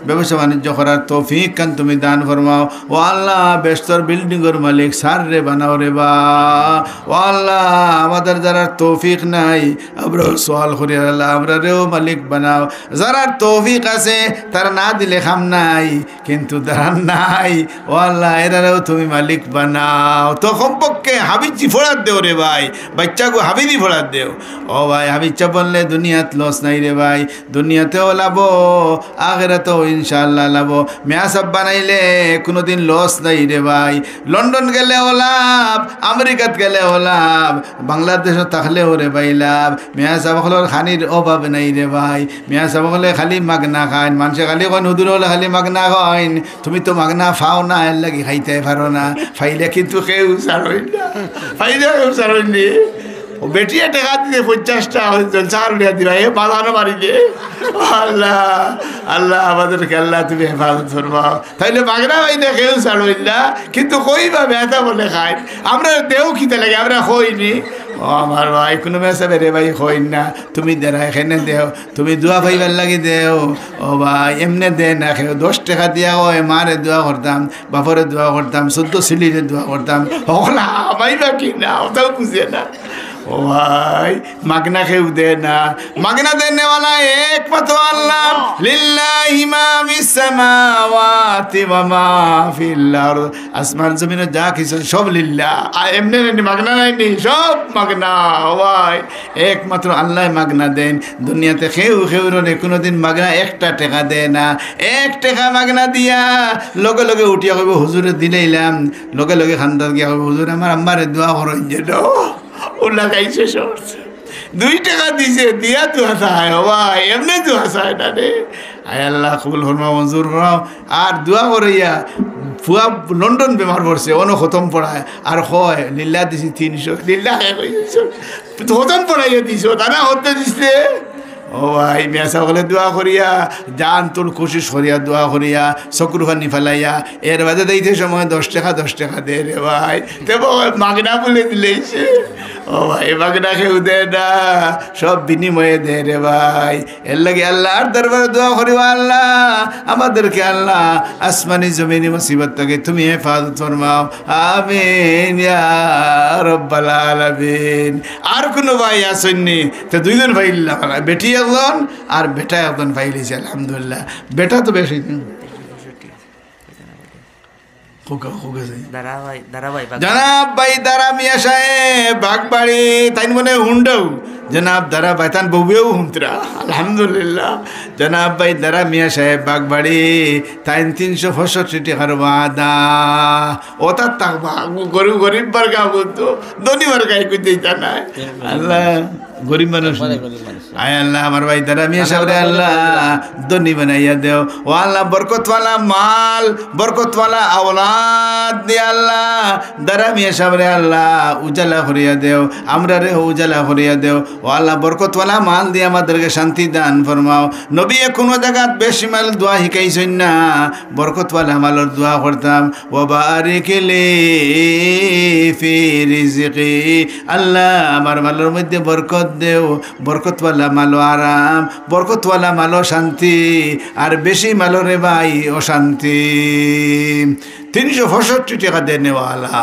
ব্যবসা বাণিজ্য করার তৌফিক কান তুমি দান ফরমাও। ও আল্লাহ বেস্তর বিল্ডিংয়ের মালিক সার রে বানাও রে বা। ও আল্লাহ আমাদের যারা তৌফিক নাই আমরা সওয়াল করি আল্লাহ আমরা রেও মালিক বানাও। যারা তৌফিক আছে তারা না দিলে খাম নাই, কিন্তু যারা নাই ও আল্লাহ এরাও তুমি মালিক বানাও। তো কমপক্ষে হাবিজি ফোড়াত দেও রে ভাই, বাচ্চাকে হাবিজি ফোড়াত দেও। ও ভাই হাবিজা বললে দুনিয়াত লস নাই রে ভাই, দুনিয়াতেও লাভ আখিরাতেও ইনশাআল্লাহ লাভ। মেয়া সাব বানাইলে কোনোদিন লস নাই রে ভাই। লন্ডন গেলেও লাভ, আমেরিকাত গেলেও লাভ, বাংলাদেশও থাকলেও রে ভাই লাভ। মেয়া সাবকলের খানির অভাব নাই রে ভাই। মেয়া সাবকলে খালি মাগনা খাইন, মানুষে খালি কন হুদুর হলে খালি মাগনা খাইন। তুমি তো মাগনা ফাও না এর লাগি খাইতে পারো না, ফাইলে কিন্তু কেউ সারইন না, ফাইলে কেউ সারইন নি। ও বেটিয়ে টাকা দিলে 50টা চার উঠিয়া দিবা এ বাজানো বাড়ি দিয়ে। আল্লাহ আল্লাহ আমাদেরকে আল্লাহ তুমি হেফাজত ফরমাও। তাইলে মাগনা ভাইলে কেউ সারইন না, কিন্তু কইবা ব্যথা বলে খাই আমরা দেও খিতে লাগে আমরা কইনি। ও আমার ভাই কোনো মেসা বেরে ভাই হই না তুমি দেরা এখানে দেও তুমি দোয়া ভাইবার লাগি দেও ও ভাই এমনি দে না খেয়ে 10 টাকা দিয়া ও মারে দোয়া করতাম বাপরে দোয়া করতাম 14 সিলিরে দোয়া করতাম হলা ভাইবা কি না ওটাও বুঝে না ও ভাই মাগনা খেউ দে না মাগনা দেনে वाला একমাত্র আল্লাহ লিল্লাহি মা ফিস সামাওয়াতি ওয়া মা ফিল আরদ আসমান জমিনে যা কিছু সব লিল্লাহ এমনি মাগনা নাই নি সব মাগনা ও ভাই একমাত্র আল্লাহ মাগনা দেন দুনিয়াতে খেউ রে কোনোদিন মাগনা একটা টাকা দেয় না 1 টাকা মাগনা দিয়া লগে লগে উঠিয়া কইব হুজুরে দিলাইলাম লগে লগে খান্দার গিয়া কইব হুজুর আমার আম্মারে দোয়া করুন যে ও লাগাইছে সরছে 2 টাকা দিছে দিয়া তো আসায় ভাই এমনি তো আসায় না রে আয় আল্লাহ কবুল ফরমা মঞ্জুর করাও আর দোয়া করিয়া ফুয়া লন্ডন বেমার পড়ছে অনো খতম পড়ায় আর হয় লিল্লা দিছি 300 লিল্লা খতম পড়াইয়া দিছ তারা হতে দিছে ও ভাই মেসা বলে দোয়া করিয়া জান তোর কোশিশ করিয়া দোয়া করিয়া চক্রখানি ফেলাইয়া এর বাদে দিতে সময় 10 টাকা দে রে ভাই তে মাগনা বলে দিলেছে ও ভাই মাগনা খেউ দে না সব বিনিময়ে দে রে ভাই এর লাগে আল্লাহর দরবারে দোয়া করিবা আল্লাহ আমাদেরকে আল্লাহ আসমানি জমিনি মুসিবত থেকে তুমি হেফাজত ফরমাও আমিন ইয়া রাব্বাল আলামিন আর কোনো ভাই আসেননি তো 2 জন ভাই বেটি একজন আর বেটা একজন পাইলিছে আলহামদুলিল্লাহ বেটা তো বেশি জনাব ভাই দারা মিয়া সাহেব বাগবাড়ি তাই মনে হুন্ডাও জনাব দারা ভাই তান বউয়েও হুমতরা আলহামদুলিল্লাহ জনাব ভাই দারা মিয়া সাহেব বাগবাড়ি তাই 365 টাকার বাদা ও তার তাকবা গরিব বার্গা বলতো ধনী বার্গাই কইতে জানা আল্লাহ গরিব মানুষ আয় আল্লাহ আমার ভাই দারা মিয়া সাহেব আল্লাহ ধনী বানাইয়া দেও ও আল্লাহ বরকতওয়ালা মাল বরকতওয়ালা আওলাদ দে আল্লাহ দারা মিয়া সাহেব আল্লাহ উজালা করিয়া দেও আমরা রে উজালা করিয়া দেও ও আল্লাহ বরকতওয়ালা মাল দিয়ে আমাদেরকে শান্তি দান ফরমাও নবী কোনো জায়গাত বেশি মাল দোয়া শিখাইছেন না বরকতওয়ালা মালের দোয়া করতাম ও বারিক লি ফি রিজকি আল্লাহ আমার মালের মধ্যে বরকত দেও বরকতওয়ালা মালো আরাম বরকতওয়ালা মালো শান্তি আর বেশি মালো রে ভাই অশান্তি 365 টাকা দেনেওয়ালা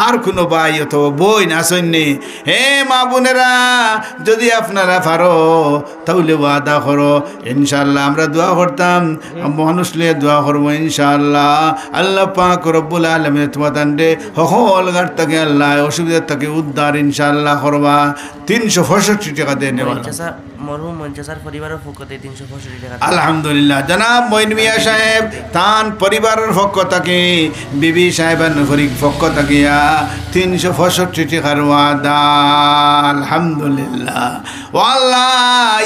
আর কোনো ভাই অথবা বই আসেননি হে মা বোনেরা যদি আপনারা পারো তাহলে ওয়াদা করো ইনশাআল্লাহ আমরা দোয়া করতাম মানুষ লিয়ে দোয়া করবো ইনশাআল্লাহ আল্লাহ পাক রব্বুল আলামিন তোমাদের সকল ঘাট থেকে আল্লাহ অসুবিধার থেকে উদ্ধার ইনশাআল্লাহ করবা 365 টাকা দেনেওয়ালা মরহুম মঞ্চাসার পরিবারের পক্ষ থেকে 365 টাকা আলহামদুলিল্লাহ জনাব মঈন মিয়া সাহেব তান পরিবারের পক্ষ থেকে বিবি সাহেবের পক্ষ থেকে 365 টাকার ওয়াদা আলহামদুলিল্লাহ ও আল্লাহ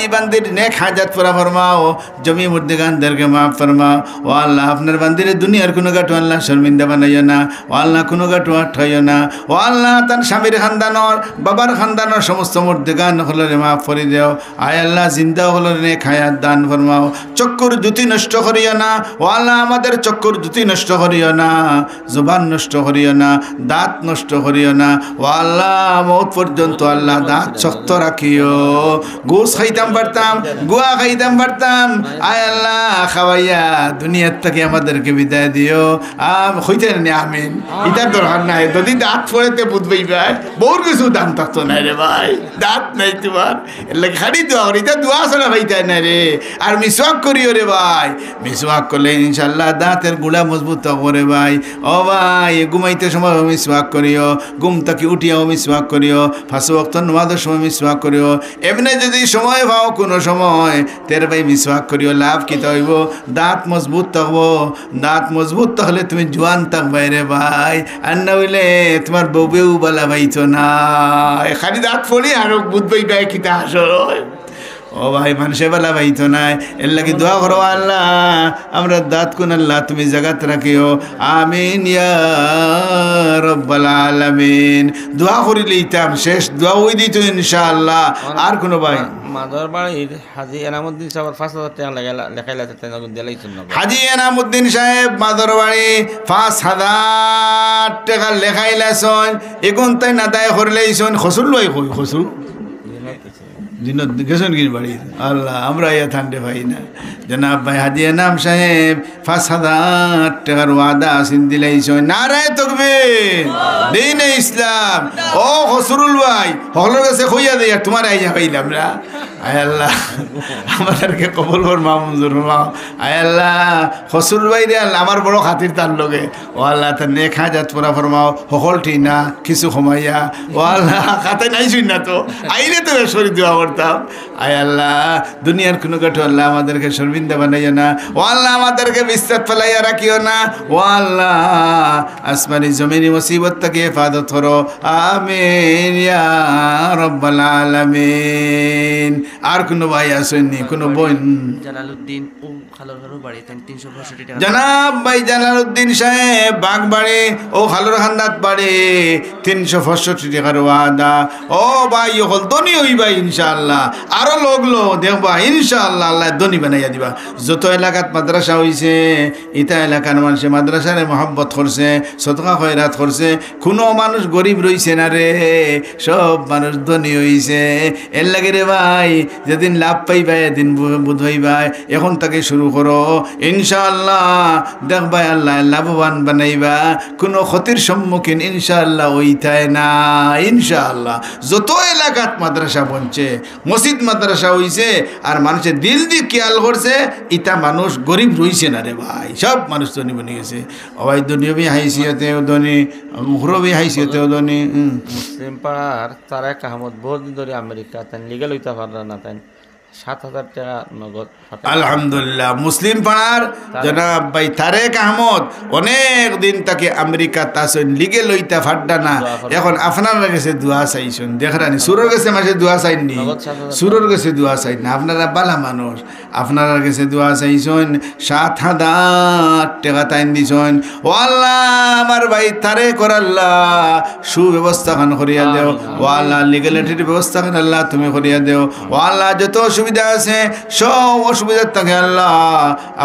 এই বান্দির নেক হাজাত পুরা ফরমাও জমি মুর্দিগানদেরকে মাফ ফরমাও ও আল্লাহ আপনার বান্দির দুনিয়ার কোনো গাটু আল্লাহ শর্মিন্দা বানাইও না ও আল্লাহ কোনো গাটু আঠাইও না ও আল্লাহ তার স্বামীর খানদানর বাবার খানদানর সমস্ত মুর্দিগান হলরে মাফ করে দেও আয় আল্লাহ জিন্দা হলরে খায়াত দান ফরমাও চক্কর জুতি নষ্ট করিও না ও আল্লাহ আমাদের চক্কর জুতি নষ্ট করিও না জবান নষ্ট করিও না দাঁত নষ্ট করিও না ও আল্লাহ মৌত পর্যন্ত আল্লাহ দাঁত শক্ত রাখিও গোস খাইতাম পারতাম গুয়া খাইতাম পারতাম আয় আল্লাহ খাওয়াইয়া দুনিয়ার থেকে আমাদেরকে বিদায় দিও হইতে নি আমিন এটার দরকার নাই যদি দাঁত পড়েতে বুঝবেই ভাই বহু কিছু দাম থাকতো নাই রে ভাই দাঁত নাই তোমার এর লাগে খালি দোয়া করি এটা দোয়া ছাড়া ভাইতাই না রে আর মিসওয়াক করিও রে ভাই মিসওয়াক করলে ইনশাল্লাহ দাঁতের গুলা মজবুত করে ভাই ও ভাই ঘুমাইতে সময় মিসওয়াক করিও ঘুম থেকে উঠিয়াও মিসওয়াক করিও ফাঁসু ওয়াক্ত নামাজের সময় মিসওয়াক করিও এমনি যদি সময় পাও কোনো সময় তের ভাই মিসওয়াক করিও লাভ কি হইব দাঁত মজবুত থাকবো দাঁত মজবুত তাহলে তুমি জোয়ান থাকবে রে ভাই আর না হইলে তোমার বউবেও বলা ভাইতো না খালি দাঁত ফলি আর বুঝবই ভাই কিতা আসর ও ভাই মানুষে বেলা ভাইতো নাই এর লাগে দোয়া করো আল্লাহ আমরা দাঁত কোন আল্লাহ তুমি জাগাত রাখিও আমিন ইয়া রাব্বাল আলামিন দোয়া করিলে ইতাম শেষ দোয়া ওই দিত ইনশাআল্লাহ আর কোনো ভাই মাদর বাড়ির হাজি এনামুদ্দিন সাহেবের 5,000 টাকা লেখাইলাতে তাই দিলাইছেন না হাজি এনামুদ্দিন সাহেব মাদরবাড়ি 5,000 টাকা লেখাইলাছন এখন তাই না দায় করলেইছন খসুর লই কই খসুর দিনত গেছেন কি বাড়ি আল্লাহ আমরা ইয়া ঠান্ডে ভাই না জনাব ভাই হাজি এনাম সাহেব 5,000 টাকার ওয়াদা আসিন দিলাইছন নারায় তাকবীর দ্বীনে ইসলাম ও খসরুল ভাই হলর কাছে কইয়া দেই তোমার আইয়া পাইলাম না আয় আল্লাহ আমাদেরকে কবুল ফরমাও মঞ্জুর ফরমাও আয় আল্লাহ খসরুল ভাই রে আল্লাহ আমার বড় খাতির তার লগে ও আল্লাহ তার নেক হাজাত পুরা ফরমাও হকল ঠিক না কিছু সময়য়া ও আল্লাহ খাতে নাইছুই না তো আইলে তো শরীর দোয়া করতাম আয় আল্লাহ দুনিয়ার কোনো কাঠো আল্লাহ আমাদেরকে শর্মিন্দা বানাইও না ও আল্লাহ আমাদেরকে বিস্তার ফেলাইয়া রাখিও না ও আল্লাহ আসমানি জমিনি মুসিবত থেকে হেফাজত করো আমিন ইয়া রব্বাল আলামিন আর কোনো ভাই আসেননি কোনো বোন জালালউদ্দিন ও খালর ঘরের বাড়ি 365 টাকা জনাব ভাই জালালউদ্দিন সাহেব বাগবাড়ি ও খালুর খান্দাত বাড়ি 365 টাকার ওয়াদা ও ভাই হল ধনী হই ভাই ইনশাআল্লাহ আরো লোকলো দেখবা ইনশাআল্লাহ আল্লাহ ধনী বানাইয়া দিবা যত এলাকাত মাদ্রাসা হইছে ইতা এলাকার মানুষে মাদ্রাসারে মহব্বত করছে সদকা খয়রাত করছে কোনো মানুষ গরিব রইছে না রে সব মানুষ ধনী হইছে এর লাগে রে ভাই যেদিন লাভ পাইবা এদিন বুধ হইবা এখন থেকে শুরু করো ইনশাআল্লাহ দেখবা আল্লাহ লাভবান বানাইবা কোনো ক্ষতির সম্মুখীন ইনশাআল্লাহ হইতায় না ইনশাআল্লাহ যত এলাকাত মাদ্রাসা বনছে মসজিদ মাদ্রাসা হইছে আর মানুষের দিল দিয়ে খেয়াল করছে ইটা মানুষ গরিব রইছে না রে ভাই সব মানুষ ধনী বনে গেছে অবাই দুনিয়াবি হাইসিয়তেও ধনী মুখরবি হাইসিয়তেও ধনী মুসলিম পাড়ার তারেক আহমদ বহুদিন ধরে আমেরিকা তাই লিগেল হইতে পারল না তাই 7,000 টাকা নগদ আলহামদুলিল্লাহ মুসলিম পাড়ার জনাব ভাই তারেক আহমদ অনেক দিন তাকে আমেরিকা তাসন লিগে লইতা ফাড্ডা না এখন আপনার কাছে দোয়া চাইছেন দেখরানি সুরের কাছে মাসে দোয়া চাইনি সুরের কাছে দোয়া চাই না আপনারা বালা মানুষ আপনার কাছে দোয়া চাইছেন 7,000 টাকা তাইন দিছেন ও আল্লাহ আমার ভাই তারেক আল্লাহ সুব্যবস্থা খান করিয়া দেও ও আল্লাহ লিগ্যালিটির ব্যবস্থা খান আল্লাহ তুমি করিয়া দেও ও আল্লাহ যত অসুবিধা আছে সব অসুবিধার থাকে আল্লাহ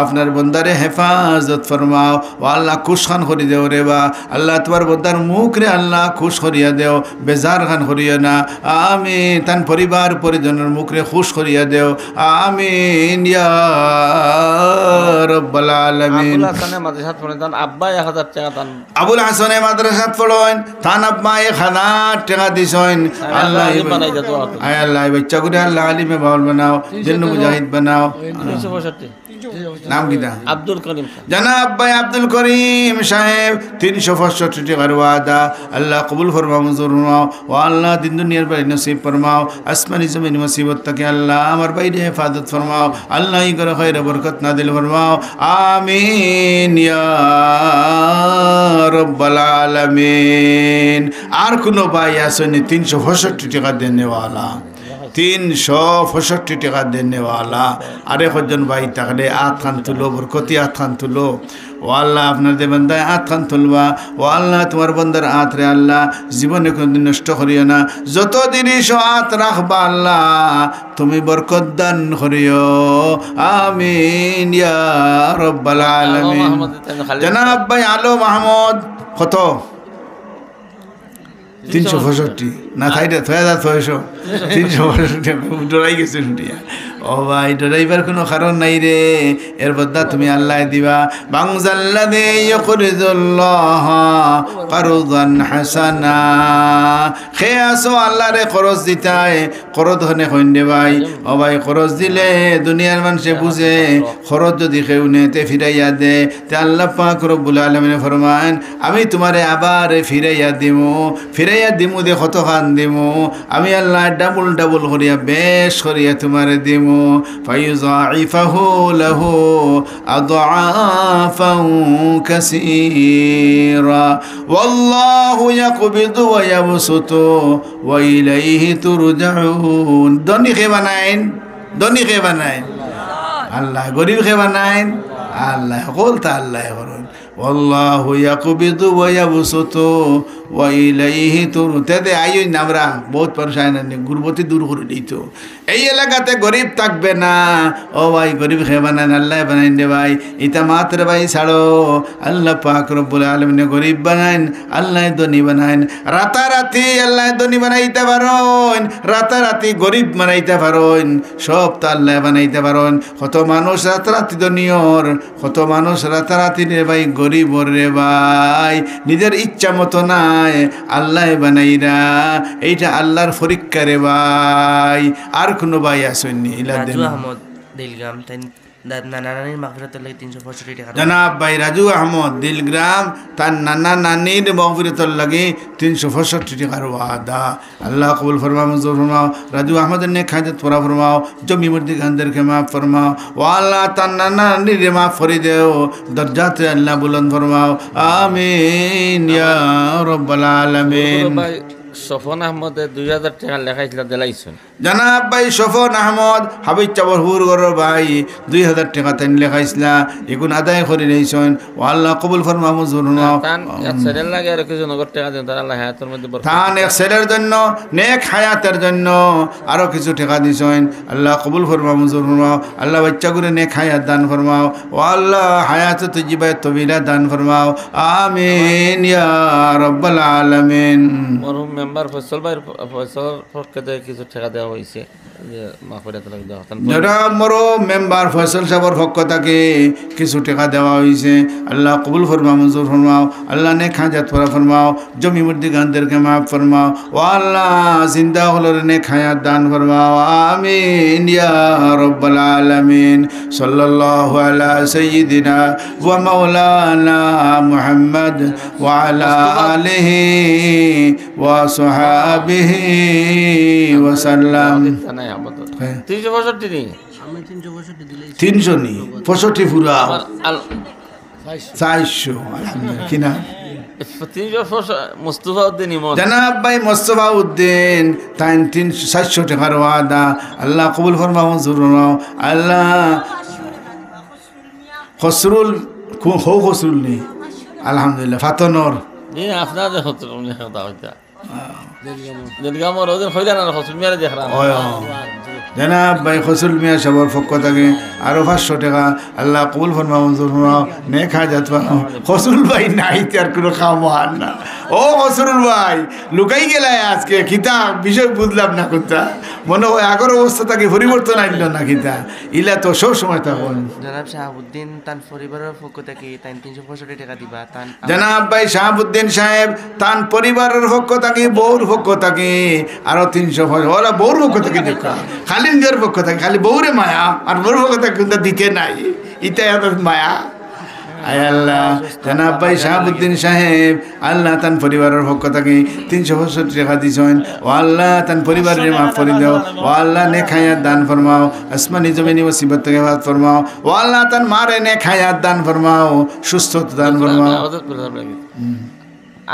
আপনার বন্দারে হেফাজত ফরমাও ও আল্লাহ খুশ খান করি দেও রে বা আল্লাহ তোমার বন্দার মুখ রে আল্লাহ খুশ করিয়া দেও বেজার খান করিয়া না আমি তান পরিবার পরিজনের মুখ রে খুশ করিয়া দেও আমিন ইয়া রব্বাল আলামিন আব্বা 1,000 টাকা দান আবুল হাসানে মাদ্রাসাত পড়েন তান আব্বা 1,000 টাকা দিছেন আল্লাহ বানাই দাও আয় আল্লাহ বাচ্চা করে আল্লাহ আলিমে বাউল বানাও জিন্ন মুজাহিদ বানাও 365 নাম কিনা আব্দুল করিম জনাব ভাই আব্দুল করিম সাহেব 365 টাকার ওয়াদা আল্লাহ কবুল ফরমাও মঞ্জুর ফরমাও ও আল্লাহ দিন দুনিয়ার বাড়ি নসিব ফরমাও আসমানি জমিন মুসিবত থেকে আল্লাহ আমার বাইরে হেফাজত ফরমাও আল্লাহ ই করে খৈর বরকত নাদিল ফরমাও আমিন ইয়া রব্বাল আলামিন আর কোনো ভাই আসেনি 365 টাকা দেনেওয়ালা 365 টাকা দেনেওয়ালা আরেক একজন ভাই থাকলে আত খান তুলো বরকতি আত খান তুলো ও আল্লাহ আপনাদের বান্দায় আত খান তুলবা ও আল্লাহ তোমার বান্দার আত রে আল্লাহ জীবনে কোনদিন নষ্ট করিও না যতদিনই আত রাখবা আল্লাহ তুমি বরকত দান করিও আমিন ইয়া রব্বাল আলামিন জনাব ভাই আলো মাহমুদ কত 365 না থাইটা 365 ডরাই গেছেন ও ভাই ডরাইবার কোনো কারণ নাই রে এর বদলা তুমি আল্লাহ দিবা বাংজাল্লাযী ইয়াকরিদুল্লাহ কারদান হাসানা খে আসো আল্লাহ রে খরচ দিতাই খরচ হনে কইন্দে ভাই ও ভাই খরচ দিলে দুনিয়ার মানুষে বুঝে খরচ যদি কেউ নেতে ফিরাইয়া দে তে আল্লাহ পাক রব্বুল আলামিন ফরমান আমি তোমারে আবার ফিরাইয়া দিমু দে কত খান দিমু আমি আল্লাহ ডাবল ডাবল করিয়া বেশ করিয়া তোমারে দিমু ফায়ুযাইফাহু লাহু আদআফান কাসীরা ওয়াল্লাহু ইয়াকবিদু ওয়া ইয়াবসুতু ওয়া ইলাইহি তুরজাউন ধনী কে বানাইন আল্লাহ গরিব কে বানাইন আল্লাহ বলতা আল্লাহ করুন والله يقبض ويبسط ওয়া ইলাইহি তুরতে আইও নামরা বহুত পরেশান গুরবতি দূর করে দিত এই এলাকাতে গরিব থাকবে না ও ভাই গরিব খেয়ে বানান আল্লাহ বানাইন দে ভাই ইতা মাত্র ভাই ছাড়ো আল্লাহ পাক রব্বুল আলামিন গরিব বানাইন আল্লাহ ধনী বানাইন রাতারাতি আল্লাহ ধনী বানাইতে পারেন রাতারাতি গরিব বানাইতে পারেন সব তো আল্লাহ বানাইতে পারেন কত মানুষ রাতারাতি ধনীর কত মানুষ রাতারাতি রে ভাই গরিব রে ভাই নিজের ইচ্ছা মতো নাই আল্লাহ বানাইরা এইটা আল্লাহর পরীক্ষা রে ভাই আর কোনো ভাই আসেননি রাজু আহমদ দিলগ্রাম তাই নানানির মাগফিরাতের লাগি 365 টাকা জনাব ভাই রাজু আহমদ দিলগ্রাম তার নানা নানির মাগফিরাতের লাগি 365 টাকার ওয়াদা আল্লাহ কবুল ফরমাও মঞ্জুর ফরমাও রাজু আহমদের নেক হাজত পুরা ফরমাও জমি মুর্দি গানদেরকে মাফ ফরমাও ও আল্লাহ তার নানা নানির মাফ করে দেও দরজাতে আল্লাহ বুলন্দ ফরমাও আমিন ইয়া রাব্বাল আলামিন সফন আহমদে 2000 টাকা লেখাইছিল দিলাইছেন জনাব ভাই সফন আহমদ হাবিজ চাবর হুর ভাই 2000 টাকা তাই লেখাইছিলা এগুন আদায় করে নিয়েছেন ও আল্লাহ কবুল ফরমাও মঞ্জুর ফরমাও তান এক সেরেল লাগে আর কিছু নগদ টাকা দেন তার আল্লাহ হায়াতের মধ্যে বরকত তান এক ছেলের জন্য নেক হায়াতের জন্য আরো কিছু টাকা দিছেন আল্লাহ কবুল ফরমাও মঞ্জুর ফরমাও আল্লাহ বাচ্চা করে নেক হায়াত দান ফরমাও ও আল্লাহ হায়াত তজিবা তবিলা দান ফরমাও আমিন ইয়া রাব্বাল আলামিন মরহুম মেম্বার ফয়সাল ভাইয়ের ফয়সাল পক্ষে থেকে কিছু টাকা দেওয়া হয়েছে যে মাগফিরাতের লাগি দেওয়া যারা মরো মেম্বার ফয়সাল সাহেবের পক্ষ থেকে কিছু টাকা দেওয়া হয়েছে আল্লাহ কবুল ফরমাও মঞ্জুর ফরমাও আল্লাহ নেক হায়াত পুরা ফরমাও জমি মুর্দি গানদেরকে মাফ ফরমাও ও আল্লাহ জিন্দা হলোর নেক হায়াত দান ফরমাও আমিন ইয়া রাব্বাল আলামিন সাল্লাল্লাহু আলা সাইয়্যিদিনা ওয়া মাওলানা মুহাম্মদ ওয়া আলা আলিহি ওয়া সাহাবিহি ওয়া সাল্লাম 365 নেই 300 নি 65 পুরা 400 আলহামদুলিল্লাহ কিনা মুস্তফা উদ্দিন ইমন জনাব ভাই মুস্তফা উদ্দিন তাই 400 টাকার ওয়াদা আল্লাহ কবুল ফরমাও মঞ্জুর ফরমাও আল্লাহ খসরুল খসরুল নি আলহামদুলিল্লাহ ফাতনর জি আপনাদের খসরুল নি কথা হইতা দিলগামর ওদের হইলা না খসরুল মিয়ারে দেখলাম জনাব ভাই খসরুল মিয়া সবর পক্ষ থেকে আরো 500 টাকা আল্লাহ কবুল ফরমাও মঞ্জুর ফরমাও নেক হায়াত ফরমাও খসরুল ভাই নাই তার কোনো খাওয়া মহান না ও খসরুল ভাই লুকাই গেলায় আজকে কিতা বিষয় বুঝলাম না কোনটা মনে হয় আগের অবস্থা তাকে পরিবর্তন আনল না কিতা ইলা তো সব সময় তখন জনাব শাহাবুদ্দিন তার পরিবারের পক্ষ থেকে তাই 365 টাকা দিবা তান জনাব ভাই শাহাবুদ্দিন সাহেব তার পরিবারের পক্ষ থেকে বউর পক্ষ থেকে আরো 300 ওরা বউর পক্ষ থেকে দেখা খালি নিজের পক্ষ থেকে খালি বউরে মায়া আর বউর পক্ষ থেকে কিন্তু দিতে নাই ইটা এত মায়া আয় আল্লাহ জনাব ভাই শাহাবুদ্দিন সাহেব আল্লাহ তান পরিবারের পক্ষ থেকে 365 টাকা দিছেন ও আল্লাহ তান পরিবারের মাফ করে দাও ও আল্লাহ নেক হায়াত দান ফরমাও আসমানি জমিনি মুসিবত থেকে মাফ ফরমাও ও আল্লাহ তান মারে নেক হায়াত দান ফরমাও সুস্থতা দান ফরমাও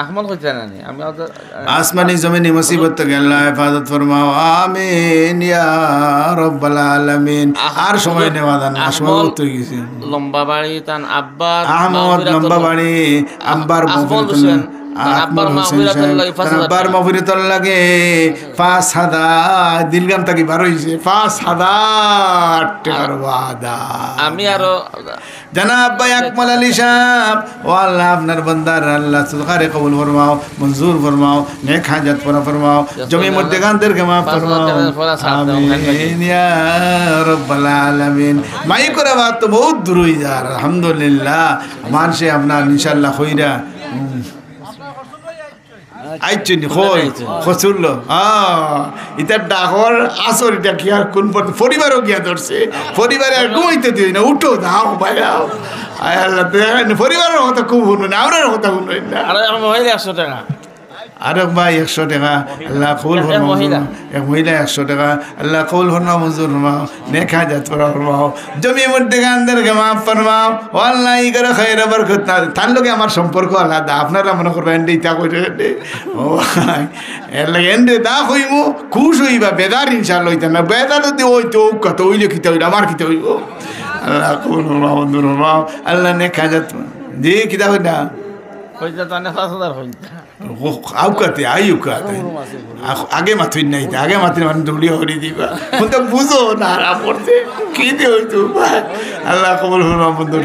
আহমদ হইতে না আমি আসমানি জমিনি মুসিবত থেকে আল্লাহ হেফাজত ফরমাও আমিন ইয়া রাব্বাল আলামিন আর সময় নেওয়া দান সময় উত্তর গেছে লম্বা বাড়ি তান আব্বা আহমদ লম্বা বাড়ি আব্বার আব্বার মাগফিরাতের লাগে 5000 দিলগাম থেকে বার হইছে 5000 টাকার ওয়াদা আমি আরো জনাব ভাই আকমল আলী সাহেব ও আল্লাহ আপনার বান্দার আল্লাহ সুদকারে কবুল ফরমাও মঞ্জুর ফরমাও নেক হাজাত পুরা ফরমাও জমি মধ্যে গানদেরকে মাফ ফরমাও আমিন ইয়া রাব্বাল আলামিন মাই করে বাত তো বহুত দূর হই যা আলহামদুলিল্লাহ মানসে আপনার ইনশাআল্লাহ কইরা আইচনি কই খসুল্লো ইতার ডাকর আসর এটা কি আর কোন পরিবারও গিয়া ধরছে পরিবারে আর ঘুমাইতে দিই না উঠো দাও ভাইয়াও আয় আল্লাহ পরিবারের কথা খুব শুনুন আমরা কথা শুনুন না আরে মহিলা 100 টাকা আর ভাই 100 টাকা আল্লাহ কবুল ফরমাও এক মহিলা 100 টাকা আল্লাহ কবুল ফরমাও মঞ্জুর ফরমাও নেক হাজাত ফরমাও জমি মধ্যে গানদেরকে মাফ ফরমাও ও আল্লাহ ই করে খায়র বরকত তার লগে আমার সম্পর্ক আলাদা আপনারা মনে করবেন এইটা কইরে ও এর লাগে এন্ডে দা হইমু খুশ হইবা বেদার ইনশাআল্লাহ হইতা না বেদার যদি হইতো কত হইলে কি হইলো আমার কি হইব আল্লাহ কবুল ফরমাও মঞ্জুর ফরমাও আল্লাহ নেক হাজাত জি কিতা হইতা হইতা তানে 5000 হইতা আউকাতে আইউকাতে আগে মাথুই নাই আগে মাথুই মানে দৌড়িয়ে হরি দিবা কিন্তু বুঝো না পড়তে কি দিয়ে হইতো আল্লাহ কবুল ফরমা বন্ধুর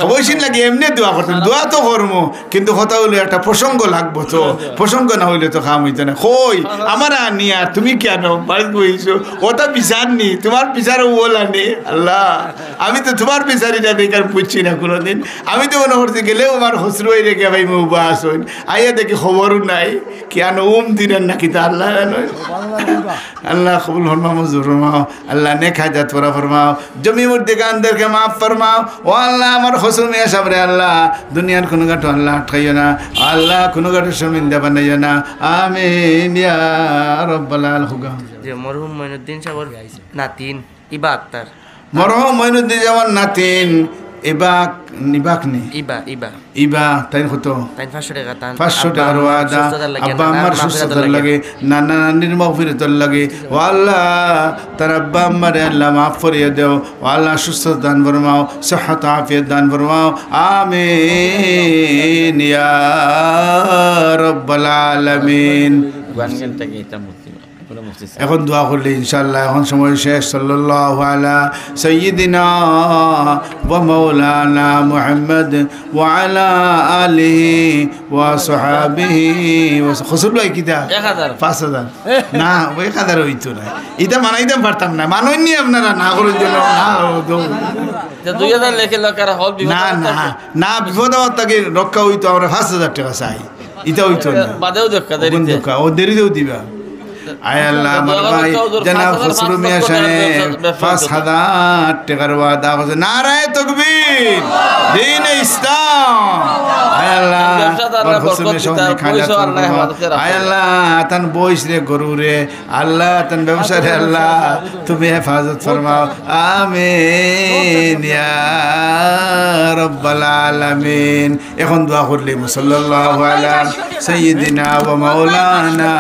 অবশ্যই লাগে এমনি দোয়া করতেন দোয়া তো করবো কিন্তু কথা হইলে একটা প্রসঙ্গ লাগবো তো প্রসঙ্গ না হইলে তো খাম হইতো না কই আমার আনিয়া তুমি কেন বাড়িতে বইছো ওটা বিচার নি তোমার বিচারও বলা নেই আল্লাহ আমি তো তোমার বিচারিটা বেকার বুঝছি না কোনোদিন আমি তো মনে করতে গেলেও আমার হসরু রেখে ভাই মৌবা আসুন আইয়া দেখি খবরও নাই কেন দিলেন নাকি তা আল্লাহ আল্লাহ কবুল ফরমাও মঞ্জুর ফরমাও আল্লাহ নেক হাজাত পুরা ফরমাও জমি মুর্দি গানদেরকে মাফ ফরমাও ও আল্লাহ আমার হসরু মিয়া সাবরে আল্লাহ দুনিয়ার কোনো গাঠো আল্লাহ আটকাইও না আল্লাহ কোনো গাঠো শর্মিন্দা বানাইও না আমিন ইয়া রাব্বাল আলামিন। যে মরহুম মঈনুদ্দিন সাহেবের নাতিন ইবা আক্তার মরহুম মঈনুদ্দিন আমার নাতিন ইবাক নিবাক নি ইবা ইবা ইবা তাই কত তাই 500 টাকা তান 500 টাকার ওয়াদা আব্বা আমার সুস্থতার লাগে নানা নানির মাগফিরাতের লাগে ও আল্লাহ তার আব্বা আমার আল্লাহ মাফ করিয়ে দাও ও আল্লাহ সুস্থতা দান ফরমাও সিহত আফিয়ত দান ফরমাও আমিন ইয়া রাব্বাল আলামিন। গানটাকে এটা মুক্তি এখন দোয়া করলে ইনশাআল্লাহ এখন সময় শেষ। সাল্লাল্লাহু আলা সাইয়্যিদিনা ওয়া মাওলানা মুহাম্মদ ওয়া আলা আলিহি ওয়া সাহাবিহি ওয়া খুসুল ভাই কিটা 5000 না ওই 1000 হইতো না এটা মানাইতাম পারতাম না মানইনি আপনারা না করার জন্য না 2000 লেখে লোকেরা হল বিপদ না না না বিপদ থেকে রক্ষা হইতো আমরা 5000 টাকা চাই এটা হইতো না বাদেও দেখা ও দেরিতেও দিবা আয় আল্লাহ আমার ভাই জনাব খসরু মিয়া সাহেব 5000 টাকার ওয়াদা করছে নারায়ে তাকবীর দ্বীন ইসলাম। আয় আল্লাহ খসরু মিয়া সাহেব খাজা আয় আল্লাহ তান বয়স রে গরু রে আল্লাহ তান ব্যবসা রে আল্লাহ তুমি হেফাজত ফরমাও আমিন ইয়া রাব্বাল আলামিন। এখন দোয়া করলে সাল্লাল্লাহু আলা সাইয়্যিদিনা ওয়া মাওলানা